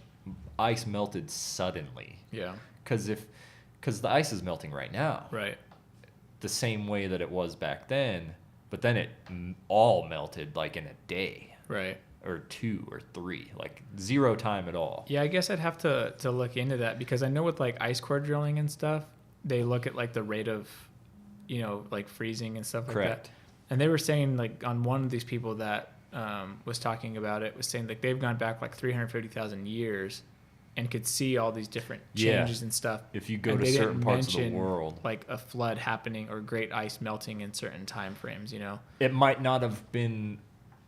ice melted suddenly. Yeah. Because the ice is melting right now, Right. the same way that it was back then, but then it all melted like in a day Right. or 2 or 3, like zero time at all. Yeah, I guess I'd have to look into that because I know with like ice core drilling and stuff, they look at like the rate of, like freezing and stuff like Correct. that. And they were saying like on one of these people that was talking about it was saying like they've gone back like 350,000 years and could see all these different Yeah. changes and stuff. If you go And to they certain didn't parts of the mention, world, like a flood happening or great ice melting in certain time frames, it might not have been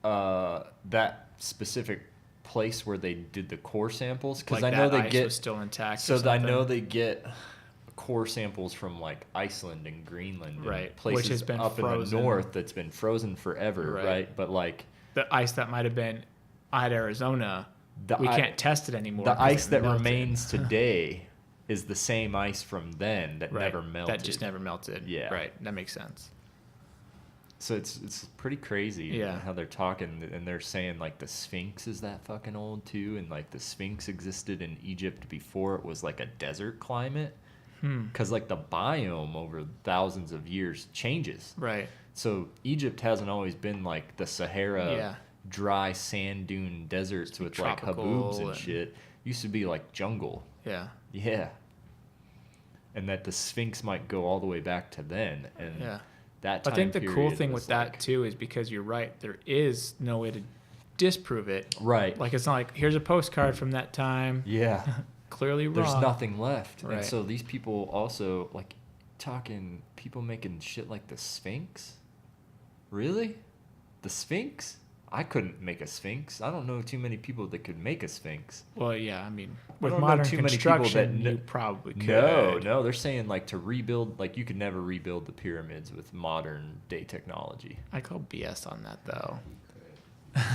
that specific place where they did the core samples, because like I know that they ice get was still intact. so or I know something. they get core samples from like Iceland and Greenland, and Right, places which has been up frozen. in the north that's been frozen forever, Right. right? But like the ice that might have been at Arizona, we can't test it anymore. the 'cause ice it that melted. remains today is the same ice from then that Right, never melted. That just never melted. Yeah. Right. That makes sense. So it's pretty crazy Yeah. how they're talking, and they're saying like the Sphinx is that fucking old too, and like the Sphinx existed in Egypt before it was like a desert climate, because like the biome over thousands of years changes. Right. So Egypt hasn't always been like the Sahara Yeah. dry sand dune deserts with like tropical haboobs and and- shit. Used to be like jungle. Yeah. Yeah. And that the Sphinx might go all the way back to then. And Yeah. that I time think the cool period thing was with that like- too is because you're right. There is no way to disprove it. Right. Like it's not like here's a postcard from that time. Yeah. Clearly wrong. There's nothing left. Right. And so these people also like talking people making shit like the Sphinx. Really? The Sphinx? I couldn't make a Sphinx. I don't know too many people that could make a Sphinx. Well, yeah. I mean, I with don't know modern too many people construction, that you probably could. No, they're saying like to rebuild, like you could never rebuild the pyramids with modern day technology. I call BS on that though.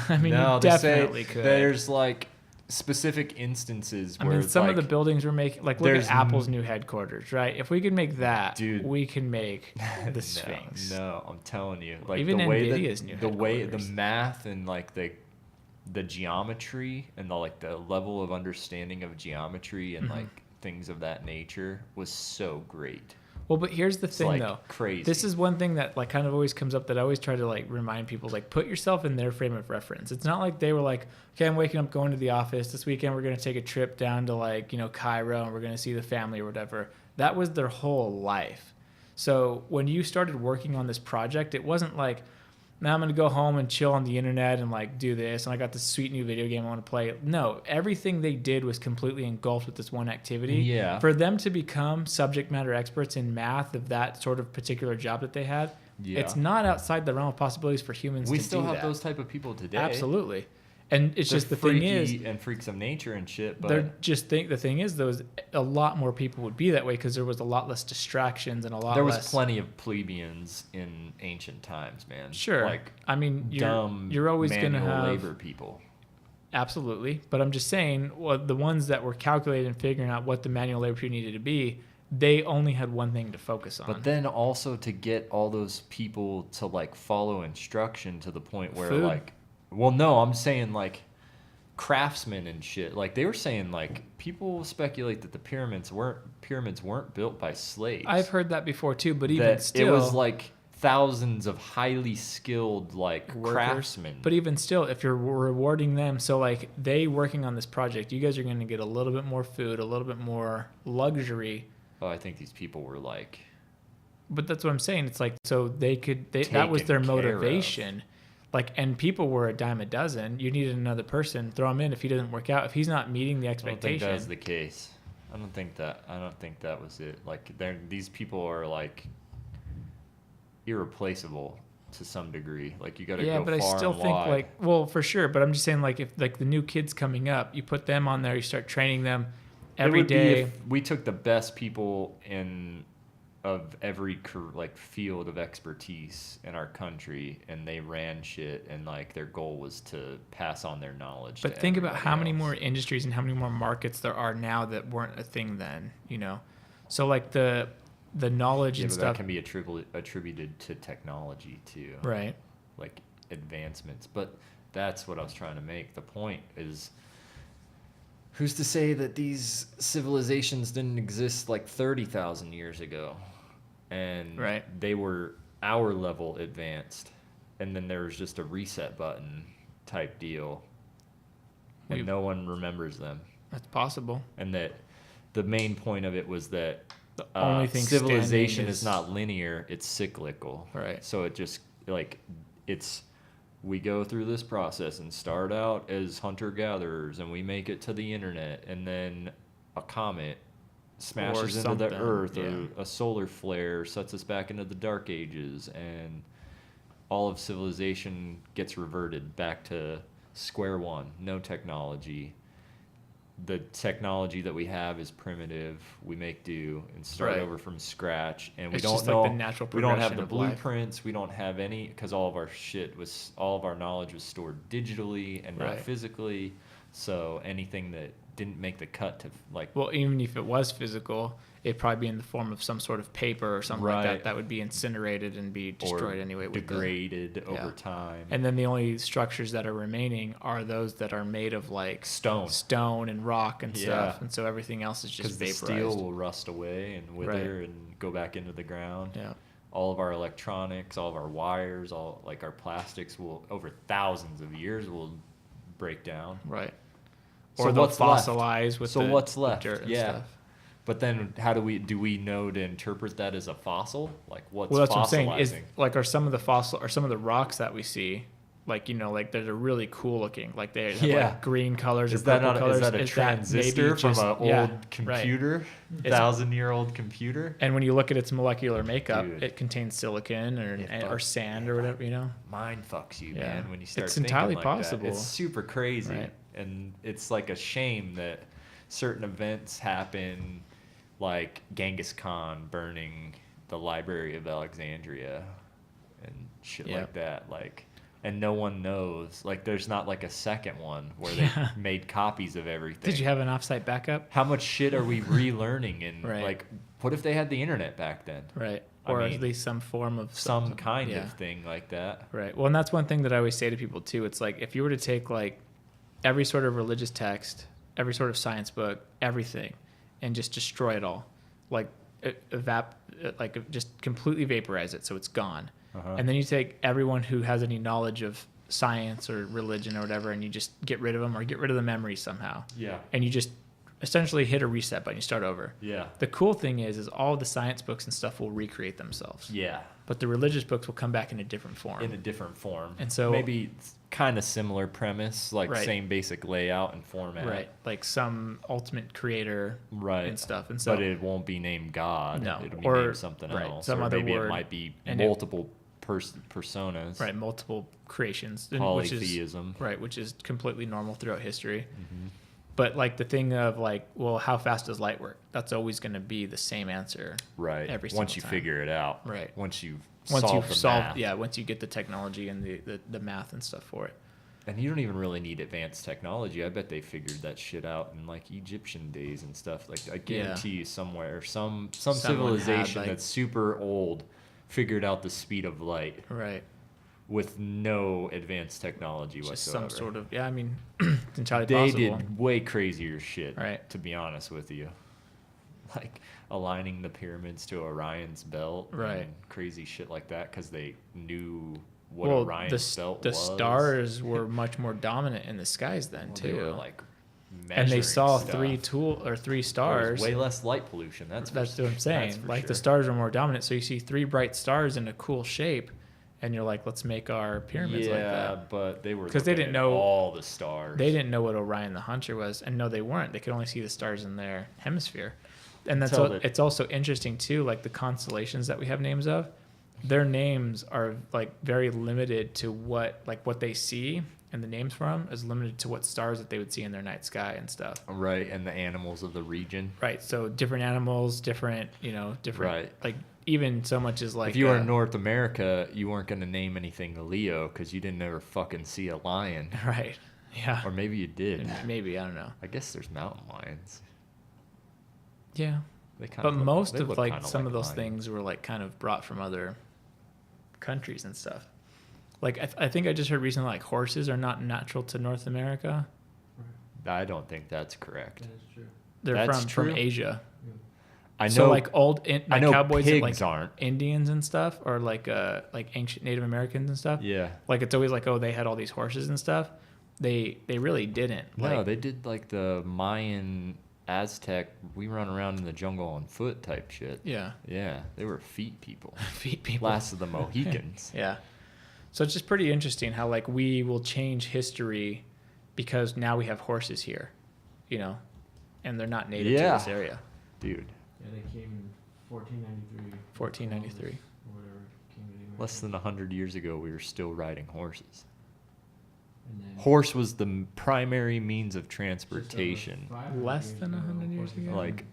I mean, No, you they say definitely could. there's like specific instances I where mean, it's some like, of the buildings we're making, like look there's at Apple's new headquarters, right? If we can make that, Dude. we can make the Sphinx. No, I'm telling you, like Even the way NVIDIA's new that the way the headquarters. math and like the geometry and the like the level of understanding of geometry and like things of that nature was so great. Well, but here's the thing, like, though. crazy. This is one thing that like kind of always comes up that I always try to like remind people, like put yourself in their frame of reference. It's not like they were like, okay, I'm waking up, going to the office this weekend. We're gonna take a trip down to like Cairo, and we're gonna see the family or whatever. That was their whole life. So when you started working on this project, it wasn't like, now I'm going to go home and chill on the internet and like do this, and I got this sweet new video game I want to play. No, everything they did was completely engulfed with this one activity. Yeah. For them to become subject matter experts in math of that sort of particular job that they had, it's not outside the realm of possibilities for humans We to still do have that. those type of people today. Absolutely. And it's They're just the thing is, and freaks of nature and shit, they're but just the thing is though, is a lot more people would be that way because there was a lot less distractions and a lot there was less. plenty of plebeians in ancient times, man. Sure. Like I mean, dumb you're always going to manual have labor people. Absolutely. But I'm just saying, well, the ones that were calculated and figuring out what the manual labor people needed to be, they only had one thing to focus on. But then also to get all those people to like follow instruction to the point where Food. like, well, no, I'm saying like craftsmen and shit. Like they were saying like people speculate that the pyramids weren't built by slaves. I've heard that before too, but even that still, it was like thousands of highly skilled like workers. craftsmen. But even still, if you're rewarding them, so like they working on this project, you guys are going to get a little bit more food, a little bit more luxury. Oh, I think these people were like, But that's what I'm saying. It's like, so that was their Taken care of. motivation. Like, and people were a dime a dozen. You needed another person, throw him in. If he doesn't work out, if he's not meeting the I don't think expectation, that's the case. I don't think that was it. Like these people are like irreplaceable to some degree. Like you got to yeah, go but I far still and think wide. like, well, for sure. But I'm just saying, like, if like the new kids coming up, you put them on there, you start training them every It would be day. if we took the best people of every like field of expertise in our country and they ran shit and like their goal was to pass on their knowledge. But to think about how many everybody more else. industries and how many more markets there are now that weren't a thing then, So like the knowledge Yeah, and but stuff, that can be attributed to technology too. right? Like advancements. But that's what I was trying to make. The point is, who's to say that these civilizations didn't exist like 30,000 years ago? And Right. they were our level advanced. And then there was just a reset button type deal. And no one remembers them. That's possible. And that the main point of it was that The only thing civilization standing is not linear, it's cyclical. Right. So it just like we go through this process and start out as hunter gatherers and we make it to the internet and then a comet smashes into the something, earth yeah. or a solar flare sets us back into the dark ages and all of civilization gets reverted back to square one. No technology. The technology that we have is primitive. We make do and start Right. over from scratch, and we It's don't just know. like the natural We don't have progression the of life. blueprints. We don't have any because all of our knowledge was stored digitally and not Right. physically. So anything that didn't make the cut to like Well, even if it was physical, it'd probably be in the form of some sort of paper or something like Right. that would be incinerated and be destroyed or anyway. With degraded Yeah. over time. and then the only structures that are remaining are those that are made of like Stone. and rock and Yeah. stuff, and so everything else is Because just the vaporized. steel will rust away and wither and go back into the ground. Yeah. All of our electronics, all of our wires, all like our plastics will over thousands of years will break down. Right. So Or they'll what's left? fossilize with So the, what's the left? dirt and Yeah. stuff. But then how do we know to interpret that as a fossil? Like what's Well, that's what I'm saying. fossilizing? Is like are some of the rocks that we see, like like they're really cool looking, like they have Yeah. like green colors Is or that purple not colors. is that a maybe transistor from just- an yeah, old right. computer? It's- 1,000-year-old computer? And when you look at its molecular makeup, Dude. it contains silicon or It or fucks- sand or whatever. Mind fucks you, Yeah. man, when you start It's thinking entirely like possible. that. It's super crazy. Right. And it's like a shame that certain events happen, like Genghis Khan burning the Library of Alexandria and shit Yeah. like that. Like and no one knows. Like, there's not like a second one where Yeah. they made copies of everything. Did you have an offsite backup? How much shit are we relearning? And Right. like, what if they had the internet back then? Right. I Or mean, at least some form of Some kind yeah. of thing like that. Right. Well, and that's one thing that I always say to people too. It's like if you were to take like every sort of religious text, every sort of science book, everything, and just destroy it all, like just completely vaporize it so it's gone. Uh-huh. And then you take everyone who has any knowledge of science or religion or whatever, and you just get rid of them or get rid of the memory somehow. Yeah. And you just essentially hit a reset button. You start over. Yeah. The cool thing is all the science books and stuff will recreate themselves. Yeah. But the religious books will come back in a different form. In a different form. And so maybe kind of similar premise, like Right. same basic layout and format. Right, like some ultimate creator Right. and stuff. And so, but it won't be named God. No. It'll be Or- named something right, else. some or other maybe word. it might be And multiple personas. right, multiple creations, which is Polytheism. right, which is completely normal throughout history. Mhm. But like the thing of like, well, how fast does light work? That's always going to be the same answer. Right. Every Once single you time. figure it out. Right. Once you've Once solved you've the solved, math. yeah, once you get the technology and the math and stuff for it. And you don't even really need advanced technology. I bet they figured that shit out in like Egyptian days and stuff. Like I guarantee you somewhere, some Someone civilization had, like- that's super old figured out the speed of light Right. with no advanced technology Just whatsoever. some sort of, yeah, I mean, it's entirely They possible. did way crazier shit, Right. to be honest with you. Like aligning the pyramids to Orion's belt, Right. and crazy shit like that, because they knew what Well, Orion's belt the was. stars were much more dominant in the skies then Well, too. They were like and they measuring saw stuff. three There was stars. way less light pollution. That's That's for, what I'm saying. that's for Like sure. the stars are more dominant, so you see three bright stars in a cool shape, and you're like, let's make our pyramids like that. but they were 'Cause they looking didn't at know- all the stars. They didn't know what Orion the Hunter was, and no, they weren't. They could only see the stars in their hemisphere, and that's Tell that- it's also interesting too. Like the constellations that we have names of, their names are like very limited to what they see, and the names from is limited to what stars that they would see in their night sky and stuff. Right, and the animals of the region. Right. So different animals, different Right. like even so much as like If you were in North America, you weren't going to name anything a Leo because you didn't ever fucking see a lion. right. Yeah. Or maybe you did. Maybe, I don't know. I guess there's mountain lions. Yeah. They kind But most they of look like kinda some of those lions. things were like kind of brought from other countries and stuff. Like I think I just heard recently like horses are not natural to North America. I don't think that's correct. That is true. They're That's from true? Asia. I know. So like I know cowboys pigs and like aren't. Indians and stuff, or like ancient Native Americans and stuff. Yeah. Like it's always like, oh, they had all these horses and stuff. They really didn't. No, Like, they did like the Mayan, Aztec. We run around in the jungle on foot type shit. yeah, Yeah, they were feet people. feet people. Last of the Mohicans. Yeah. So it's just pretty interesting how like we will change history because now we have horses here, and they're not native to Yeah. this area. Dude, Yeah, they came in 1493. 1493. Or whatever came to the Americas. less than 100 years ago, we were still riding horses. And then Horse was the primary means of just over transportation. 500 Less years than ago, 100 years horses ago? weren't- Like,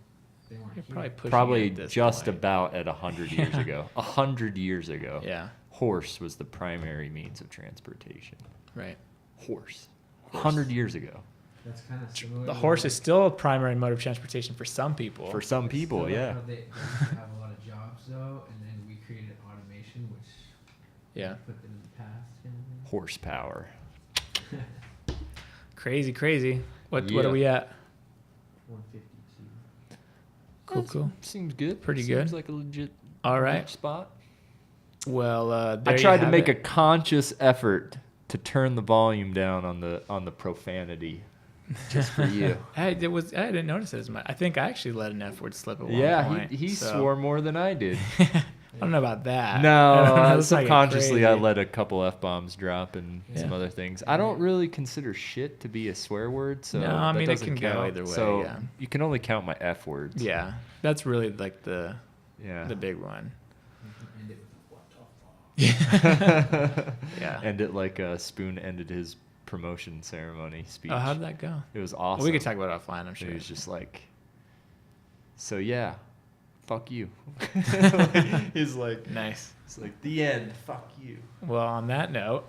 they weren't You're here. probably pushing probably it at this just point. about at 100 years Yeah. ago. 100 years ago. Yeah. Horse was the primary means of transportation. Right. Horse. 100 years ago. That's kind of similar. The to horse like- is still a primary mode of transportation for some people. For some it's people, still like yeah. how they used to have a lot of jobs though, and then we created automation, which Yeah. put them in the past. Kind of Horsepower. thing. Crazy. What Yeah. are we at? 152. Cool. Seems good. Pretty Seems good. like a legit All right. spot. Well, I there you tried to have make it. a conscious effort to turn the volume down on the profanity, just for you. I didn't notice it as much. I think I actually let an F word slip at one Yeah, point. he so- swore more than I did. I don't know about that. No, That's like subconsciously I crazy. let a couple F bombs drop and some Yeah. other things. I don't really consider shit to be a swear word, so No, I that mean, it doesn't can go count. either way, So yeah. you can only count my F words. Yeah, that's really like the Yeah. big one. You can end it with what the fuck. Yeah. End it like Spoon ended his promotion ceremony speech. Oh, how did that go? It was Well, awesome. we could talk about it offline, I'm sure. It was just like, so yeah, fuck you. He's like, Nice. it's like the end. Fuck you. Well, on that note,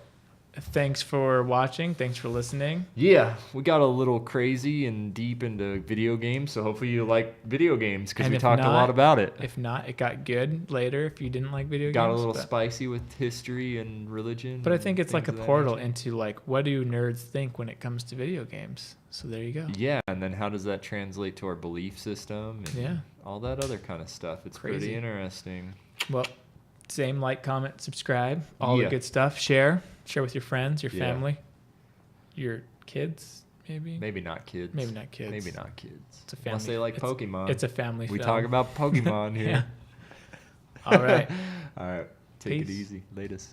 thanks for watching. Thanks for listening. Yeah, we got a little crazy and deep into video games, so hopefully you like video games because And we if talked a not- lot about it. If not, it got good later if you didn't like video Got games. a little but, spicy with history and religion. but I and think it's like a things of that portal nature. into like what do nerds think when it comes to video games. So there you go. Yeah, and then how does that translate to our belief system and Yeah. all that other kind of stuff? It's Crazy. pretty interesting. Well, same, like, comment, subscribe, all the Yeah. good stuff. Share with your friends, your Yeah. family, your kids, maybe. Maybe not kids. Maybe not kids. Maybe not kids. It's a Unless family- they like it's- Pokemon. It's a family we film. talk about Pokemon here. Yeah. All right. All right. Take Peace. it easy. Latest.